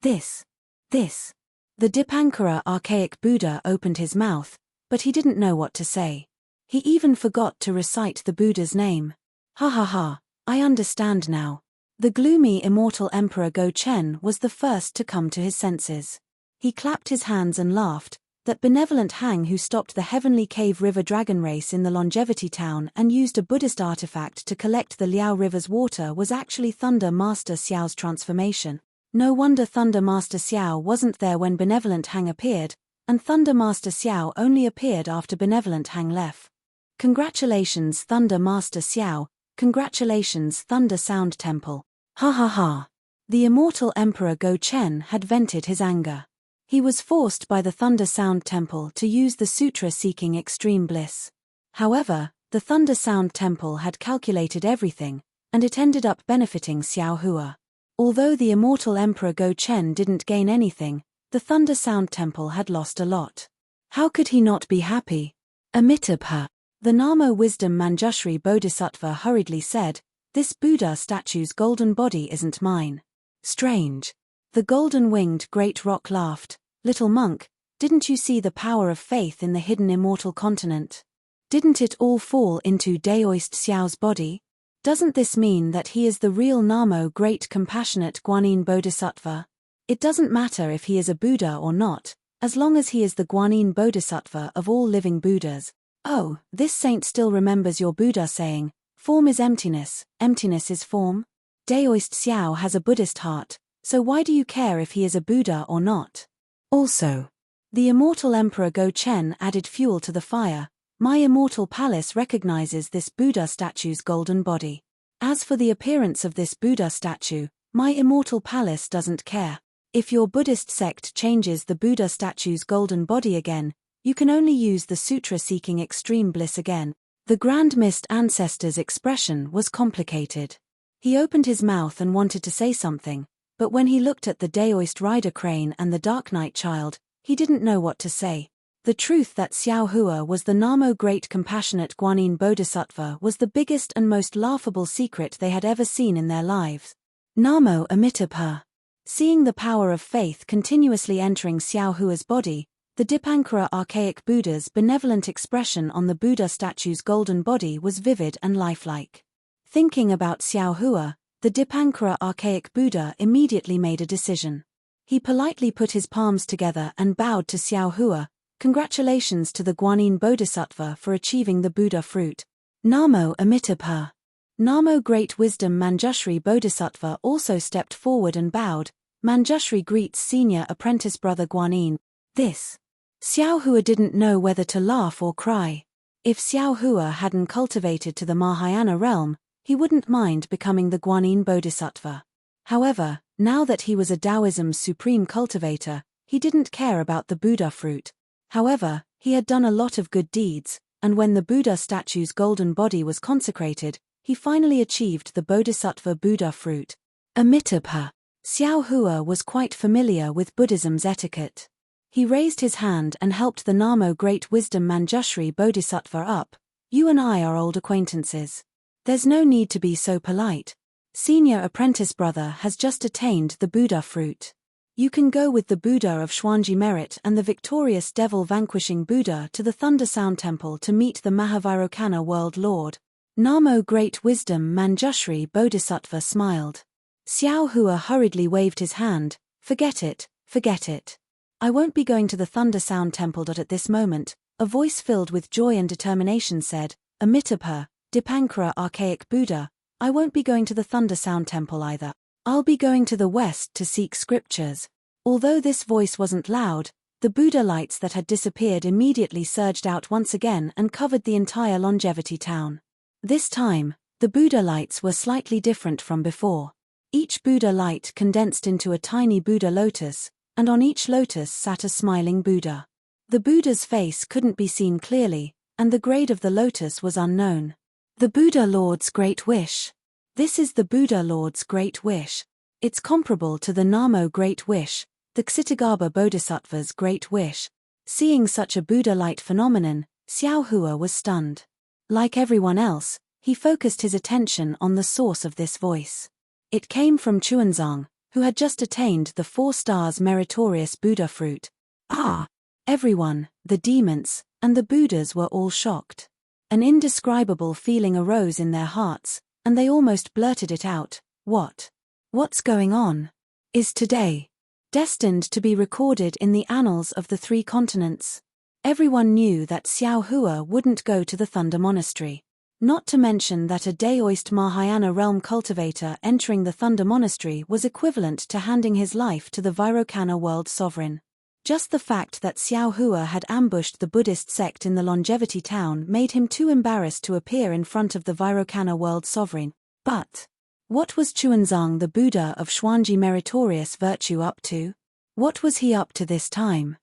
This. The Dipankara archaic Buddha opened his mouth, but he didn't know what to say. He even forgot to recite the Buddha's name. Ha ha ha, I understand now. The gloomy immortal Emperor Go-Chen was the first to come to his senses. He clapped his hands and laughed. That benevolent Hang who stopped the Heavenly Cave River Dragon race in the Longevity Town and used a Buddhist artifact to collect the Liao River's water was actually Thunder Master Xiao's transformation. No wonder Thunder Master Xiao wasn't there when Benevolent Hang appeared, and Thunder Master Xiao only appeared after Benevolent Hang left. Congratulations Thunder Master Xiao, congratulations Thunder Sound Temple. Ha ha ha. The immortal Emperor Go-Chen had vented his anger. He was forced by the Thunder Sound Temple to use the sutra seeking extreme bliss. However, the Thunder Sound Temple had calculated everything, and it ended up benefiting Xiao Hua. Although the immortal Emperor Go-Chen didn't gain anything, the Thunder Sound Temple had lost a lot. How could he not be happy? Amitabha. The Namo Wisdom Manjushri Bodhisattva hurriedly said, "This Buddha statue's golden body isn't mine." Strange. The golden-winged great rock laughed. Little monk, didn't you see the power of faith in the hidden immortal continent? Didn't it all fall into Daoist Xiao's body? Doesn't this mean that he is the real Namo great compassionate Guanyin Bodhisattva? It doesn't matter if he is a Buddha or not, as long as he is the Guanyin Bodhisattva of all living Buddhas. Oh, this saint still remembers your Buddha saying, "Form is emptiness, emptiness is form." Daoist Xiao has a Buddhist heart. So why do you care if he is a Buddha or not? Also, the immortal Emperor Go-Chen added fuel to the fire. My immortal palace recognizes this Buddha statue's golden body. As for the appearance of this Buddha statue, my immortal palace doesn't care. If your Buddhist sect changes the Buddha statue's golden body again, you can only use the sutra seeking extreme bliss again. The Grand Mist ancestor's expression was complicated. He opened his mouth and wanted to say something, but when he looked at the Daoist rider crane and the Dark Night Child, he didn't know what to say. The truth that Xiao Hua was the Namo great compassionate Guanyin Bodhisattva was the biggest and most laughable secret they had ever seen in their lives. Namo Amitabha. Seeing the power of faith continuously entering Xiao Hua's body, the Dipankara archaic Buddha's benevolent expression on the Buddha statue's golden body was vivid and lifelike. Thinking about Xiao Hua, the Dipankara archaic Buddha immediately made a decision. He politely put his palms together and bowed to Xiao Hua. Congratulations to the Guanyin Bodhisattva for achieving the Buddha fruit. Namo Amitabha. Namo Great Wisdom Manjushri Bodhisattva also stepped forward and bowed. Manjushri greets senior apprentice brother Guanyin. This. Xiao Hua didn't know whether to laugh or cry. If Xiao Hua hadn't cultivated to the Mahayana realm, he wouldn't mind becoming the Guanyin Bodhisattva. However, now that he was a Taoism's supreme cultivator, he didn't care about the Buddha fruit. However, he had done a lot of good deeds, and when the Buddha statue's golden body was consecrated, he finally achieved the Bodhisattva Buddha fruit. Amitabha. Xiao Hua was quite familiar with Buddhism's etiquette. He raised his hand and helped the Namo Great Wisdom Manjushri Bodhisattva up. You and I are old acquaintances. There's no need to be so polite. Senior apprentice brother has just attained the Buddha fruit. You can go with the Buddha of Xuanji Merit and the victorious devil-vanquishing Buddha to the Thunder Sound Temple to meet the Mahavirokana World Lord. Namo Great Wisdom Manjushri Bodhisattva smiled. Xiao Hua hurriedly waved his hand. Forget it, forget it. I won't be going to the Thunder Sound Temple. At this moment, a voice filled with joy and determination said, Amitabha, Dipankara archaic Buddha, I won't be going to the Thunder Sound Temple either. I'll be going to the west to seek scriptures. Although this voice wasn't loud, the Buddha lights that had disappeared immediately surged out once again and covered the entire Longevity town. This time, the Buddha lights were slightly different from before. Each Buddha light condensed into a tiny Buddha lotus, and on each lotus sat a smiling Buddha. The Buddha's face couldn't be seen clearly, and the grade of the lotus was unknown. The Buddha Lord's Great Wish. This is the Buddha Lord's Great Wish. It's comparable to the Namo Great Wish, the Ksitagarbha Bodhisattva's Great Wish. Seeing such a Buddha-light phenomenon, Xiao Hua was stunned. Like everyone else, he focused his attention on the source of this voice. It came from Chuanzang, who had just attained the 4 stars meritorious Buddha fruit. Ah! Everyone, the demons, and the Buddhas were all shocked. An indescribable feeling arose in their hearts, and they almost blurted it out. What's going on? Is today destined to be recorded in the annals of the 3 continents? Everyone knew that Xiao Hua wouldn't go to the Thunder Monastery. Not to mention that a Daoist Mahayana realm cultivator entering the Thunder Monastery was equivalent to handing his life to the Vairocana world sovereign. Just the fact that Xiao Hua had ambushed the Buddhist sect in the Longevity town made him too embarrassed to appear in front of the Vairocana world sovereign. But what was Chuanzang, the Buddha of Xuanji meritorious virtue, up to? What was he up to this time?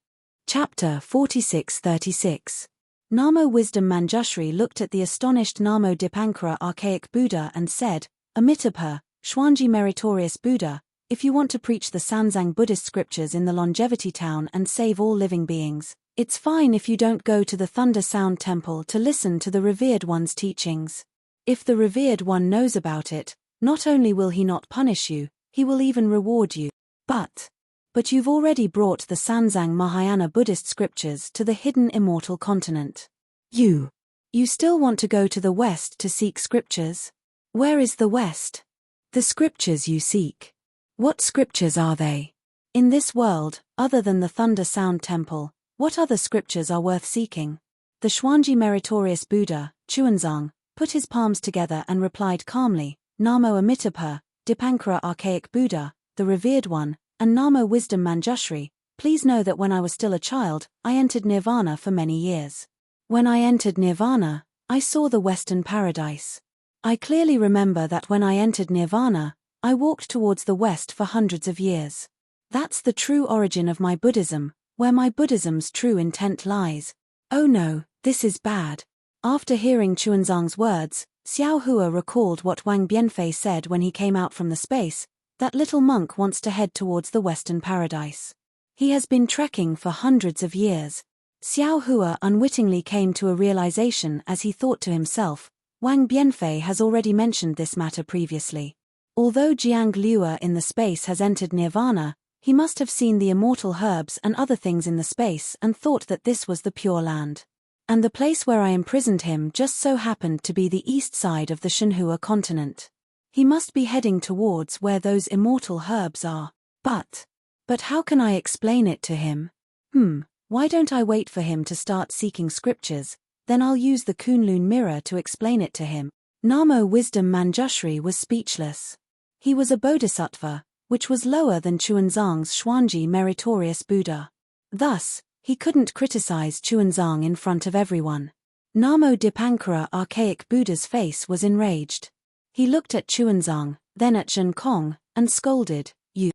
Chapter 46-36. Namo Wisdom Manjushri looked at the astonished Namo Dipankara archaic Buddha and said, Amitabha, Xuanji meritorious Buddha, if you want to preach the Sanzang Buddhist scriptures in the Longevity town and save all living beings, it's fine if you don't go to the Thunder Sound Temple to listen to the Revered One's teachings. If the Revered One knows about it, not only will he not punish you, he will even reward you. But you've already brought the Sanzang Mahayana Buddhist scriptures to the hidden immortal continent. You still want to go to the west to seek scriptures? Where is the west? The scriptures you seek. What scriptures are they? In this world, other than the Thunder Sound Temple, what other scriptures are worth seeking? The Xuanji meritorious Buddha, Chuanzang, put his palms together and replied calmly, Namo Amitabha, Dipankara archaic Buddha, the Revered One, and Namo Wisdom Manjushri, please know that when I was still a child, I entered Nirvana for many years. When I entered Nirvana, I saw the Western Paradise. I clearly remember that when I entered Nirvana, I walked towards the west for hundreds of years. That's the true origin of my Buddhism, where my Buddhism's true intent lies. Oh no, this is bad. After hearing Chuanzang's words, Xiao Hua recalled what Wang Bianfei said when he came out from the space. That little monk wants to head towards the Western Paradise. He has been trekking for hundreds of years. Xiao Hua unwittingly came to a realization as he thought to himself, Wang Bianfei has already mentioned this matter previously. Although Jiang Liuer in the space has entered Nirvana, he must have seen the immortal herbs and other things in the space and thought that this was the Pure Land. And the place where I imprisoned him just so happened to be the east side of the Shenhua continent. He must be heading towards where those immortal herbs are. But how can I explain it to him? Why don't I wait for him to start seeking scriptures, then I'll use the Kunlun mirror to explain it to him. Namo Wisdom Manjushri was speechless. He was a bodhisattva, which was lower than Chuanzang's Xuanji meritorious Buddha. Thus, he couldn't criticize Chuanzang in front of everyone. Namo Dipankara archaic Buddha's face was enraged. He looked at Chuanzang, then at Zhen Kong, and scolded, You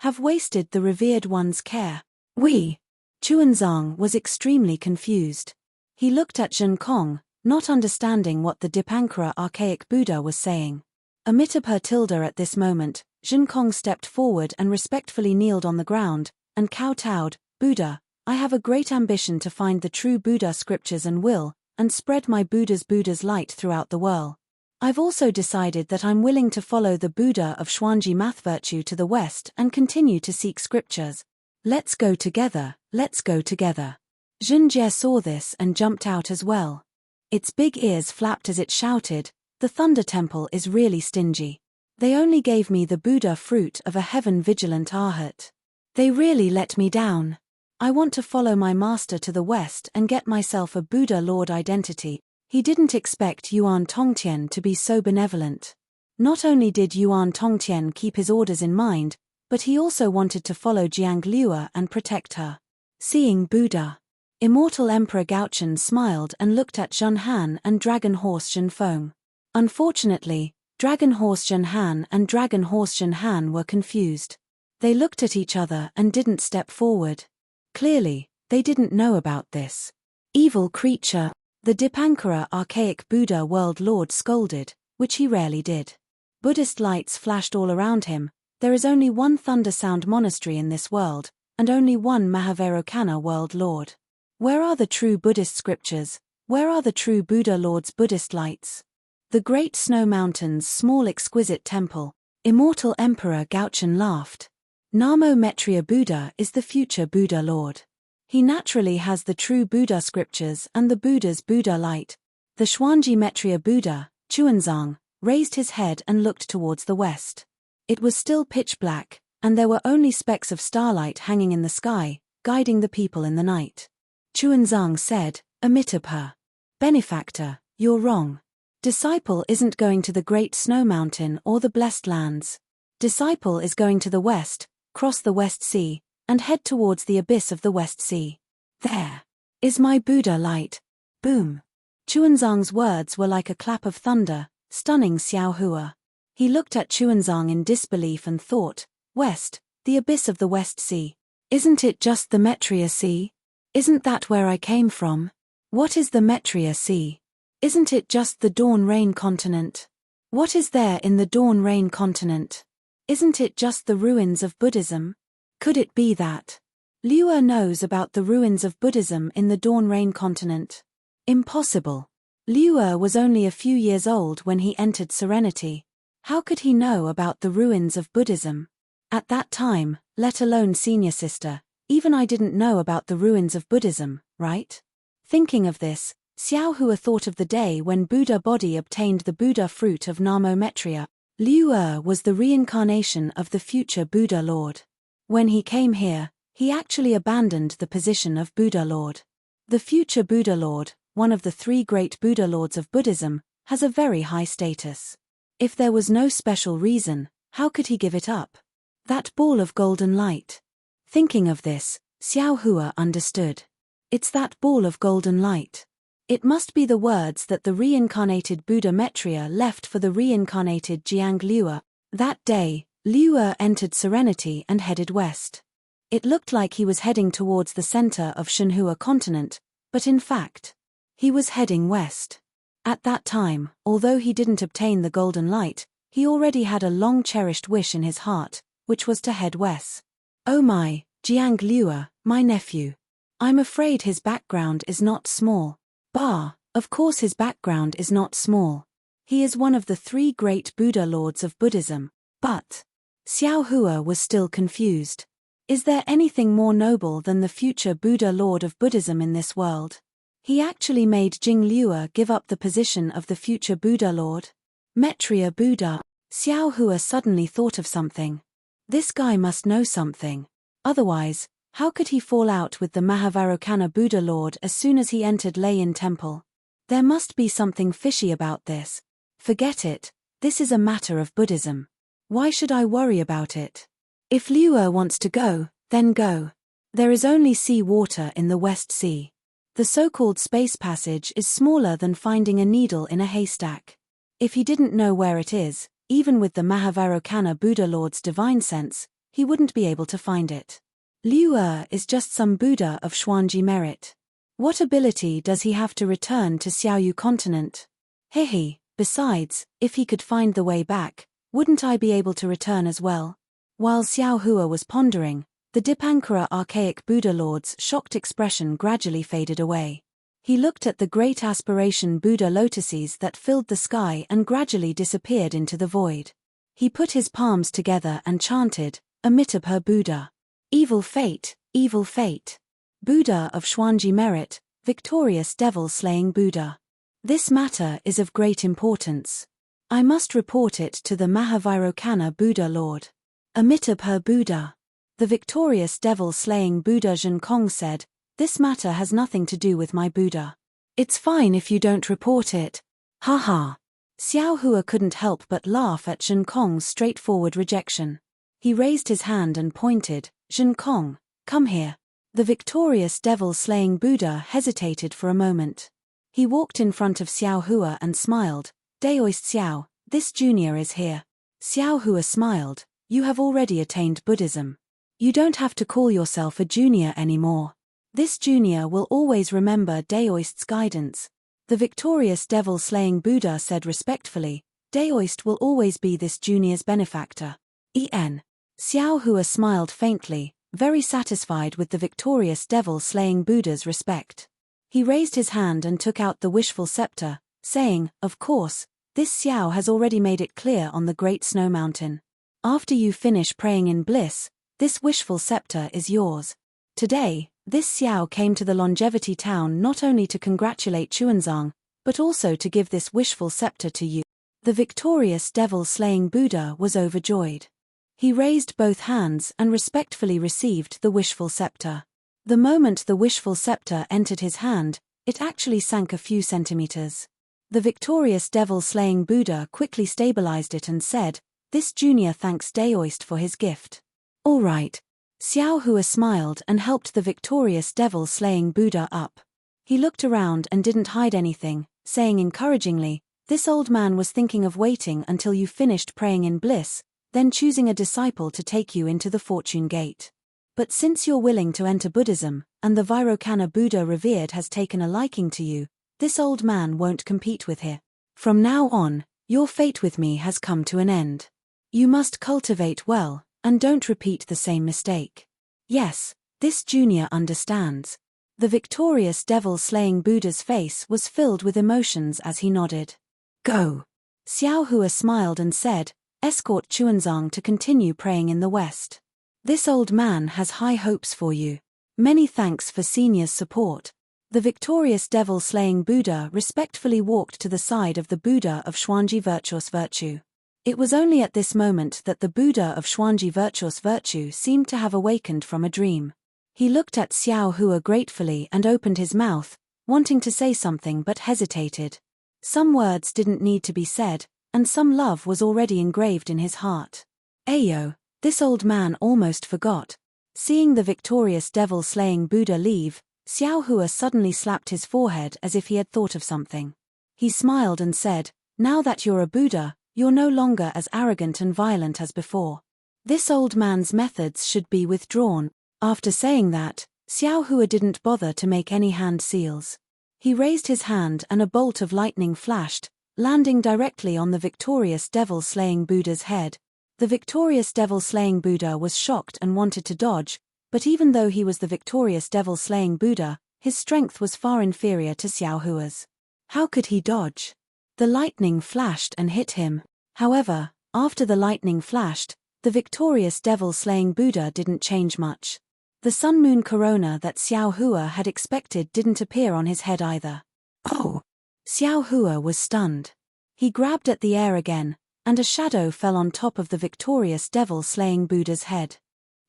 have wasted the Revered One's care. Chuanzang was extremely confused. He looked at Zhen Kong, not understanding what the Dipankara archaic Buddha was saying. Amitabha tilde at this moment, Zhen Kong stepped forward and respectfully kneeled on the ground, and kowtowed, Buddha, I have a great ambition to find the true Buddha scriptures and spread my Buddha's light throughout the world. I've also decided that I'm willing to follow the Buddha of Xuanji math virtue to the west and continue to seek scriptures. Let's go together. Zhen Jie saw this and jumped out as well. Its big ears flapped as it shouted, the Thunder Temple is really stingy. They only gave me the Buddha fruit of a heaven-vigilant arhat. They really let me down. I want to follow my master to the west and get myself a Buddha Lord identity. He didn't expect Yuan Tongtian to be so benevolent. Not only did Yuan Tongtian keep his orders in mind, but he also wanted to follow Jiang Liuer and protect her. Seeing Buddha. Immortal Emperor Gaochen smiled and looked at Zhen Han and Dragon Horse Zhen Feng. Unfortunately, Dragon Horse Zhen Han and Dragon Horse Zhen Han were confused. They looked at each other and didn't step forward. Clearly, they didn't know about this. Evil creature, the Dipankara archaic Buddha World Lord scolded, which he rarely did. Buddhist lights flashed all around him. There is only one Thunder Sound monastery in this world, and only one Mahavairocana World Lord. Where are the true Buddhist scriptures? Where are the true Buddha Lord's Buddhist lights? The Great Snow Mountain's small exquisite temple. Immortal Emperor Gaochen laughed. Namo Mettria Buddha is the future Buddha Lord. He naturally has the true Buddha scriptures and the Buddha's Buddha light. The Xuanji Mettria Buddha, Chuanzang, raised his head and looked towards the west. It was still pitch black, and there were only specks of starlight hanging in the sky, guiding the people in the night. Chuanzang said, Amitabha. Benefactor, you're wrong. Disciple isn't going to the Great Snow Mountain or the Blessed Lands. Disciple is going to the west, cross the West Sea, and head towards the abyss of the West Sea. There is my Buddha light. Boom. Chuanzang's words were like a clap of thunder, stunning Xiao Hua. He looked at Chuanzang in disbelief and thought, West, the abyss of the West Sea. Isn't it just the Mettria Sea? Isn't that where I came from? What is the Mettria Sea? Isn't it just the Dawn Rain continent? What is there in the Dawn Rain continent? Isn't it just the ruins of Buddhism? Could it be that Liuer knows about the ruins of Buddhism in the Dawn Rain continent? Impossible. Liuer was only a few years old when he entered Serenity. How could he know about the ruins of Buddhism? At that time, let alone senior sister, even I didn't know about the ruins of Buddhism, right? Thinking of this, Xiao Hua thought of the day when Buddha body obtained the Buddha fruit of Namo Mettria. Liuer was the reincarnation of the future Buddha Lord. When he came here, he actually abandoned the position of Buddha Lord. The future Buddha Lord, one of the three great Buddha Lords of Buddhism, has a very high status. If there was no special reason, how could he give it up? That ball of golden light. Thinking of this, Xiao Hua understood. It's that ball of golden light. It must be the words that the reincarnated Buddha Mettria left for the reincarnated Jiang Liuer. That day, Liuer entered Serenity and headed west. It looked like he was heading towards the center of Shenhua continent, but in fact, he was heading west. At that time, although he didn't obtain the golden light, he already had a long-cherished wish in his heart, which was to head west. Oh my, Jiang Liuer, my nephew. I'm afraid his background is not small. Bah, of course his background is not small. He is one of the three great Buddha Lords of Buddhism. But Xiao Hua was still confused. Is there anything more noble than the future Buddha Lord of Buddhism in this world? He actually made Jing Liuer give up the position of the future Buddha Lord. Mettria Buddha. Xiao Hua suddenly thought of something. This guy must know something. Otherwise, how could he fall out with the Mahavairocana Buddha Lord as soon as he entered Lei Temple? There must be something fishy about this. Forget it, this is a matter of Buddhism. Why should I worry about it? If Liuer wants to go, then go. There is only sea water in the West Sea. The so-called space passage is smaller than finding a needle in a haystack. If he didn't know where it is, even with the Mahavairocana Buddha Lord's divine sense, he wouldn't be able to find it. Liuer is just some Buddha of Xuanji merit. What ability does he have to return to Xiaoyu continent? Hehe, besides, if he could find the way back, wouldn't I be able to return as well? While Xiao Hua was pondering, the Dipankara archaic Buddha Lord's shocked expression gradually faded away. He looked at the great aspiration Buddha lotuses that filled the sky and gradually disappeared into the void. He put his palms together and chanted, Amitabha Buddha. Evil fate, evil fate. Buddha of Xuanji merit, victorious devil-slaying Buddha. This matter is of great importance. I must report it to the Mahavairocana Buddha Lord. Amitabha Buddha. The victorious devil-slaying Buddha Zhenkong said, "This matter has nothing to do with my Buddha. It's fine if you don't report it. Ha ha." Xiao Hua couldn't help but laugh at Zhenkong's straightforward rejection. He raised his hand and pointed, "Zhenkong, come here." The victorious devil-slaying Buddha hesitated for a moment. He walked in front of Xiao Hua and smiled. "Daoist Xiao, this junior is here." Xiao Hua smiled. "You have already attained Buddhism. You don't have to call yourself a junior anymore. This junior will always remember Daoist's guidance." The victorious devil-slaying Buddha said respectfully, "Daoist will always be this junior's benefactor." Xiao Hua smiled faintly, very satisfied with the victorious devil-slaying Buddha's respect. He raised his hand and took out the wishful scepter, saying, "Of course, this Xiao has already made it clear on the Great Snow Mountain. After you finish praying in bliss, this wishful scepter is yours." Today, this Xiao came to the Longevity Town not only to congratulate Chuanzang, but also to give this wishful scepter to you. The victorious devil-slaying Buddha was overjoyed. He raised both hands and respectfully received the wishful scepter. The moment the wishful scepter entered his hand, it actually sank a few centimeters. The victorious devil-slaying Buddha quickly stabilized it and said, "This junior thanks Daoist for his gift." "All right." Xiao Hua smiled and helped the victorious devil-slaying Buddha up. He looked around and didn't hide anything, saying encouragingly, "This old man was thinking of waiting until you finished praying in bliss, then choosing a disciple to take you into the fortune gate. But since you're willing to enter Buddhism, and the Vairocana Buddha revered has taken a liking to you, this old man won't compete with him. From now on, your fate with me has come to an end. You must cultivate well, and don't repeat the same mistake." "Yes, this junior understands." The victorious devil-slaying Buddha's face was filled with emotions as he nodded. "Go." Xiao Hua smiled and said, "Escort Chuanzang to continue praying in the West. This old man has high hopes for you. Many thanks for senior's support." The victorious devil-slaying Buddha respectfully walked to the side of the Buddha of Xuanji Virtuous Virtue. It was only at this moment that the Buddha of Xuanji Virtuous Virtue seemed to have awakened from a dream. He looked at Xiao Hua gratefully and opened his mouth, wanting to say something but hesitated. Some words didn't need to be said, and some love was already engraved in his heart. Ayo, this old man almost forgot. Seeing the victorious devil-slaying Buddha leave, Xiao Hua suddenly slapped his forehead as if he had thought of something. He smiled and said, "Now that you're a Buddha, you're no longer as arrogant and violent as before. This old man's methods should be withdrawn." After saying that, Xiao Hua didn't bother to make any hand seals. He raised his hand and a bolt of lightning flashed, landing directly on the victorious devil-slaying Buddha's head. The victorious devil-slaying Buddha was shocked and wanted to dodge, but even though he was the victorious devil-slaying Buddha, his strength was far inferior to Xiao Hua's. How could he dodge? The lightning flashed and hit him. However, after the lightning flashed, the victorious devil-slaying Buddha didn't change much. The sun-moon corona that Xiao Hua had expected didn't appear on his head either. "Oh!" Xiao Hua was stunned. He grabbed at the air again, and a shadow fell on top of the victorious devil-slaying Buddha's head.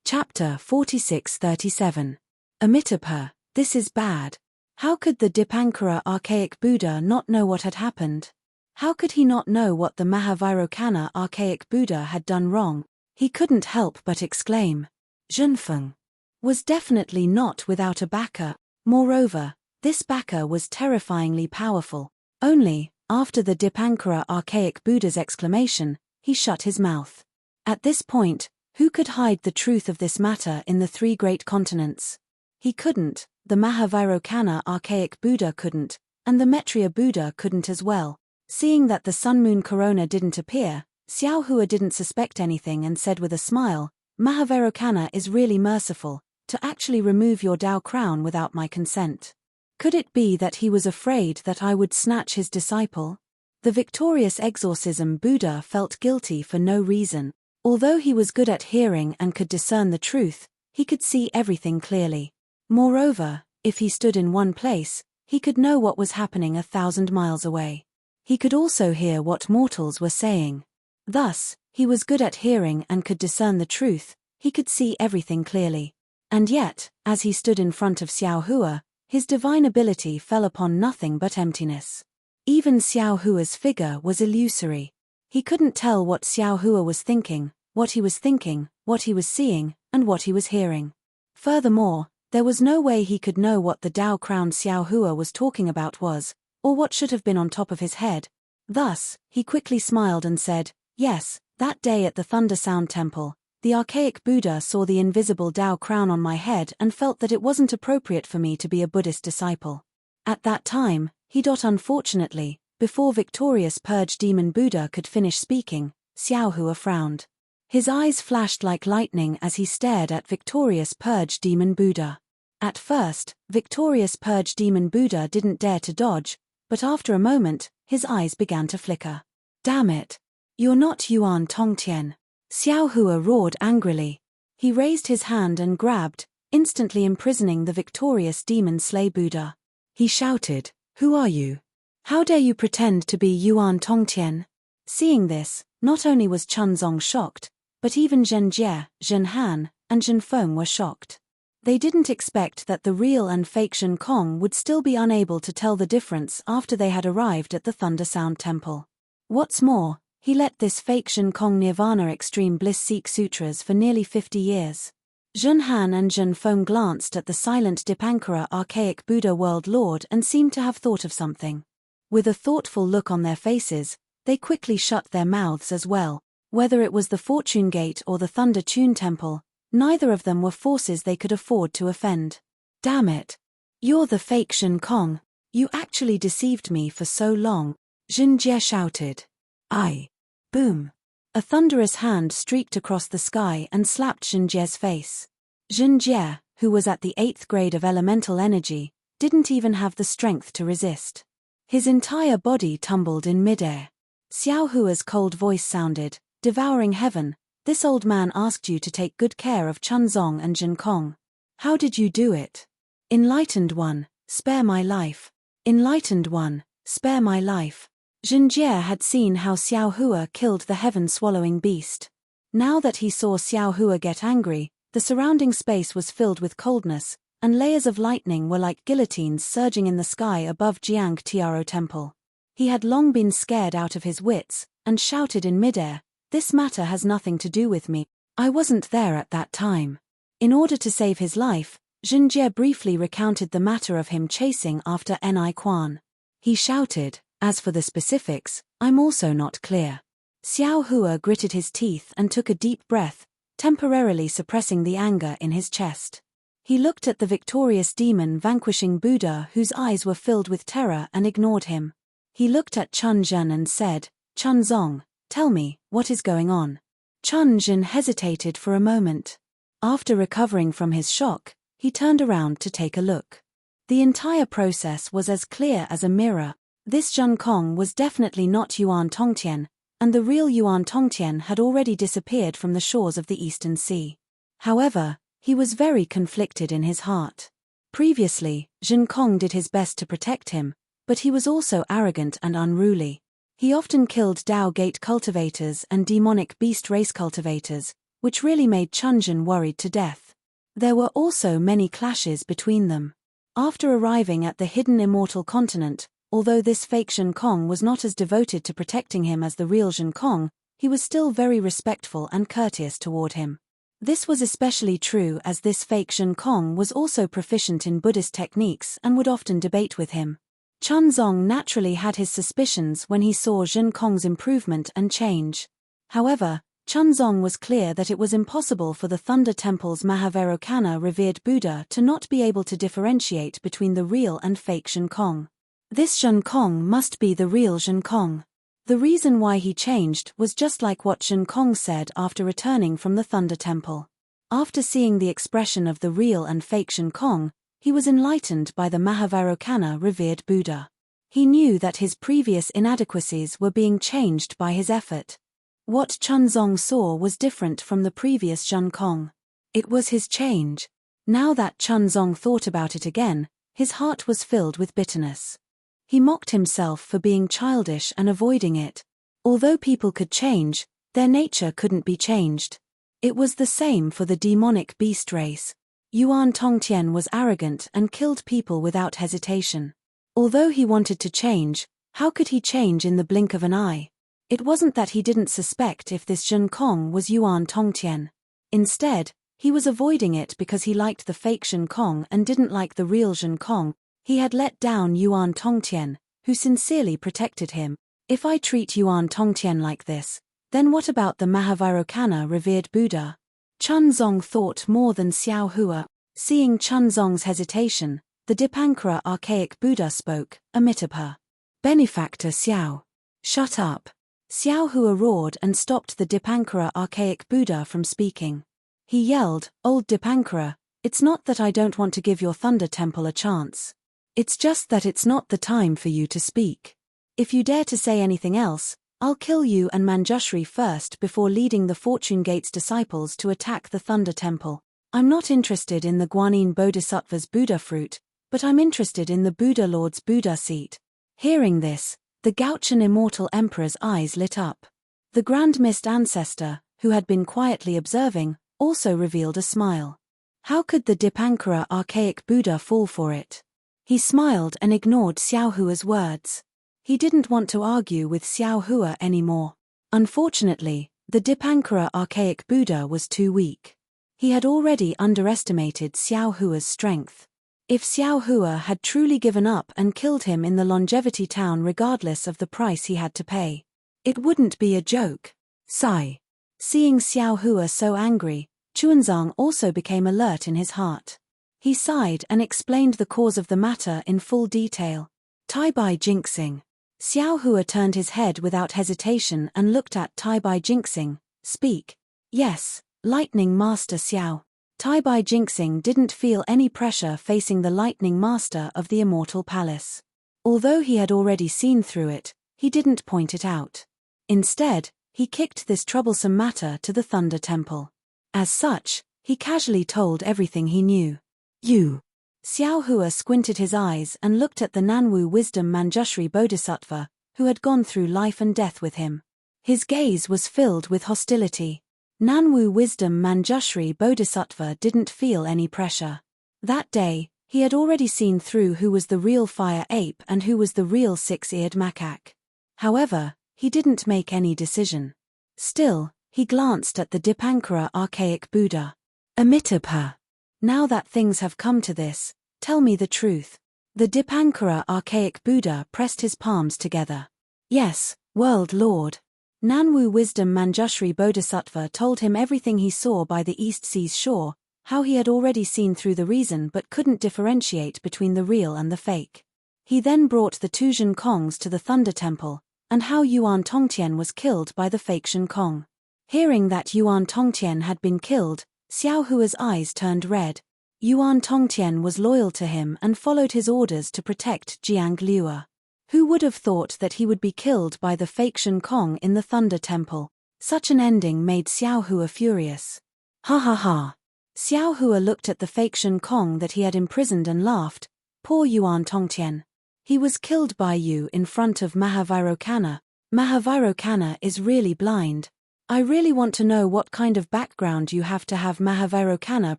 Chapter 46-37. Amitabha, this is bad. How could the Dipankara archaic Buddha not know what had happened? How could he not know what the Mahavairocana archaic Buddha had done wrong? He couldn't help but exclaim. Zhenfeng was definitely not without a backer. Moreover, this backer was terrifyingly powerful. Only, after the Dipankara archaic Buddha's exclamation, he shut his mouth. At this point, who could hide the truth of this matter in the three great continents? He couldn't, the Mahavairocana archaic Buddha couldn't, and the Maitreya Buddha couldn't as well. Seeing that the sun-moon corona didn't appear, Xiao Hua didn't suspect anything and said with a smile, "Mahavairocana is really merciful, to actually remove your Dao crown without my consent. Could it be that he was afraid that I would snatch his disciple?" The victorious exorcism Buddha felt guilty for no reason. Although he was good at hearing and could discern the truth, he could see everything clearly. Moreover, if he stood in one place, he could know what was happening 1,000 miles away. He could also hear what mortals were saying. Thus, he was good at hearing and could discern the truth, He could see everything clearly. And yet, as he stood in front of Xiao Hua, his divine ability fell upon nothing but emptiness. Even Xiao Hua's figure was illusory. He couldn't tell what Xiao Hua was thinking, what he was seeing, and what he was hearing. Furthermore, there was no way he could know what the Tao-crowned Xiao Hua was talking about was, or what should have been on top of his head. Thus, he quickly smiled and said, "Yes, that day at the Thunder Sound Temple, the archaic Buddha saw the invisible Tao crown on my head and felt that it wasn't appropriate for me to be a Buddhist disciple. At that time, unfortunately, before victorious purge demon Buddha could finish speaking, Xiao Hua frowned. His eyes flashed like lightning as he stared at victorious purge demon Buddha. At first, victorious purge demon Buddha didn't dare to dodge, but after a moment, his eyes began to flicker. "Damn it! You're not Yuan Tongtian!" Xiao Hua roared angrily. He raised his hand and grabbed, instantly imprisoning the victorious demon slay Buddha. He shouted, "Who are you? How dare you pretend to be Yuan Tongtian?" Seeing this, not only was Chunzong shocked, but even Zhen Jie, Zhen Han, and Zhen Feng were shocked. They didn't expect that the real and fake Zhen Kong would still be unable to tell the difference after they had arrived at the Thunder Sound Temple. What's more, he let this fake Zhen Kong Nirvana Extreme Bliss seek sutras for nearly 50 years. Zhen Han and Zhen Feng glanced at the silent Dipankara archaic Buddha world lord and seemed to have thought of something. With a thoughtful look on their faces, they quickly shut their mouths as well. Whether it was the Fortune Gate or the Thunder Tune Temple, neither of them were forces they could afford to offend. "Damn it! You're the fake Zhen Kong. You actually deceived me for so long," Zhen Jie shouted. "Aye!" Boom! A thunderous hand streaked across the sky and slapped Zhen Jie's face. Zhen Jie, who was at the 8th grade of elemental energy, didn't even have the strength to resist. His entire body tumbled in midair. Xiao Hua's cold voice sounded, "Devouring heaven, this old man asked you to take good care of Chunzong and Zhen Kong. How did you do it? Enlightened one, spare my life. Enlightened one, spare my life." Zhen Jie had seen how Xiao Hua killed the heaven-swallowing beast. Now that he saw Xiao Hua get angry, the surrounding space was filled with coldness, and layers of lightning were like guillotines surging in the sky above Jiang Tiaro Temple. He had long been scared out of his wits, and shouted in midair, "This matter has nothing to do with me. I wasn't there at that time." In order to save his life, Zhen Jie briefly recounted the matter of him chasing after Ni Quan. He shouted, "As for the specifics, I'm also not clear." Xiao Hua gritted his teeth and took a deep breath, temporarily suppressing the anger in his chest. He looked at the victorious demon vanquishing Buddha whose eyes were filled with terror and ignored him. He looked at Chun Zhen and said, "Chunzong, tell me, what is going on?" Chun Zhen hesitated for a moment. After recovering from his shock, he turned around to take a look. The entire process was as clear as a mirror. This Zhen Kong was definitely not Yuan Tongtian, and the real Yuan Tongtian had already disappeared from the shores of the Eastern Sea. However, he was very conflicted in his heart. Previously, Zhen Kong did his best to protect him, but he was also arrogant and unruly. He often killed Dao Gate cultivators and demonic beast race cultivators, which really made Chun Zhen worried to death. There were also many clashes between them. After arriving at the hidden immortal continent, although this fake Zhen Kong was not as devoted to protecting him as the real Zhen Kong, he was still very respectful and courteous toward him. This was especially true as this fake Zhen Kong was also proficient in Buddhist techniques and would often debate with him. Chunzong naturally had his suspicions when he saw Zhen Kong's improvement and change. However, Chunzong was clear that it was impossible for the Thunder Temple's Mahavairokkana revered Buddha to not be able to differentiate between the real and fake Zhen Kong. This Zhen Kong must be the real Zhen Kong. The reason why he changed was just like what Zhen Kong said after returning from the Thunder Temple. After seeing the expression of the real and fake Zhen Kong, he was enlightened by the Mahavairokkana revered Buddha. He knew that his previous inadequacies were being changed by his effort. What Chunzong saw was different from the previous Zhen Kong. It was his change. Now that Chunzong thought about it again, his heart was filled with bitterness. He mocked himself for being childish and avoiding it. Although people could change, their nature couldn't be changed. It was the same for the demonic beast race. Yuan Tongtian was arrogant and killed people without hesitation. Although he wanted to change, how could he change in the blink of an eye? It wasn't that he didn't suspect if this Zhen Kong was Yuan Tongtian. Instead, he was avoiding it because he liked the fake Zhen Kong and didn't like the real Zhen Kong. He had let down Yuan Tongtian, who sincerely protected him. If I treat Yuan Tongtian like this, then what about the Mahavairokkana revered Buddha? Chunzong thought more than Xiao Hua. Seeing Chunzong's hesitation, the Dipankara archaic Buddha spoke, Amitabha. Benefactor Xiao. Shut up. Xiao Hua roared and stopped the Dipankara archaic Buddha from speaking. He yelled, Old Dipankara, it's not that I don't want to give your Thunder Temple a chance. It's just that it's not the time for you to speak. If you dare to say anything else, I'll kill you and Manjushri first before leading the Fortune Gate's disciples to attack the Thunder Temple. I'm not interested in the Guanyin Bodhisattva's Buddha fruit, but I'm interested in the Buddha Lord's Buddha seat. Hearing this, the Gauchon Immortal Emperor's eyes lit up. The Grand Mist Ancestor, who had been quietly observing, also revealed a smile. How could the Dipankara archaic Buddha fall for it? He smiled and ignored Xiao Hua's words. He didn't want to argue with Xiao Hua anymore. Unfortunately, the Dipankara archaic Buddha was too weak. He had already underestimated Xiao Hua's strength. If Xiao Hua had truly given up and killed him in the Longevity Town regardless of the price he had to pay, it wouldn't be a joke. Sigh. Seeing Xiao Hua so angry, Chuanzang also became alert in his heart. He sighed and explained the cause of the matter in full detail. Tai Bai jinxing. Xiao Hua turned his head without hesitation and looked at Tai Bai jinxing. Speak. Yes, Lightning Master Xiao. Tai Bai jinxing didn't feel any pressure facing the Lightning Master of the Immortal Palace. Although he had already seen through it, he didn't point it out. Instead, he kicked this troublesome matter to the Thunder Temple. As such, he casually told everything he knew. You. Xiao Hua squinted his eyes and looked at the Nanwu Wisdom Manjushri Bodhisattva, who had gone through life and death with him. His gaze was filled with hostility. Nanwu Wisdom Manjushri Bodhisattva didn't feel any pressure. That day, he had already seen through who was the real fire ape and who was the real six-eared macaque. However, he didn't make any decision. Still, he glanced at the Dipankara archaic Buddha. Amitabha. Now that things have come to this, tell me the truth. The Dipankara archaic Buddha pressed his palms together. Yes, World Lord. Nanwu Wisdom Manjushri Bodhisattva told him everything he saw by the East Sea's shore, how he had already seen through the reason but couldn't differentiate between the real and the fake. He then brought the two Zhen Kongs to the Thunder Temple, and how Yuan Tongtian was killed by the fake Zhen Kong. Hearing that Yuan Tongtian had been killed, Xiao Hua's eyes turned red. Yuan Tongtian was loyal to him and followed his orders to protect Jiang Liuer. Who would have thought that he would be killed by the fake Zhen Kong in the Thunder Temple? Such an ending made Xiao Hua furious. Ha ha ha. Xiao Hua looked at the fake Zhen Kong that he had imprisoned and laughed. Poor Yuan Tongtian. He was killed by you in front of Mahavairokkana. Mahavairokkana is really blind. I really want to know what kind of background you have to have Mahavairokkana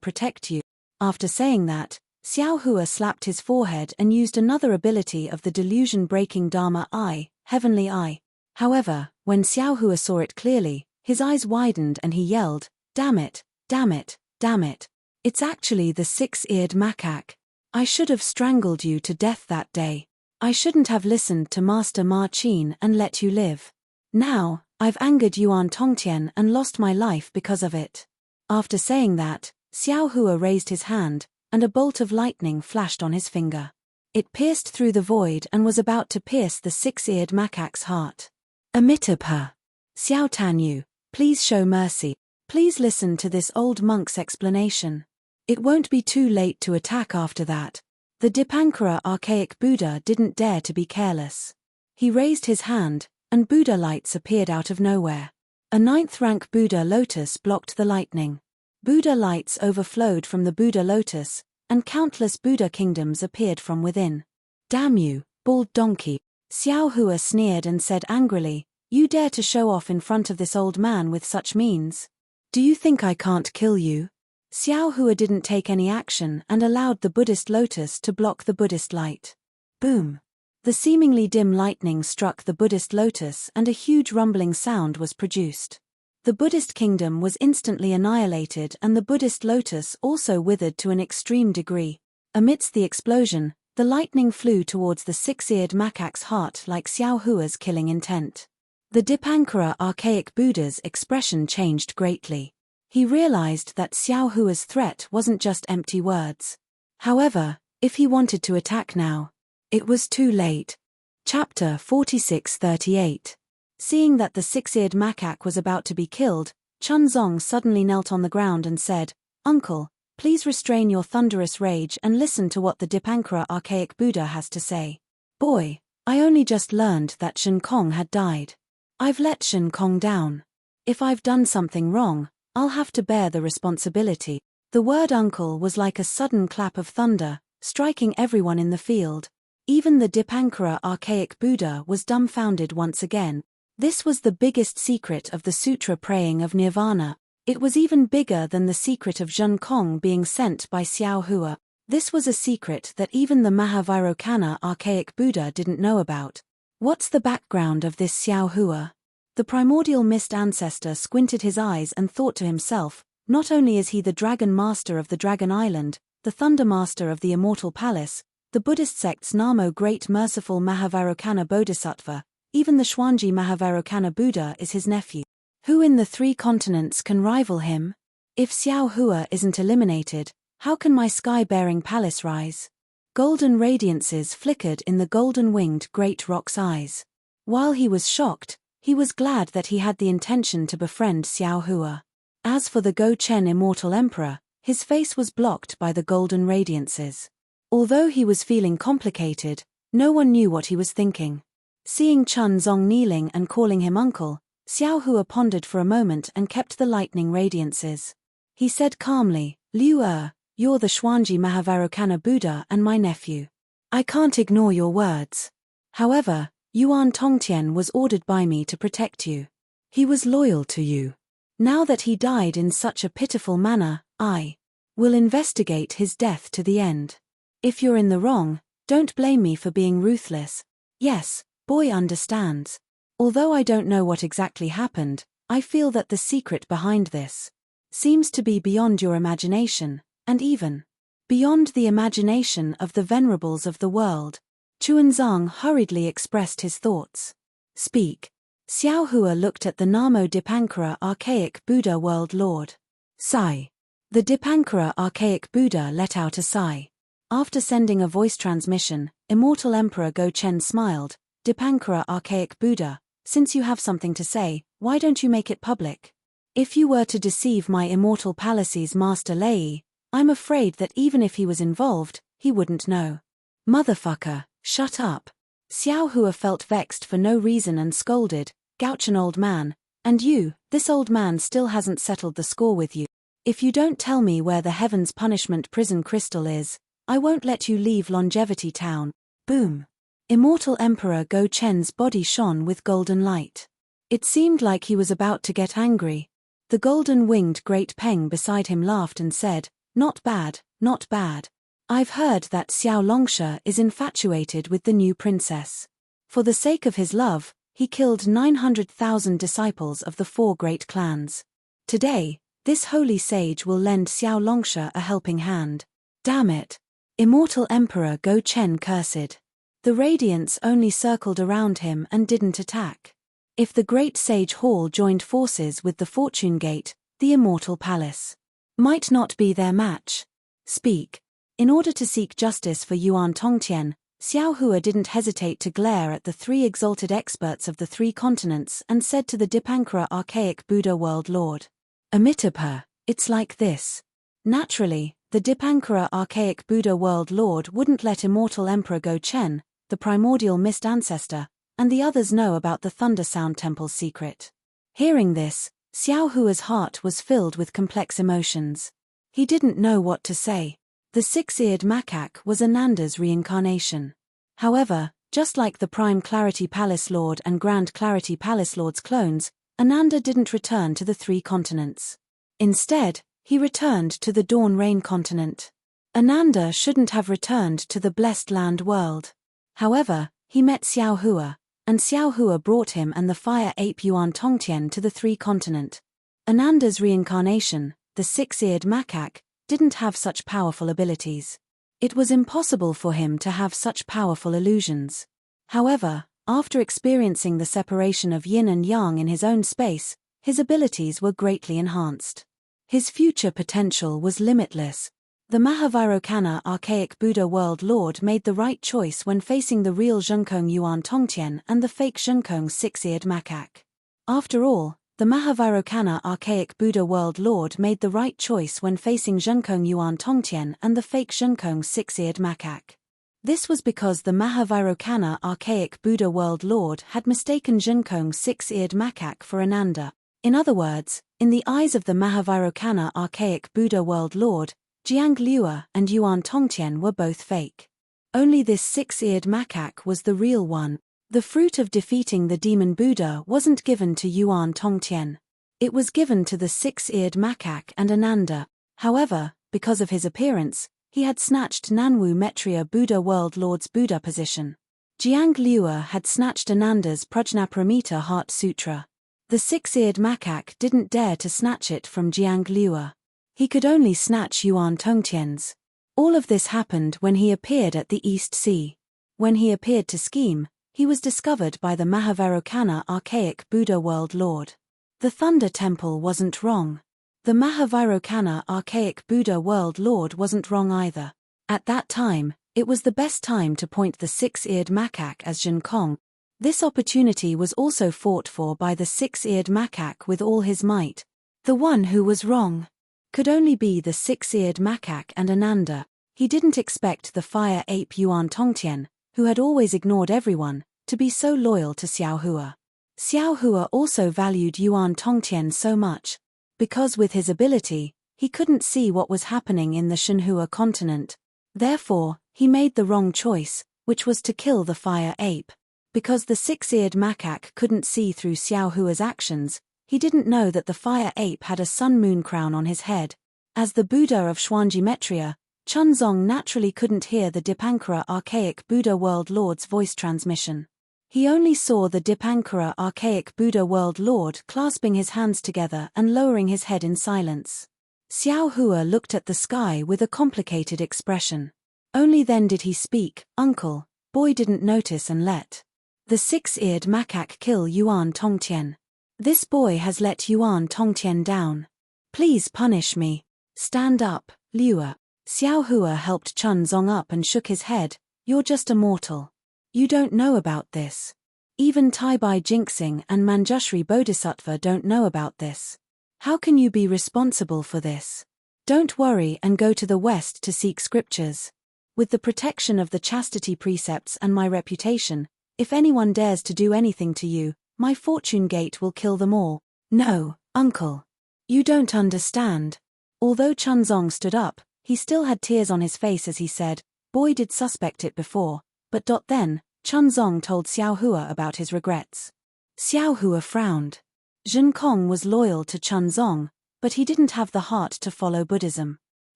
protect you. After saying that, Xiao Hua slapped his forehead and used another ability of the delusion-breaking Dharma Eye, Heavenly Eye. However, when Xiao Hua saw it clearly, his eyes widened and he yelled, Damn it, damn it, damn it. It's actually the six-eared macaque. I should have strangled you to death that day. I shouldn't have listened to Master Ma Qin and let you live. Now, I've angered Yuan Tongtian and lost my life because of it. After saying that, Xiao Hua raised his hand, and a bolt of lightning flashed on his finger. It pierced through the void and was about to pierce the six-eared macaque's heart. Amitabha. Xiao Tanyu, please show mercy. Please listen to this old monk's explanation. It won't be too late to attack after that. The Dipankara archaic Buddha didn't dare to be careless. He raised his hand, and Buddha lights appeared out of nowhere. A 9th-rank Buddha lotus blocked the lightning. Buddha lights overflowed from the Buddha lotus, and countless Buddha kingdoms appeared from within. Damn you, bald donkey. Xiao Hua sneered and said angrily, You dare to show off in front of this old man with such means? Do you think I can't kill you? Xiao Hua didn't take any action and allowed the Buddhist lotus to block the Buddhist light. Boom! The seemingly dim lightning struck the Buddhist lotus and a huge rumbling sound was produced. The Buddhist kingdom was instantly annihilated and the Buddhist lotus also withered to an extreme degree. Amidst the explosion, the lightning flew towards the six-eared macaque's heart like Xiao Hua's killing intent. The Dipankara archaic Buddha's expression changed greatly. He realized that Xiao Hua's threat wasn't just empty words. However, if he wanted to attack now, it was too late. Chapter 46:38. Seeing that the six-eared macaque was about to be killed, Chunzong suddenly knelt on the ground and said, "Uncle, please restrain your thunderous rage and listen to what the Dipankara archaic Buddha has to say." "Boy, I only just learned that Shen Kong had died. I've let Shen Kong down. If I've done something wrong, I'll have to bear the responsibility." The word uncle was like a sudden clap of thunder, striking everyone in the field. Even the Dipankara archaic Buddha was dumbfounded once again. This was the biggest secret of the sutra praying of nirvana. It was even bigger than the secret of Zhen Kong being sent by Xiao Hua. This was a secret that even the Mahavairokkana archaic Buddha didn't know about. What's the background of this Xiao Hua? The primordial mist ancestor squinted his eyes and thought to himself, not only is he the dragon master of the Dragon Island, the thunder master of the Immortal Palace, the Buddhist sect's Namo Great Merciful Mahavairokkana Bodhisattva, even the Xuanji Mahavairokkana Buddha is his nephew. Who in the three continents can rival him? If Xiao Hua isn't eliminated, how can my sky-bearing palace rise? Golden radiances flickered in the golden-winged great rock's eyes. While he was shocked, he was glad that he had the intention to befriend Xiao Hua. As for the Go Chen Immortal Emperor, his face was blocked by the golden radiances. Although he was feeling complicated, no one knew what he was thinking. Seeing Chunzong kneeling and calling him uncle, Xiao Hua pondered for a moment and kept the lightning radiances. He said calmly, "Liu you're the Xuanji Mahavairokkana Buddha and my nephew. I can't ignore your words. However, Yuan Tongtian was ordered by me to protect you. He was loyal to you. Now that he died in such a pitiful manner, I will investigate his death to the end. If you're in the wrong, don't blame me for being ruthless." "Yes, boy understands. Although I don't know what exactly happened, I feel that the secret behind this seems to be beyond your imagination, and even beyond the imagination of the venerables of the world." Chuanzang hurriedly expressed his thoughts. "Speak." Xiao Hua looked at the Namo Dipankara archaic Buddha world lord. Sigh. The Dipankara archaic Buddha let out a sigh. After sending a voice transmission, Immortal Emperor Go Chen smiled. "Dipankara archaic Buddha, since you have something to say, why don't you make it public? If you were to deceive my Immortal Palace's Master Lei, I'm afraid that even if he was involved, he wouldn't know." "Motherfucker, shut up." Xiao Hua felt vexed for no reason and scolded, "Gouchen old man, and you, this old man still hasn't settled the score with you. If you don't tell me where the Heaven's Punishment prison crystal is, I won't let you leave Longevity Town." Boom. Immortal Emperor Go Chen's body shone with golden light. It seemed like he was about to get angry. The golden-winged Great Peng beside him laughed and said, "Not bad, not bad. I've heard that Xiao Longsha is infatuated with the new princess. For the sake of his love, he killed 900,000 disciples of the four great clans. Today, this holy sage will lend Xiao Longsha a helping hand." Damn it. Immortal Emperor Go Chen cursed. The radiance only circled around him and didn't attack. If the great sage hall joined forces with the Fortune Gate, the Immortal Palace might not be their match. Speak. In order to seek justice for Yuan Tongtian, Xiao Hua didn't hesitate to glare at the three exalted experts of the three continents and said to the Dipankara archaic Buddha world lord, "Amitabha, it's like this." Naturally, the Dipankara archaic Buddha world lord wouldn't let Immortal Emperor Go Chen, the primordial mist ancestor, and the others know about the Thunder Sound Temple's secret. Hearing this, Xiao Hua's heart was filled with complex emotions. He didn't know what to say. The six-eared macaque was Ananda's reincarnation. However, just like the Prime Clarity Palace Lord and Grand Clarity Palace Lord's clones, Ananda didn't return to the three continents. Instead, he returned to the Dawn Rain continent. Ananda shouldn't have returned to the Blessed Land world. However, he met Xiao Hua, and Xiao Hua brought him and the fire ape Yuan Tongtian to the Three Continent. Ananda's reincarnation, the six-eared macaque, didn't have such powerful abilities. It was impossible for him to have such powerful illusions. However, after experiencing the separation of yin and yang in his own space, his abilities were greatly enhanced. His future potential was limitless. The Mahavairochana archaic Buddha world lord made the right choice when facing the real Zhenkong Yuan Tongtian and the fake Zhenkong six-eared macaque. After all, the Mahavairochana archaic Buddha world lord made the right choice when facing Zhenkong Yuan Tongtian and the fake Zhenkong six-eared macaque. This was because the Mahavairochana archaic Buddha world lord had mistaken Zhenkong six-eared macaque for Ananda. In other words, in the eyes of the Mahavairochana archaic Buddha world lord, Jiang Liu and Yuan Tongtian were both fake. Only this six-eared macaque was the real one. The fruit of defeating the demon Buddha wasn't given to Yuan Tongtian. It was given to the six-eared macaque and Ananda. However, because of his appearance, he had snatched Nanwu Maitreya Buddha world lord's Buddha position. Jiang Liu had snatched Ananda's Prajnaparamita Heart Sutra. The six-eared macaque didn't dare to snatch it from Jiang Liu. He could only snatch Yuan Tongtian's. All of this happened when he appeared at the East Sea. When he appeared to scheme, he was discovered by the Mahavairochana archaic Buddha world lord. The Thunder Temple wasn't wrong. The Mahavairochana archaic Buddha world lord wasn't wrong either. At that time, it was the best time to point the six-eared macaque as Zhenkong. This opportunity was also fought for by the six-eared macaque with all his might. The one who was wrong could only be the six-eared macaque and Ananda. He didn't expect the fire ape Yuan Tongtian, who had always ignored everyone, to be so loyal to Xiao Hua. Xiao Hua also valued Yuan Tongtian so much, because with his ability, he couldn't see what was happening in the Shenhua continent. Therefore, he made the wrong choice, which was to kill the fire ape. Because the six-eared macaque couldn't see through Xiao Hua's actions, he didn't know that the fire ape had a sun-moon crown on his head. As the Buddha of Xuanji Maitreya, Chunzong naturally couldn't hear the Dipankara archaic Buddha world lord's voice transmission. He only saw the Dipankara archaic Buddha world lord clasping his hands together and lowering his head in silence. Xiao Hua looked at the sky with a complicated expression. Only then did he speak. "Uncle, boy didn't notice and let the six-eared macaque kill Yuan Tongtian. This boy has let Yuan Tongtian down. Please punish me. Stand up, Liu." Xiao Hua helped Chunzong up and shook his head. "You're just a mortal. You don't know about this. Even Taibai Jinxing and Manjushri Bodhisattva don't know about this. How can you be responsible for this? Don't worry and go to the West to seek scriptures. With the protection of the chastity precepts and my reputation, if anyone dares to do anything to you, my fortune gate will kill them all." "No, uncle. You don't understand." Although Chunzong stood up, he still had tears on his face as he said, "Boy did suspect it before, but." Then, Chunzong told Xiao Hua about his regrets. Xiao Hua frowned. Zhenkong was loyal to Chunzong, but he didn't have the heart to follow Buddhism.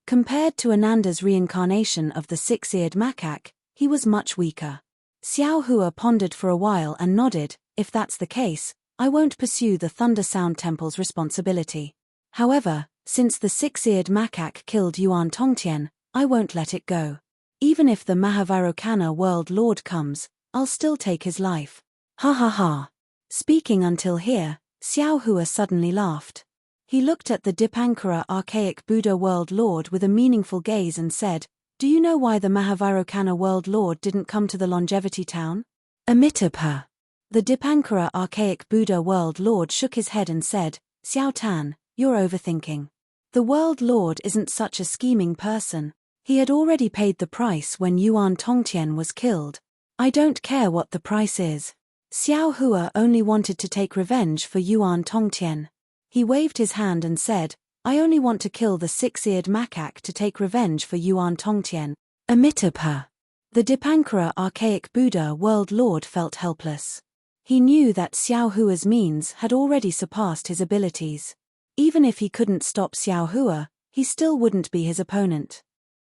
Compared to Ananda's reincarnation of the six-eared macaque, he was much weaker. Xiao Hua pondered for a while and nodded. "If that's the case, I won't pursue the Thunder Sound Temple's responsibility. However, since the six-eared macaque killed Yuan Tongtian, I won't let it go. Even if the Mahavairochana world lord comes, I'll still take his life." "Ha ha ha." Speaking until here, Xiao Hua suddenly laughed. He looked at the Dipankara archaic Buddha world lord with a meaningful gaze and said, "Do you know why the Mahavairochana world lord didn't come to the longevity town?" "Amitabha." The Dipankara archaic Buddha world lord shook his head and said, "Xiao Tan, you're overthinking. The world lord isn't such a scheming person. He had already paid the price when Yuan Tongtian was killed. I don't care what the price is. Xiao Hua only wanted to take revenge for Yuan Tongtian. He waved his hand and said, "I only want to kill the six-eared macaque to take revenge for Yuan Tongtian." Amitabha. The Dipankara archaic Buddha world lord felt helpless. He knew that Xiao Hua's means had already surpassed his abilities. Even if he couldn't stop Xiao Hua, he still wouldn't be his opponent.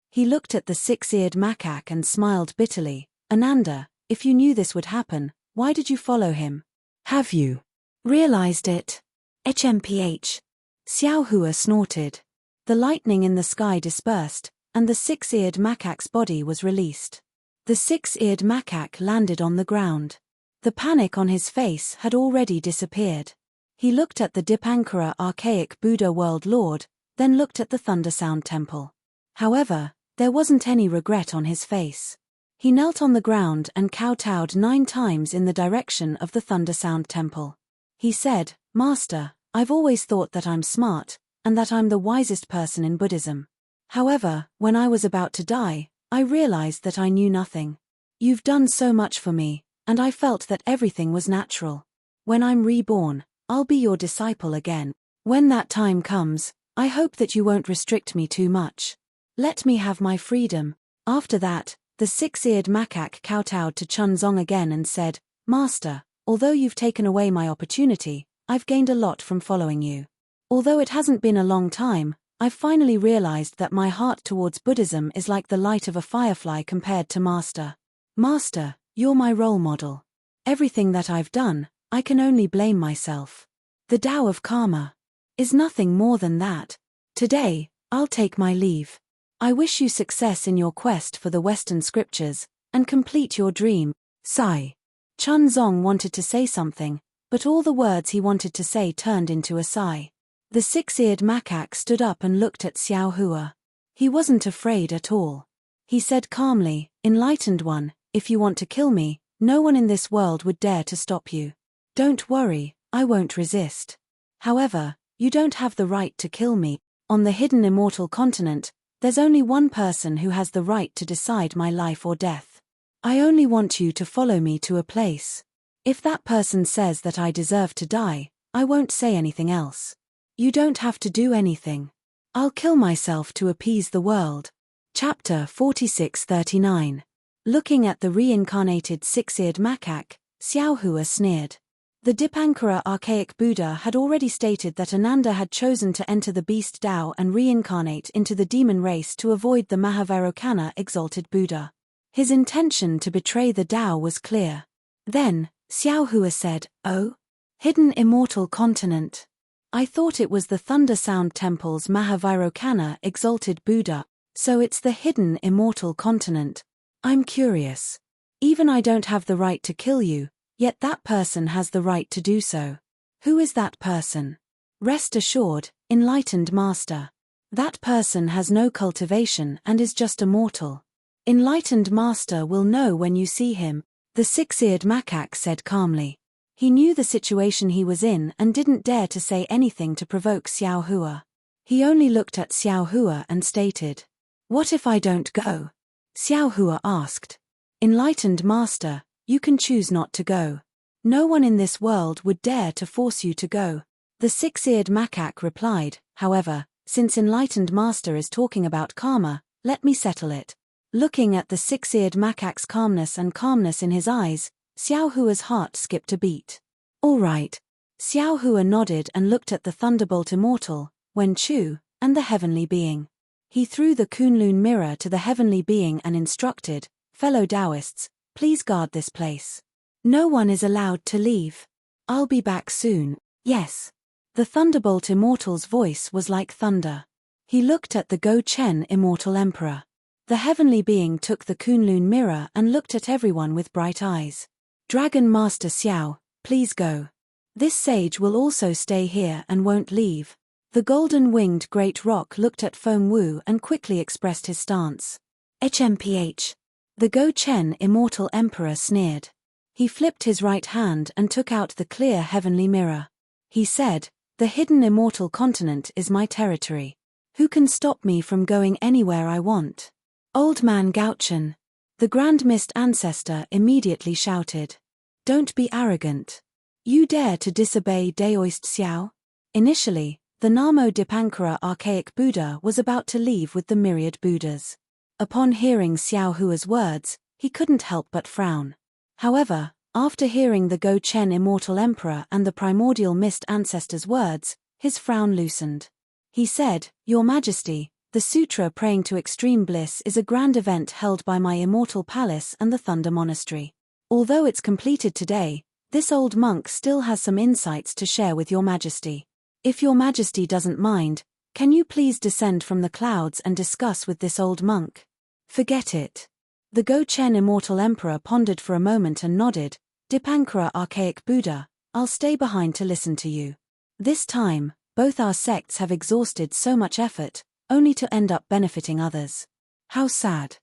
He looked at the six-eared macaque and smiled bitterly. Ananda, if you knew this would happen, why did you follow him? Have you realized it? HMPH. Xiao Hua snorted. The lightning in the sky dispersed, and the six-eared macaque's body was released. The six-eared macaque landed on the ground. The panic on his face had already disappeared. He looked at the Dipankara archaic Buddha world lord, then looked at the Thundersound temple. However, there wasn't any regret on his face. He knelt on the ground and kowtowed 9 times in the direction of the Thundersound temple. He said, Master, I've always thought that I'm smart, and that I'm the wisest person in Buddhism. However, when I was about to die, I realized that I knew nothing. You've done so much for me, and I felt that everything was natural. When I'm reborn, I'll be your disciple again. When that time comes, I hope that you won't restrict me too much. Let me have my freedom. After that, the six-eared macaque kowtowed to Chunzong again and said, Master, although you've taken away my opportunity, I've gained a lot from following you. Although it hasn't been a long time, I've finally realized that my heart towards Buddhism is like the light of a firefly compared to Master. Master, you're my role model. Everything that I've done, I can only blame myself. The Tao of Karma is nothing more than that. Today, I'll take my leave. I wish you success in your quest for the Western scriptures, and complete your dream. Sigh. Chunzong wanted to say something, but all the words he wanted to say turned into a sigh. The six-eared macaque stood up and looked at Xiao Hua. He wasn't afraid at all. He said calmly, Enlightened one, if you want to kill me, no one in this world would dare to stop you. Don't worry, I won't resist. However, you don't have the right to kill me. On the hidden immortal continent, there's only one person who has the right to decide my life or death. I only want you to follow me to a place. If that person says that I deserve to die, I won't say anything else. You don't have to do anything. I'll kill myself to appease the world. Chapter 46-39. Looking at the reincarnated six-eared macaque, Xiao Hua sneered. The Dipankara archaic Buddha had already stated that Ananda had chosen to enter the beast Tao and reincarnate into the demon race to avoid the Mahavairocana exalted Buddha. His intention to betray the Tao was clear. Then, Xiao Hua said, Oh? Hidden immortal continent. I thought it was the Thundersound Temple's Mahavairocana exalted Buddha, so it's the hidden immortal continent. I'm curious. Even I don't have the right to kill you, yet that person has the right to do so. Who is that person? Rest assured, enlightened master. That person has no cultivation and is just a mortal. Enlightened master will know when you see him, the six-eared macaque said calmly. He knew the situation he was in and didn't dare to say anything to provoke Xiao Hua. He only looked at Xiao Hua and stated, What if I don't go? Xiao Hua asked. Enlightened master, you can choose not to go. No one in this world would dare to force you to go. The six-eared macaque replied, However, since enlightened master is talking about karma, let me settle it. Looking at the six-eared macaque's calmness and calmness in his eyes, Xiao Hua's heart skipped a beat. All right. Xiao Hua nodded and looked at the Thunderbolt Immortal, Wen Chu, and the heavenly being. He threw the Kunlun mirror to the heavenly being and instructed, Fellow Taoists, please guard this place. No one is allowed to leave. I'll be back soon. Yes. The Thunderbolt Immortal's voice was like thunder. He looked at the Go Chen Immortal Emperor. The heavenly being took the Kunlun mirror and looked at everyone with bright eyes. Dragon Master Xiao, please go. This sage will also stay here and won't leave. The golden-winged great rock looked at Feng Wu and quickly expressed his stance. HMPH. The Go Chen Immortal Emperor sneered. He flipped his right hand and took out the clear heavenly mirror. He said, The hidden immortal continent is my territory. Who can stop me from going anywhere I want? Old Man Gauchen. The Grand Mist Ancestor immediately shouted. Don't be arrogant. You dare to disobey Daoist Xiao? Initially, the Namo Dipankara archaic Buddha was about to leave with the myriad Buddhas. Upon hearing Xiao Hua's words, he couldn't help but frown. However, after hearing the Go Chen Immortal Emperor and the Primordial Mist Ancestor's words, his frown loosened. He said, "Your Majesty, the sutra praying to extreme bliss is a grand event held by my immortal palace and the Thunder Monastery. Although it's completed today, this old monk still has some insights to share with Your Majesty. If Your Majesty doesn't mind, can you please descend from the clouds and discuss with this old monk?" "Forget it." The Go-Chen Immortal Emperor pondered for a moment and nodded. "Dipankara Archaic Buddha, I'll stay behind to listen to you. This time, both our sects have exhausted so much effort, only to end up benefiting others. How sad.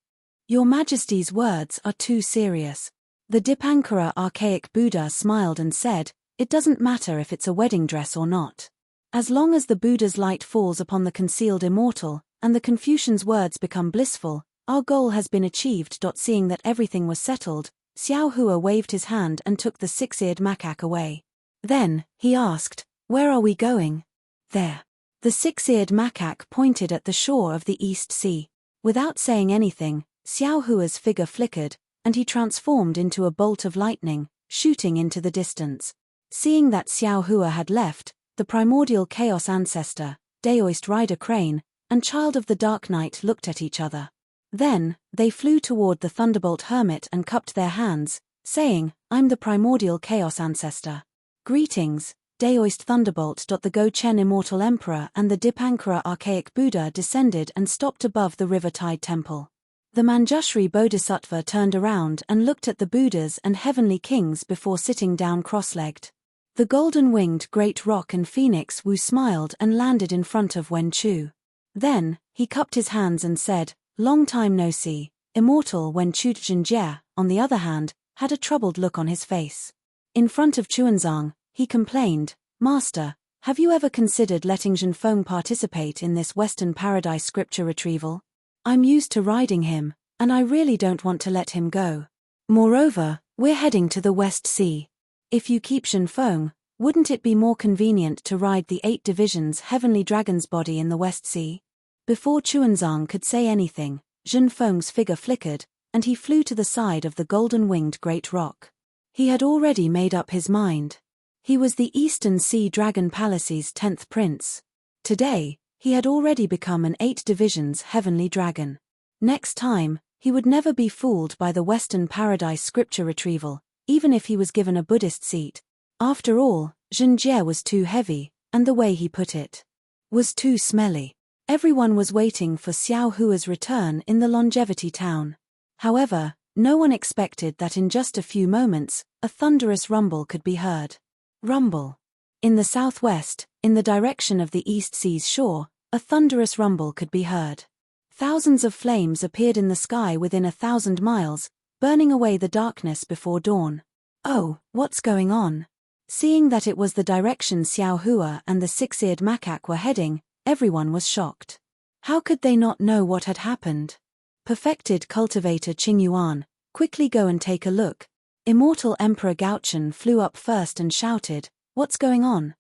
Your Majesty's words are too serious." The Dipankara Archaic Buddha smiled and said, "It doesn't matter if it's a wedding dress or not. As long as the Buddha's light falls upon the concealed immortal, and the Confucian's words become blissful, our goal has been achieved." Seeing that everything was settled, Xiao Hua waved his hand and took the six-eared macaque away. Then, he asked, "Where are we going?" "There." The six-eared macaque pointed at the shore of the East Sea. Without saying anything, Xiao Hua's figure flickered, and he transformed into a bolt of lightning, shooting into the distance. Seeing that Xiao Hua had left, the primordial chaos ancestor, Daoist Rider Crane, and Child of the Dark Knight looked at each other. Then, they flew toward the Thunderbolt Hermit and cupped their hands, saying, "I'm the primordial chaos ancestor. Greetings, Daoist Thunderbolt." The Go-Chen Immortal Emperor and the Dipankara Archaic Buddha descended and stopped above the River Tide Temple. The Manjushri Bodhisattva turned around and looked at the Buddhas and heavenly kings before sitting down cross-legged. The golden-winged Great Rock and Phoenix Wu smiled and landed in front of Wen Chu. Then, he cupped his hands and said, "Long time no see." Immortal Wen Chu Zhenjie, on the other hand, had a troubled look on his face. In front of Chuanzang, he complained, "Master, have you ever considered letting Zhenfeng participate in this Western Paradise scripture retrieval? I'm used to riding him, and I really don't want to let him go. Moreover, we're heading to the West Sea. If you keep Zhenfeng, wouldn't it be more convenient to ride the 8 Divisions Heavenly Dragon's body in the West Sea?" Before Chuanzang could say anything, Zhenfeng's figure flickered, and he flew to the side of the golden-winged Great Rock. He had already made up his mind. He was the Eastern Sea Dragon Palace's 10th prince. Today, he had already become an 8 Divisions Heavenly Dragon. Next time, he would never be fooled by the Western Paradise scripture retrieval, even if he was given a Buddhist seat. After all, Zhenjie was too heavy, and the way he put it was too smelly. Everyone was waiting for Xiao Hua's return in the Longevity Town. However, no one expected that in just a few moments, a thunderous rumble could be heard. Rumble. In the southwest, in the direction of the East Sea's shore, a thunderous rumble could be heard. Thousands of flames appeared in the sky within 1,000 miles, burning away the darkness before dawn. "Oh, what's going on?" Seeing that it was the direction Xiao Hua and the six-eared macaque were heading, everyone was shocked. How could they not know what had happened? Perfected cultivator Qing Yuan, quickly go and take a look. Immortal Emperor Gaochen flew up first and shouted, "What's going on?"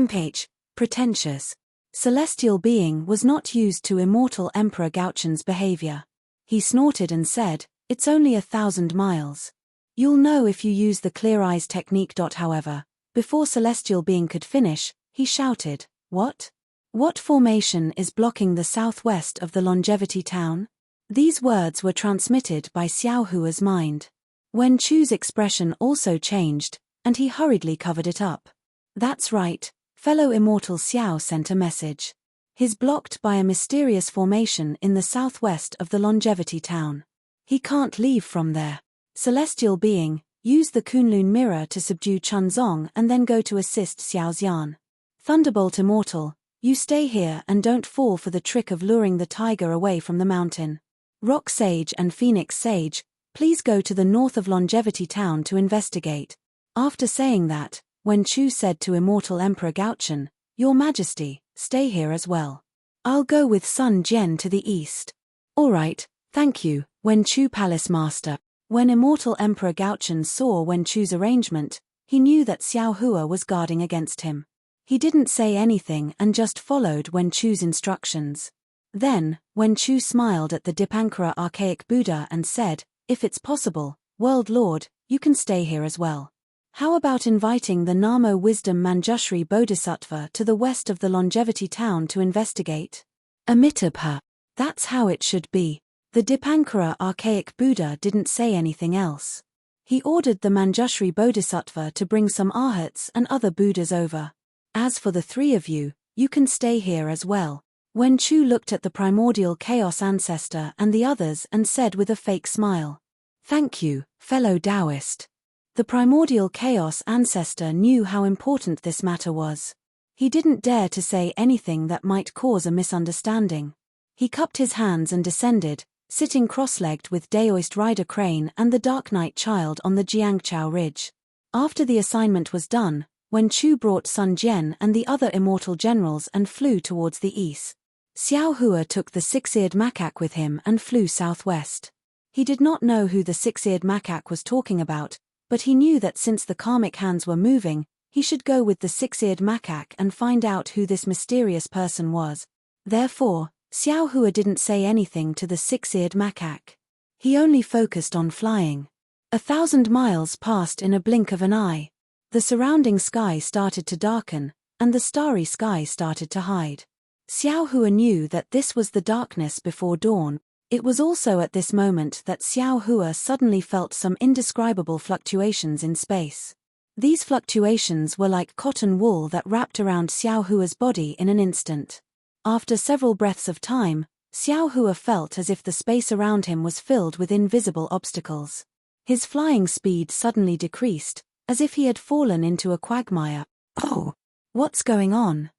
Page. Pretentious. Celestial being was not used to Immortal Emperor Gaochen's behavior. He snorted and said, "It's only 1,000 miles. You'll know if you use the clear eyes technique." However, before Celestial being could finish, he shouted, "What? What formation is blocking the southwest of the Longevity Town?" These words were transmitted by Xiao Hua's mind. Wen Chu's expression also changed, and he hurriedly covered it up. "That's right, fellow Immortal Xiao sent a message. He's blocked by a mysterious formation in the southwest of the Longevity Town. He can't leave from there. Celestial being, use the Kunlun mirror to subdue Chunzong and then go to assist Xiao Xian. Thunderbolt Immortal, you stay here and don't fall for the trick of luring the tiger away from the mountain. Rock Sage and Phoenix Sage, please go to the north of Longevity Town to investigate." After saying that, Wen Chu said to Immortal Emperor Gaochen, "Your Majesty, stay here as well. I'll go with Sun Jian to the east." "All right, thank you, Wen Chu Palace Master." When Immortal Emperor Gaochen saw Wen Chu's arrangement, he knew that Xiao Hua was guarding against him. He didn't say anything and just followed Wen Chu's instructions. Then, Wen Chu smiled at the Dipankara Archaic Buddha and said, "If it's possible, World Lord, you can stay here as well. How about inviting the Namo Wisdom Manjushri Bodhisattva to the west of the longevity town to investigate? Amitabha. That's how it should be. The Dipankara archaic Buddha didn't say anything else. He ordered the Manjushri Bodhisattva to bring some arhats and other Buddhas over. As for the three of you, you can stay here as well. Wen Chu looked at the primordial chaos ancestor and the others and said with a fake smile, "Thank you, fellow Taoist." The primordial chaos ancestor knew how important this matter was. He didn't dare to say anything that might cause a misunderstanding. He cupped his hands and descended, sitting cross-legged with Daoist rider Crane and the Dark Knight Child on the Jiangchao Ridge. After the assignment was done, Wen Chu brought Sun Jian and the other immortal generals and flew towards the east. Xiao Hua took the six-eared macaque with him and flew southwest. He did not know who the six-eared macaque was talking about, but he knew that since the karmic hands were moving, he should go with the six-eared macaque and find out who this mysterious person was. Therefore, Xiao Hua didn't say anything to the six-eared macaque. He only focused on flying. 1,000 miles passed in a blink of an eye. The surrounding sky started to darken, and the starry sky started to hide. Xiao Hua knew that this was the darkness before dawn. It was also at this moment that Xiao Hua suddenly felt some indescribable fluctuations in space. These fluctuations were like cotton wool that wrapped around Xiao Hua's body in an instant. After several breaths of time, Xiao Hua felt as if the space around him was filled with invisible obstacles. His flying speed suddenly decreased, as if he had fallen into a quagmire. "Oh, what's going on?"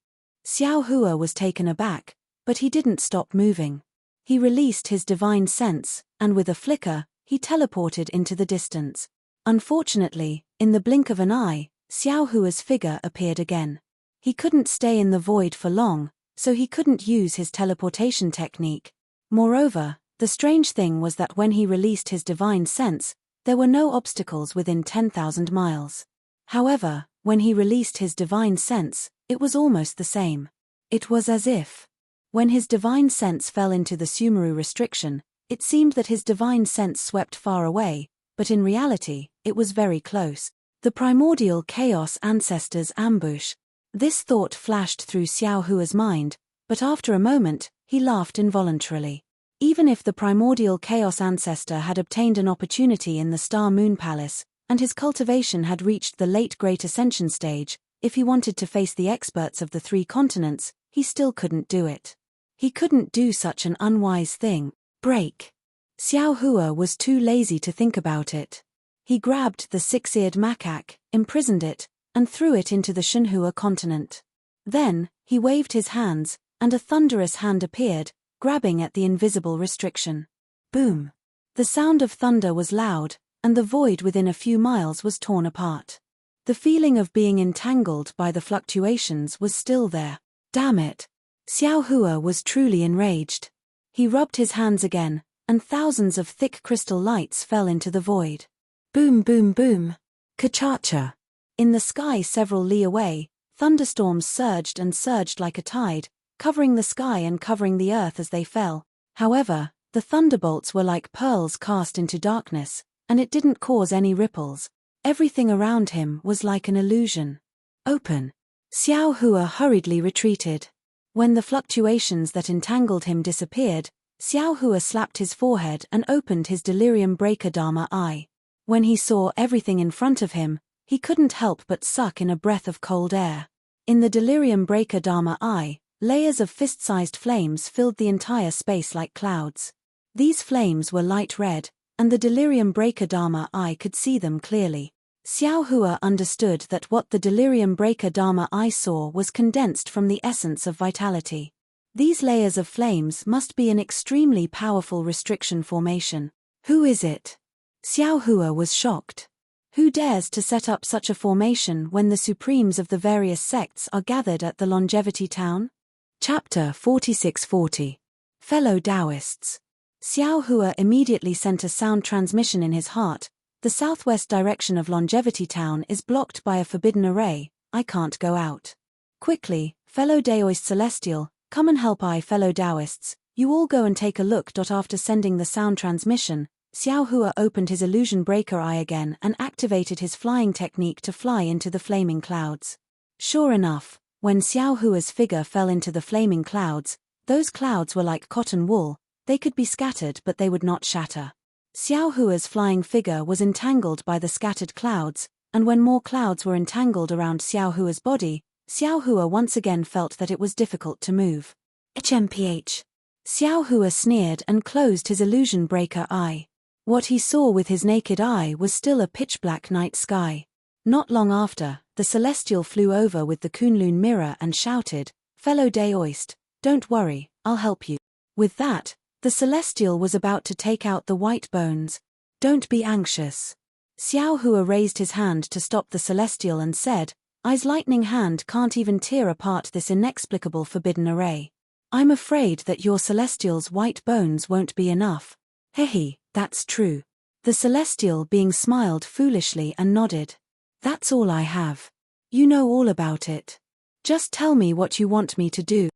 Xiao Hua was taken aback, but he didn't stop moving. He released his divine sense, and with a flicker, he teleported into the distance. Unfortunately, in the blink of an eye, Xiao Hua's figure appeared again. He couldn't stay in the void for long, so he couldn't use his teleportation technique. Moreover, the strange thing was that when he released his divine sense, there were no obstacles within 10,000 miles. However, when he released his divine sense, it was almost the same. It was as if, when his divine sense fell into the Sumeru restriction, it seemed that his divine sense swept far away, but in reality, it was very close. The primordial chaos ancestors' ambush. This thought flashed through Xiao Hua's mind, but after a moment, he laughed involuntarily. Even if the primordial chaos ancestor had obtained an opportunity in the Star Moon Palace, and his cultivation had reached the late Great Ascension stage, if he wanted to face the experts of the 3 continents, he still couldn't do it. He couldn't do such an unwise thing. Break. Xiao Hua was too lazy to think about it. He grabbed the 6-eared macaque, imprisoned it, and threw it into the Shenhua continent. Then, he waved his hands, and a thunderous hand appeared, grabbing at the invisible restriction. Boom. The sound of thunder was loud, and the void within a few miles was torn apart. The feeling of being entangled by the fluctuations was still there. Damn it. Xiao Hua was truly enraged. He rubbed his hands again, and thousands of thick crystal lights fell into the void. Boom boom boom. Ka-cha-cha. In the sky several li away, thunderstorms surged and surged like a tide, covering the sky and covering the earth as they fell. However, the thunderbolts were like pearls cast into darkness, and it didn't cause any ripples. Everything around him was like an illusion. Open. Xiao Hua hurriedly retreated. When the fluctuations that entangled him disappeared, Xiao Hua slapped his forehead and opened his delirium breaker Dharma eye. When he saw everything in front of him, he couldn't help but suck in a breath of cold air. In the delirium breaker Dharma eye, layers of fist-sized flames filled the entire space like clouds. These flames were light red, and the delirium breaker Dharma eye could see them clearly. Xiao Hua understood that what the delirium breaker Dharma eye saw was condensed from the essence of vitality. These layers of flames must be an extremely powerful restriction formation. Who is it? Xiao Hua was shocked. Who dares to set up such a formation when the supremes of the various sects are gathered at the longevity town? Chapter 4640. Fellow Taoists. Xiao Hua immediately sent a sound transmission in his heart. The southwest direction of longevity town is blocked by a forbidden array. I can't go out. Quickly, fellow Daoist Celestial, come and help fellow Taoists. You all go and take a look. After sending the sound transmission, Xiao Hua opened his illusion breaker eye again and activated his flying technique to fly into the flaming clouds. Sure enough, when Xiao Hua's figure fell into the flaming clouds, those clouds were like cotton wool. They could be scattered but they would not shatter. Xiao Hua's flying figure was entangled by the scattered clouds, and when more clouds were entangled around Xiao Hua's body, Xiao Hua once again felt that it was difficult to move. HMPH. Xiao Hua sneered and closed his illusion breaker eye. What he saw with his naked eye was still a pitch-black night sky. Not long after, the Celestial flew over with the Kunlun mirror and shouted, "Fellow Daoist, don't worry, I'll help you." With that, the Celestial was about to take out the white bones. "Don't be anxious." Xiao Hua raised his hand to stop the Celestial and said, "I's lightning hand can't even tear apart this inexplicable forbidden array. I'm afraid that your Celestial's white bones won't be enough." "Hehe, that's true." The Celestial being smiled foolishly and nodded. "That's all I have. You know all about it. Just tell me what you want me to do."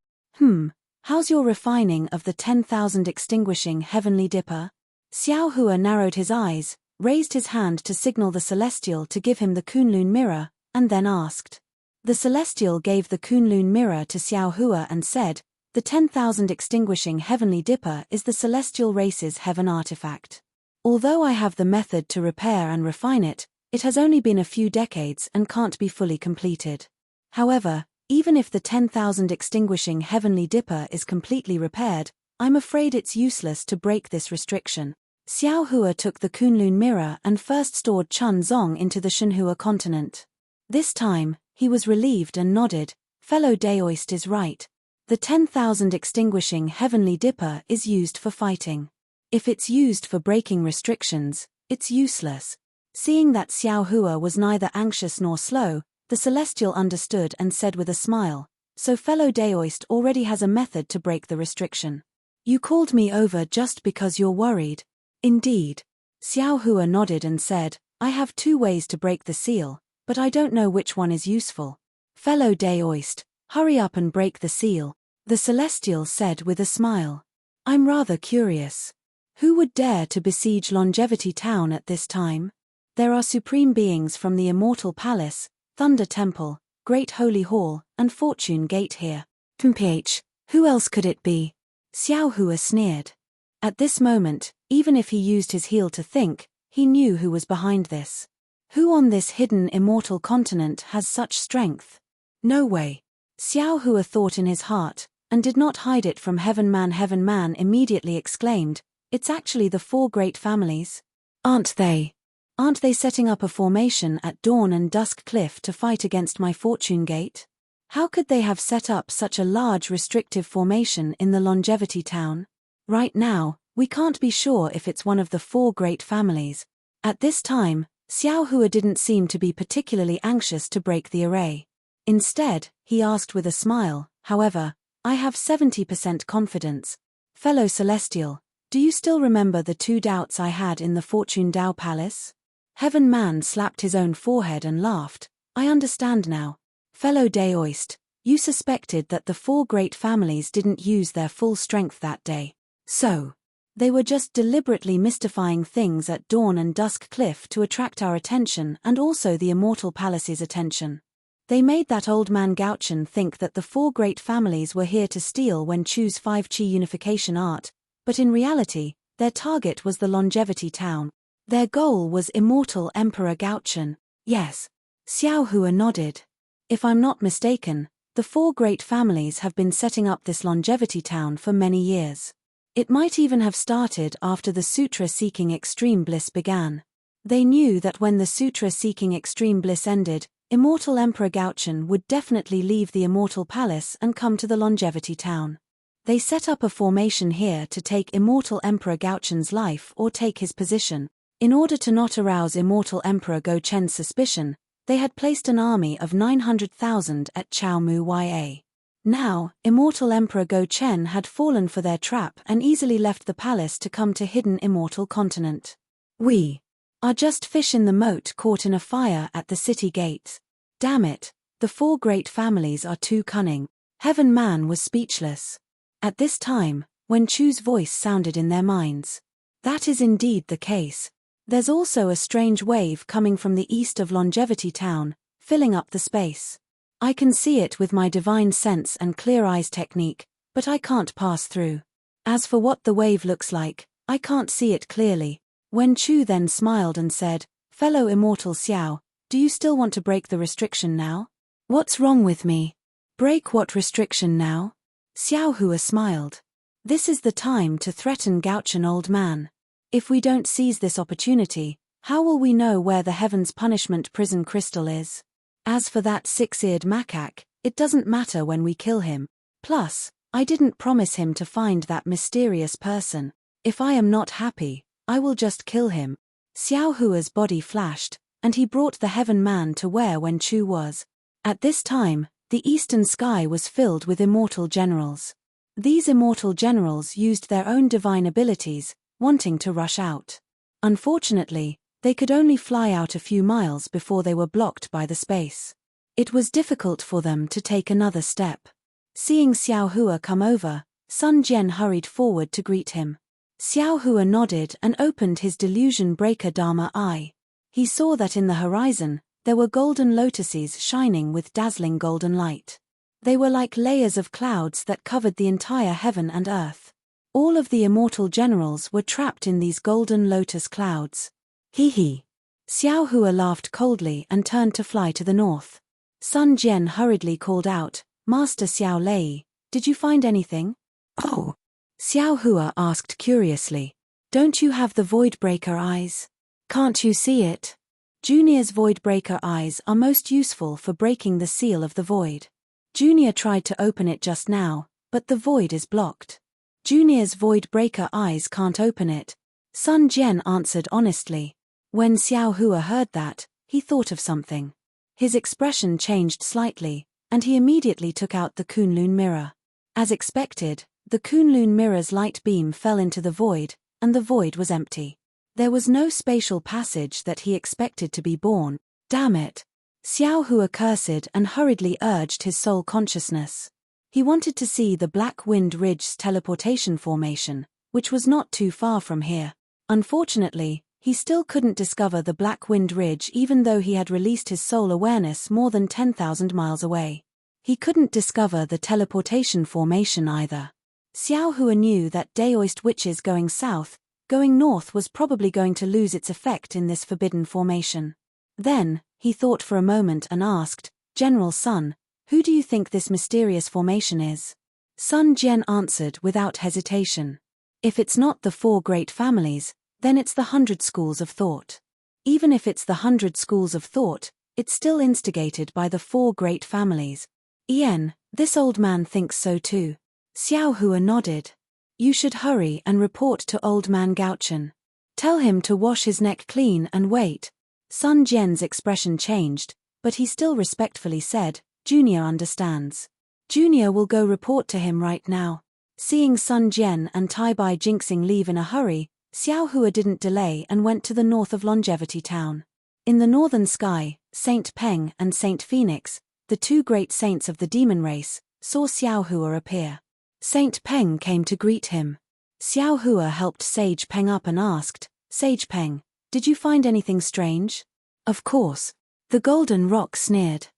How's your refining of the 10,000 extinguishing heavenly dipper?" Xiao Hua narrowed his eyes, raised his hand to signal the Celestial to give him the Kunlun mirror, and then asked. The Celestial gave the Kunlun mirror to Xiao Hua and said, "The 10,000 extinguishing heavenly dipper is the Celestial race's heaven artifact. Although I have the method to repair and refine it, it has only been a few decades and can't be fully completed. However, even if the 10,000 extinguishing heavenly dipper is completely repaired, I'm afraid it's useless to break this restriction." Xiao Hua took the Kunlun mirror and first stored Chun Zong into the Shenhua continent. This time, he was relieved and nodded. "Fellow Daoist is right. The 10,000 extinguishing heavenly dipper is used for fighting. If it's used for breaking restrictions, it's useless." Seeing that Xiao Hua was neither anxious nor slow, the Celestial understood and said with a smile, "So fellow Daoist already has a method to break the restriction. You called me over just because you're worried." "Indeed." Xiao Hua nodded and said, "I have 2 ways to break the seal, but I don't know which one is useful." "Fellow Daoist, hurry up and break the seal," the Celestial said with a smile. "I'm rather curious. Who would dare to besiege Longevity Town at this time? There are supreme beings from the Immortal Palace, Thunder Temple, Great Holy Hall, and Fortune Gate here." "PH, who else could it be?" Xiao Hua sneered. At this moment, even if he used his heel to think, he knew who was behind this. Who on this hidden immortal continent has such strength? No way. Xiao Hua thought in his heart, and did not hide it from Heaven Man immediately exclaimed, "It's actually the 4 great families. Aren't they? Aren't they setting up a formation at Dawn and Dusk Cliff to fight against my Fortune Gate? How could they have set up such a large restrictive formation in the Longevity Town? Right now, we can't be sure if it's one of the 4 great families." At this time, Xiao Hua didn't seem to be particularly anxious to break the array. Instead, he asked with a smile, "However, I have 70% confidence. Fellow Celestial, do you still remember the 2 doubts I had in the Fortune Dao Palace?" Heaven Man slapped his own forehead and laughed. "I understand now. Fellow Daoist, you suspected that the 4 great families didn't use their full strength that day. So, they were just deliberately mystifying things at Dawn and Dusk Cliff to attract our attention and also the Immortal Palace's attention. They made that old man Gauchen think that the 4 great families were here to steal when Chu's 5 Chi unification art, but in reality, their target was the Longevity Town. Their goal was Immortal Emperor Gauchen." "Yes." Xiao Hua nodded. "If I'm not mistaken, the 4 great families have been setting up this Longevity Town for many years. It might even have started after the Sutra Seeking Extreme Bliss began. They knew that when the Sutra Seeking Extreme Bliss ended, Immortal Emperor Gauchen would definitely leave the Immortal Palace and come to the Longevity Town. They set up a formation here to take Immortal Emperor Gauchen's life or take his position. In order to not arouse Immortal Emperor Go Chen's suspicion, they had placed an army of 900,000 at Chao Mu Ya. Now, Immortal Emperor Go Chen had fallen for their trap and easily left the palace to come to hidden Immortal Continent. "We are just fish in the moat caught in a fire at the city gates. Damn it, the 4 great families are too cunning." Heaven Man was speechless. At this time, when Chu's voice sounded in their minds. That is indeed the case. There's also a strange wave coming from the east of Longevity Town, filling up the space. I can see it with my divine sense and clear eyes technique, but I can't pass through. As for what the wave looks like, I can't see it clearly. Wen Chu then smiled and said, "Fellow immortal Xiao, do you still want to break the restriction now?" "What's wrong with me? Break what restriction now?" Xiao Hua smiled. "This is the time to threaten Gauchen old man. If we don't seize this opportunity, how will we know where the Heaven's Punishment prison crystal is? As for that six-eared macaque, it doesn't matter when we kill him. Plus, I didn't promise him to find that mysterious person. If I am not happy, I will just kill him." Xiao Hua's body flashed, and he brought the Heaven Man to where Wen Chu was. At this time, the eastern sky was filled with immortal generals. These immortal generals used their own divine abilities, wanting to rush out. Unfortunately, they could only fly out a few miles before they were blocked by the space. It was difficult for them to take another step. Seeing Xiao Hua come over, Sun Jian hurried forward to greet him. Xiao Hua nodded and opened his delusion breaker Dharma eye. He saw that in the horizon, there were golden lotuses shining with dazzling golden light. They were like layers of clouds that covered the entire heaven and earth. All of the immortal generals were trapped in these golden lotus clouds. Hee hee. Xiao Hua laughed coldly and turned to fly to the north. Sun Jian hurriedly called out, "Master Xiao Lei, did you find anything?" "Oh." Xiao Hua asked curiously. "Don't you have the Voidbreaker eyes? Can't you see it?" Junior's Voidbreaker eyes are most useful for breaking the seal of the void. Junior tried to open it just now, but the void is blocked. Junior's Voidbreaker eyes can't open it. Sun Jian answered honestly. When Xiao Hua heard that, he thought of something. His expression changed slightly, and he immediately took out the Kunlun mirror. As expected, the Kunlun mirror's light beam fell into the void, and the void was empty. There was no spatial passage that he expected to be born. Damn it! Xiao Hua cursed and hurriedly urged his soul consciousness. He wanted to see the Black Wind Ridge's teleportation formation, which was not too far from here. Unfortunately, he still couldn't discover the Black Wind Ridge even though he had released his soul awareness more than 10,000 miles away. He couldn't discover the teleportation formation either. Xiao Hua knew that Daoist witches going north was probably going to lose its effect in this forbidden formation. Then, he thought for a moment and asked, "General Sun, who do you think this mysterious formation is?" Sun Jian answered without hesitation. "If it's not the four great families, then it's the 100 schools of thought. Even if it's the 100 schools of thought, it's still instigated by the four great families." "Ian, this old man thinks so too." Xiao Hua nodded. "You should hurry and report to old man Gauchen. Tell him to wash his neck clean and wait." Sun Jian's expression changed, but he still respectfully said, "Junior understands. Junior will go report to him right now." Seeing Sun Jian and Tai Bai Jinxing leave in a hurry, Xiao Hua didn't delay and went to the north of Longevity Town. In the northern sky, Saint Peng and Saint Phoenix, the two great saints of the demon race, saw Xiao Hua appear. Saint Peng came to greet him. Xiao Hua helped Sage Peng up and asked, "Sage Peng, did you find anything strange?" "Of course." The Golden Rock sneered.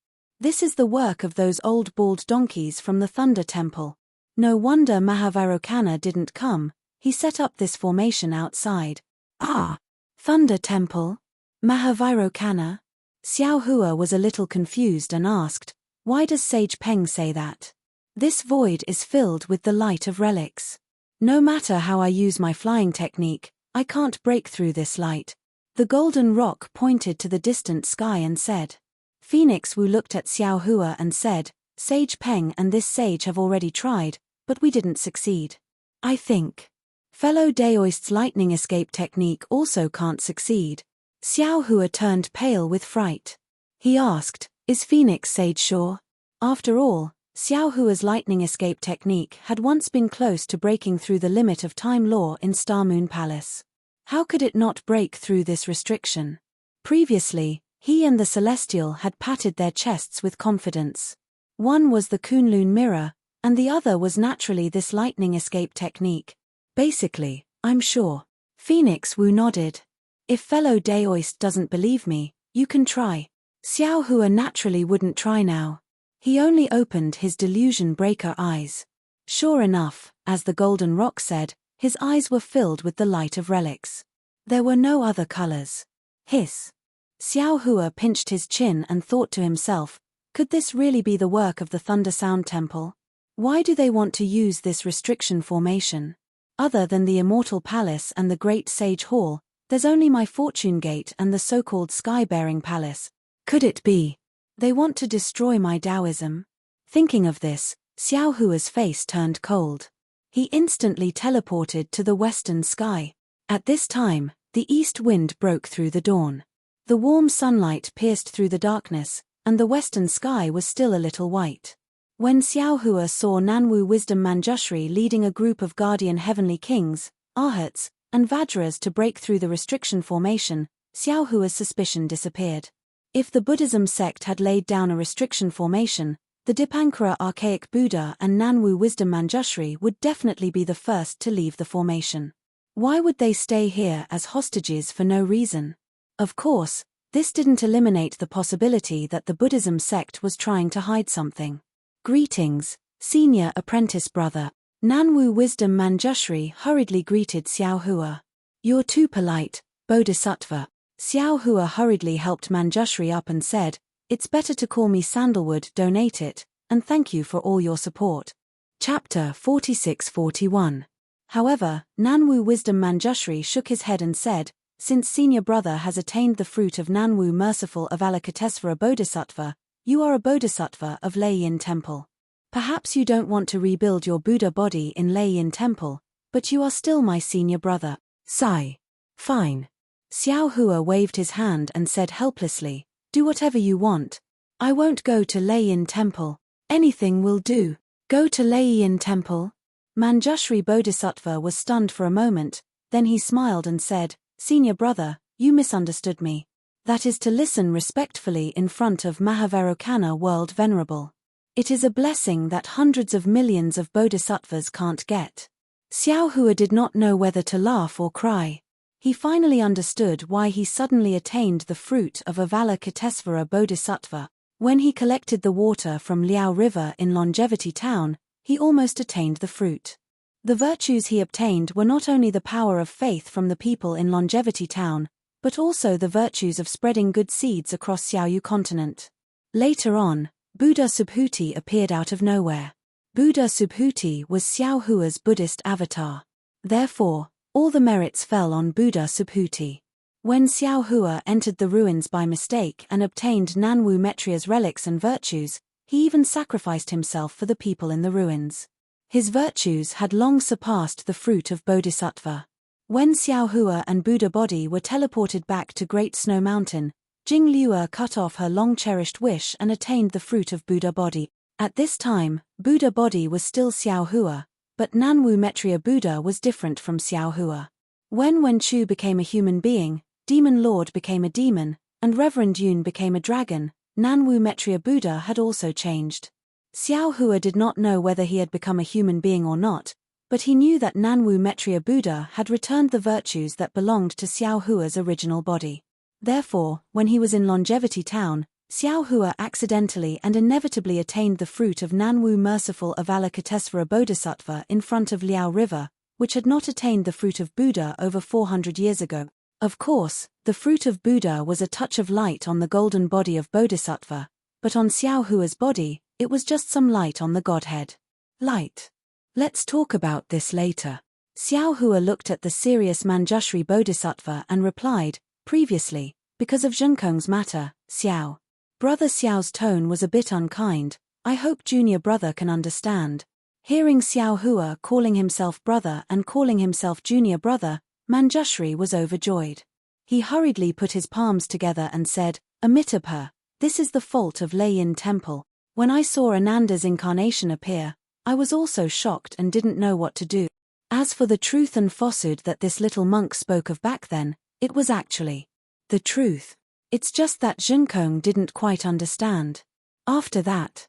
"This is the work of those old bald donkeys from the Thunder Temple. No wonder Mahavarokana didn't come, he set up this formation outside." "Ah, Thunder Temple? Mahavarokana?" Xiao Hua was a little confused and asked, "Why does Sage Peng say that?" "This void is filled with the light of relics. No matter how I use my flying technique, I can't break through this light." The Golden Rock pointed to the distant sky and said. Phoenix Wu looked at Xiao Hua and said, "Sage Peng and this sage have already tried, but we didn't succeed. I think fellow Daoist's lightning escape technique also can't succeed." Xiao Hua turned pale with fright. He asked, "Is Phoenix Sage sure?" After all, Xiao Hua's lightning escape technique had once been close to breaking through the limit of time law in Star Moon Palace. How could it not break through this restriction? Previously, he and the Celestial had patted their chests with confidence. One was the Kunlun mirror, and the other was naturally this lightning escape technique. "Basically, I'm sure." Phoenix Wu nodded. If fellow Daoist doesn't believe me, you can try. Xiao Hua naturally wouldn't try now. He only opened his delusion breaker eyes. Sure enough, as the golden rock said, his eyes were filled with the light of relics. There were no other colors. Hiss. Xiao Hua pinched his chin and thought to himself, could this really be the work of the Thunder Sound Temple? Why do they want to use this restriction formation? Other than the Immortal Palace and the Great Sage Hall, there's only my Fortune Gate and the so-called Sky-Bearing Palace. Could it be? They want to destroy my Taoism? Thinking of this, Xiao Hua's face turned cold. He instantly teleported to the western sky. At this time, the east wind broke through the dawn. The warm sunlight pierced through the darkness, and the western sky was still a little white. When Xiao Hua saw Nanwu Wisdom Manjushri leading a group of guardian heavenly kings, Arhats, and Vajras to break through the restriction formation, Xiao Hua's suspicion disappeared. If the Buddhism sect had laid down a restriction formation, the Dipankara Archaic Buddha and Nanwu Wisdom Manjushri would definitely be the first to leave the formation. Why would they stay here as hostages for no reason? Of course, this didn't eliminate the possibility that the Buddhism sect was trying to hide something. Greetings, senior apprentice brother. Nanwu Wisdom Manjushri hurriedly greeted Xiao Hua. You're too polite, Bodhisattva. Xiao Hua hurriedly helped Manjushri up and said, it's better to call me Sandalwood, donate it, and thank you for all your support. Chapter 46-41. However, Nanwu Wisdom Manjushri shook his head and said, since senior brother has attained the fruit of Nanwu Merciful Avalokitesvara Bodhisattva, you are a Bodhisattva of Leiyin Temple. Perhaps you don't want to rebuild your Buddha body in Leiyin Temple, but you are still my senior brother. Sigh. Fine. Xiao Hua waved his hand and said helplessly, do whatever you want. I won't go to Leiyin Temple. Anything will do. Go to Leiyin Temple? Manjushri Bodhisattva was stunned for a moment, then he smiled and said, senior brother, you misunderstood me. That is to listen respectfully in front of Mahavarokana World Venerable. It is a blessing that hundreds of millions of bodhisattvas can't get. Xiao Hua did not know whether to laugh or cry. He finally understood why he suddenly attained the fruit of Avalokitesvara Bodhisattva. When he collected the water from Liao River in Longevity Town, he almost attained the fruit. The virtues he obtained were not only the power of faith from the people in Longevity Town, but also the virtues of spreading good seeds across Xiaoyu continent. Later on, Buddha Subhuti appeared out of nowhere. Buddha Subhuti was Xiao Hua's Buddhist avatar. Therefore, all the merits fell on Buddha Subhuti. When Xiao Hua entered the ruins by mistake and obtained Nanwu Metria's relics and virtues, he even sacrificed himself for the people in the ruins. His virtues had long surpassed the fruit of Bodhisattva. When Xiao Hua and Buddha body were teleported back to Great Snow Mountain, Jing Liuer cut off her long-cherished wish and attained the fruit of Buddha body. At this time, Buddha body was still Xiao Hua, but Nanwu Metria Buddha was different from Xiao Hua. When Wen Chu became a human being, Demon Lord became a demon, and Reverend Yun became a dragon, Nanwu Metria Buddha had also changed. Xiao Hua did not know whether he had become a human being or not, but he knew that Nanwu Metria Buddha had returned the virtues that belonged to Xiao Hua's original body. Therefore, when he was in Longevity Town, Xiao Hua accidentally and inevitably attained the fruit of Nanwu Merciful Avalokitesvara Bodhisattva in front of Liao River, which had not attained the fruit of Buddha over 400 years ago. Of course, the fruit of Buddha was a touch of light on the golden body of Bodhisattva, but on Xiao Hua's body, it was just some light on the Godhead. Light. Let's talk about this later. Xiao Hua looked at the serious Manjushri Bodhisattva and replied, previously, because of Zhenkong's matter, Xiao. Brother Xiao's tone was a bit unkind. I hope junior brother can understand. Hearing Xiao Hua calling himself brother and calling himself junior brother, Manjushri was overjoyed. He hurriedly put his palms together and said, Amitabha, this is the fault of Leiyin Temple. When I saw Ananda's incarnation appear, I was also shocked and didn't know what to do. As for the truth and falsehood that this little monk spoke of back then, it was actually the truth. It's just that Zhenkong didn't quite understand. After that,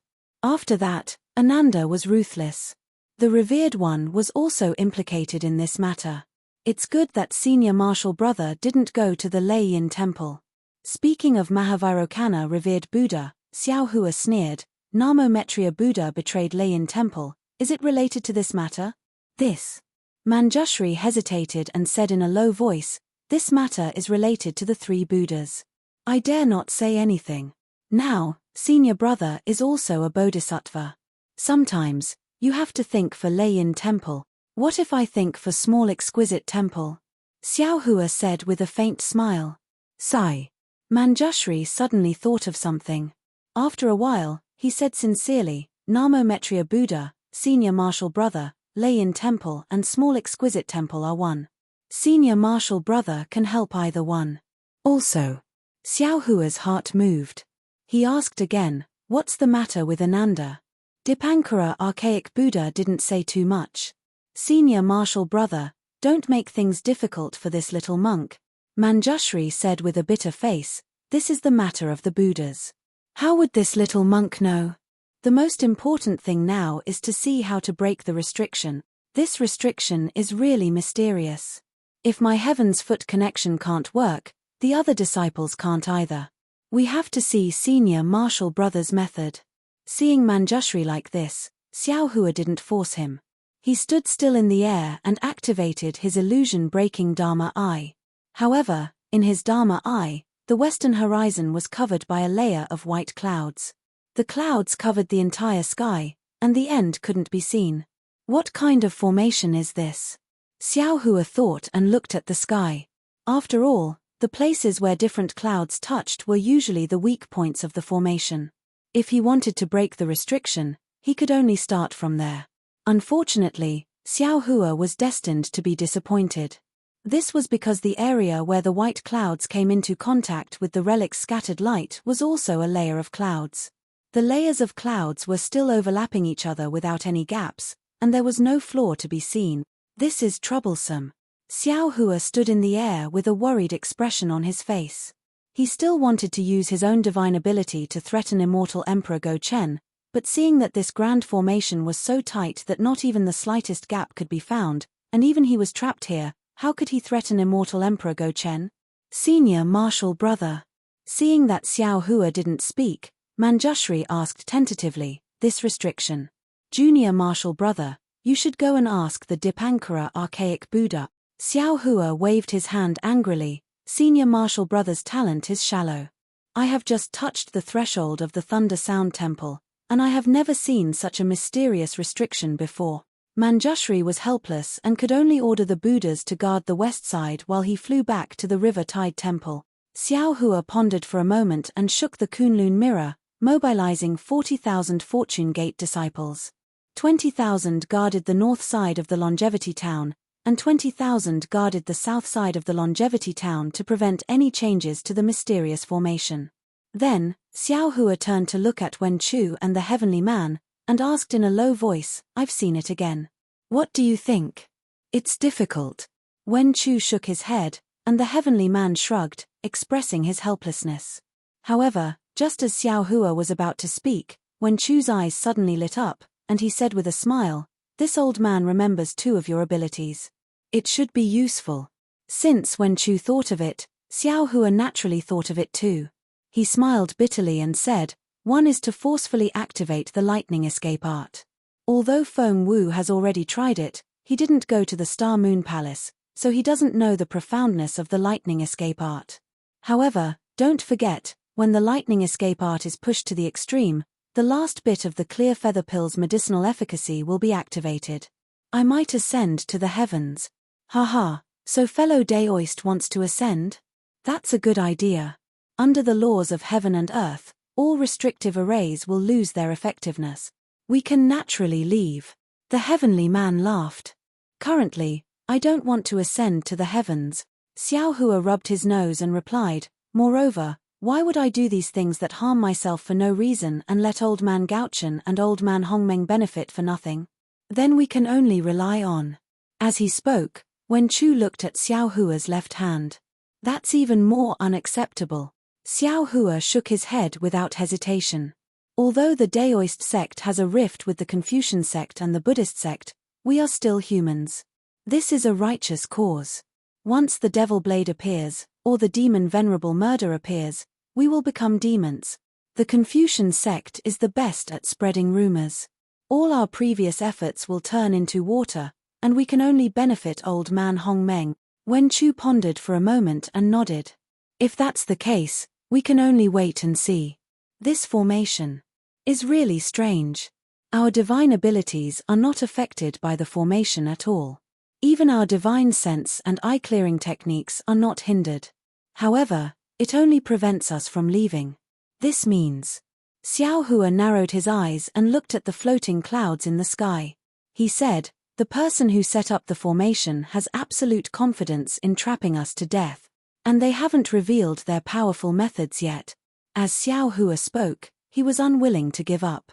Ananda was ruthless. The revered one was also implicated in this matter. It's good that senior marshal brother didn't go to the Lei Yin temple. Speaking of Mahavairokkana revered Buddha, Xiao Hua sneered, Namo Maitreya Buddha betrayed Lei Yin temple, is it related to this matter? This. Manjushri hesitated and said in a low voice, this matter is related to the three Buddhas. I dare not say anything. Now, senior brother is also a bodhisattva. Sometimes, you have to think for Lei Yin temple. What if I think for small exquisite temple? Xiao Hua said with a faint smile. Sigh. Manjushri suddenly thought of something. After a while, he said sincerely, Namo Maitreya Buddha, senior marshal brother, Lei Yin temple and small exquisite temple are one. Senior marshal brother can help either one. Also. Xiao Hua's heart moved. He asked again, what's the matter with Ananda? Dipankara archaic Buddha didn't say too much. Senior marshal brother, don't make things difficult for this little monk. Manjushri said with a bitter face, this is the matter of the Buddhas. How would this little monk know? The most important thing now is to see how to break the restriction. This restriction is really mysterious. If my heaven's foot connection can't work, the other disciples can't either. We have to see senior marshal brother's method. Seeing Manjushri like this, Xiao Hua didn't force him. He stood still in the air and activated his illusion-breaking Dharma eye. However, in his Dharma eye, the western horizon was covered by a layer of white clouds. The clouds covered the entire sky, and the end couldn't be seen. What kind of formation is this? Xiao Hua thought and looked at the sky. After all, the places where different clouds touched were usually the weak points of the formation. If he wanted to break the restriction, he could only start from there. Unfortunately, Xiao Hua was destined to be disappointed. This was because the area where the white clouds came into contact with the relic's scattered light was also a layer of clouds. The layers of clouds were still overlapping each other without any gaps, and there was no floor to be seen. This is troublesome. Xiao Hua stood in the air with a worried expression on his face. He still wanted to use his own divine ability to threaten immortal Emperor Go Chen, but seeing that this grand formation was so tight that not even the slightest gap could be found, and even he was trapped here, how could he threaten immortal Emperor Go Chen? Senior marshal brother. Seeing that Xiao Hua didn't speak, Manjushri asked tentatively, this restriction. Junior marshal brother, you should go and ask the Dipankara archaic Buddha. Xiao Hua waved his hand angrily, senior marshal brother's talent is shallow. I have just touched the threshold of the Thunder Sound Temple, and I have never seen such a mysterious restriction before. Manjushri was helpless and could only order the Buddhas to guard the west side while he flew back to the River Tide Temple. Xiao Hua pondered for a moment and shook the Kunlun mirror, mobilizing 40,000 Fortune Gate disciples. 20,000 guarded the north side of the Longevity Town, and 20,000 guarded the south side of the Longevity Town to prevent any changes to the mysterious formation. Then, Xiao Hua turned to look at Wen Chu and the Heavenly Man, and asked in a low voice, I've seen it again. What do you think? It's difficult. Wen Chu shook his head, and the Heavenly Man shrugged, expressing his helplessness. However, just as Xiao Hua was about to speak, Wen Chu's eyes suddenly lit up, and he said with a smile, this old man remembers two of your abilities. It should be useful. Since Wen Chu thought of it, Xiao Hua naturally thought of it too. He smiled bitterly and said, one is to forcefully activate the lightning escape art. Although Feng Wu has already tried it, he didn't go to the Star Moon Palace, so he doesn't know the profoundness of the lightning escape art. However, don't forget, when the lightning escape art is pushed to the extreme, the last bit of the clear feather pill's medicinal efficacy will be activated. I might ascend to the heavens. Haha, so fellow Daoist wants to ascend? That's a good idea. Under the laws of heaven and earth, all restrictive arrays will lose their effectiveness. We can naturally leave. The Heavenly Man laughed. Currently, I don't want to ascend to the heavens. Xiao Hua rubbed his nose and replied, moreover, why would I do these things that harm myself for no reason and let old man Gaochen and old man Hongmeng benefit for nothing? Then we can only rely on. As he spoke, Wen Chu looked at Xiao Hua's left hand. That's even more unacceptable. Xiao Hua shook his head without hesitation. Although the Daoist sect has a rift with the Confucian sect and the Buddhist sect, we are still humans. This is a righteous cause. Once the devil blade appears, or the demon venerable murder appears, we will become demons. The Confucian sect is the best at spreading rumors. All our previous efforts will turn into water, and we can only benefit old man Hong Meng. Wen Chu pondered for a moment and nodded. If that's the case, we can only wait and see. This formation is really strange. Our divine abilities are not affected by the formation at all. Even our divine sense and eye-clearing techniques are not hindered. However, it only prevents us from leaving. This means. Xiao Hua narrowed his eyes and looked at the floating clouds in the sky. He said, the person who set up the formation has absolute confidence in trapping us to death, and they haven't revealed their powerful methods yet. As Xiao Hua spoke, he was unwilling to give up.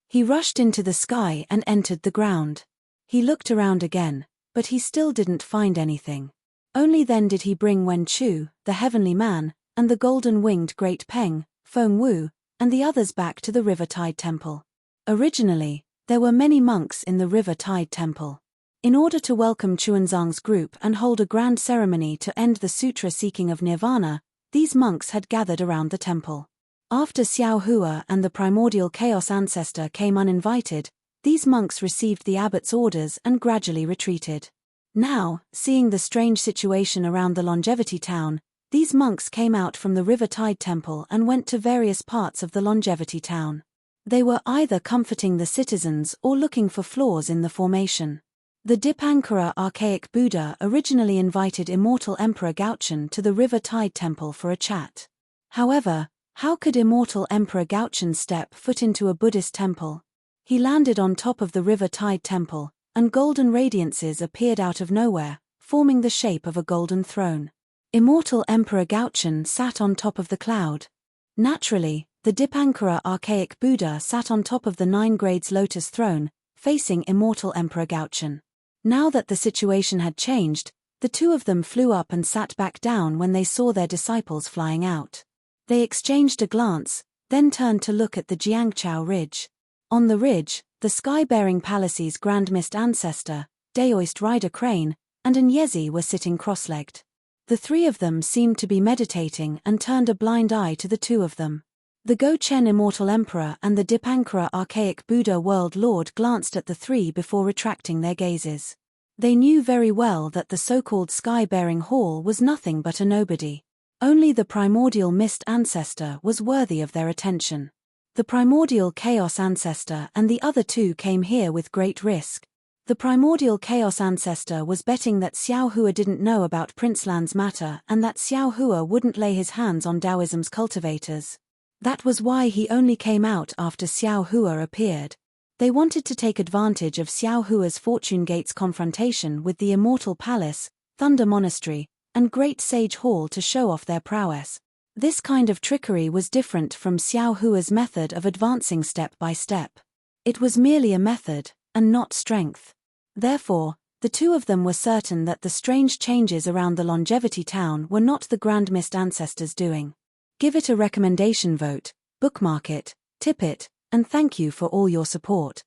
He rushed into the sky and entered the ground. He looked around again, but he still didn't find anything. Only then did he bring Wen Chu, the heavenly man, and the golden-winged Great Peng, Feng Wu, and the others back to the River Tide Temple. Originally, there were many monks in the River Tide Temple. In order to welcome Chuanzang's group and hold a grand ceremony to end the sutra-seeking of nirvana, these monks had gathered around the temple. After Xiao Hua and the primordial chaos ancestor came uninvited, these monks received the abbot's orders and gradually retreated. Now, seeing the strange situation around the Longevity Town, these monks came out from the River Tide Temple and went to various parts of the Longevity Town. They were either comforting the citizens or looking for flaws in the formation. The Dipankara archaic Buddha originally invited immortal Emperor Gaochen to the River Tide Temple for a chat. However, how could immortal Emperor Gaochen step foot into a Buddhist temple? He landed on top of the River Tide Temple, and golden radiances appeared out of nowhere, forming the shape of a golden throne. Immortal Emperor Gaochen sat on top of the cloud. Naturally, the Dipankara archaic Buddha sat on top of the 9 grades lotus throne, facing immortal Emperor Gaochen. Now that the situation had changed, the two of them flew up and sat back down when they saw their disciples flying out. They exchanged a glance, then turned to look at the Jiangchao Ridge. On the ridge, the sky-bearing palace's Grand Mist ancestor, Daoist rider Crane, and Nyezi were sitting cross-legged. The three of them seemed to be meditating and turned a blind eye to the two of them. The Go-Chen Immortal Emperor and the Dipankara Archaic Buddha World Lord glanced at the three before retracting their gazes. They knew very well that the so-called sky-bearing hall was nothing but a nobody. Only the primordial mist ancestor was worthy of their attention. The primordial chaos ancestor and the other two came here with great risk. The primordial chaos ancestor was betting that Xiao Hua didn't know about Prince Lan's matter and that Xiao Hua wouldn't lay his hands on Taoism's cultivators. That was why he only came out after Xiao Hua appeared. They wanted to take advantage of Xiao Hua's Fortune Gate's confrontation with the Immortal Palace, Thunder Monastery, and Great Sage Hall to show off their prowess. This kind of trickery was different from Xiao Hua's method of advancing step by step. It was merely a method, and not strength. Therefore, the two of them were certain that the strange changes around the Longevity Town were not the Grand Mist ancestors doing. Give it a recommendation vote, bookmark it, tip it, and thank you for all your support.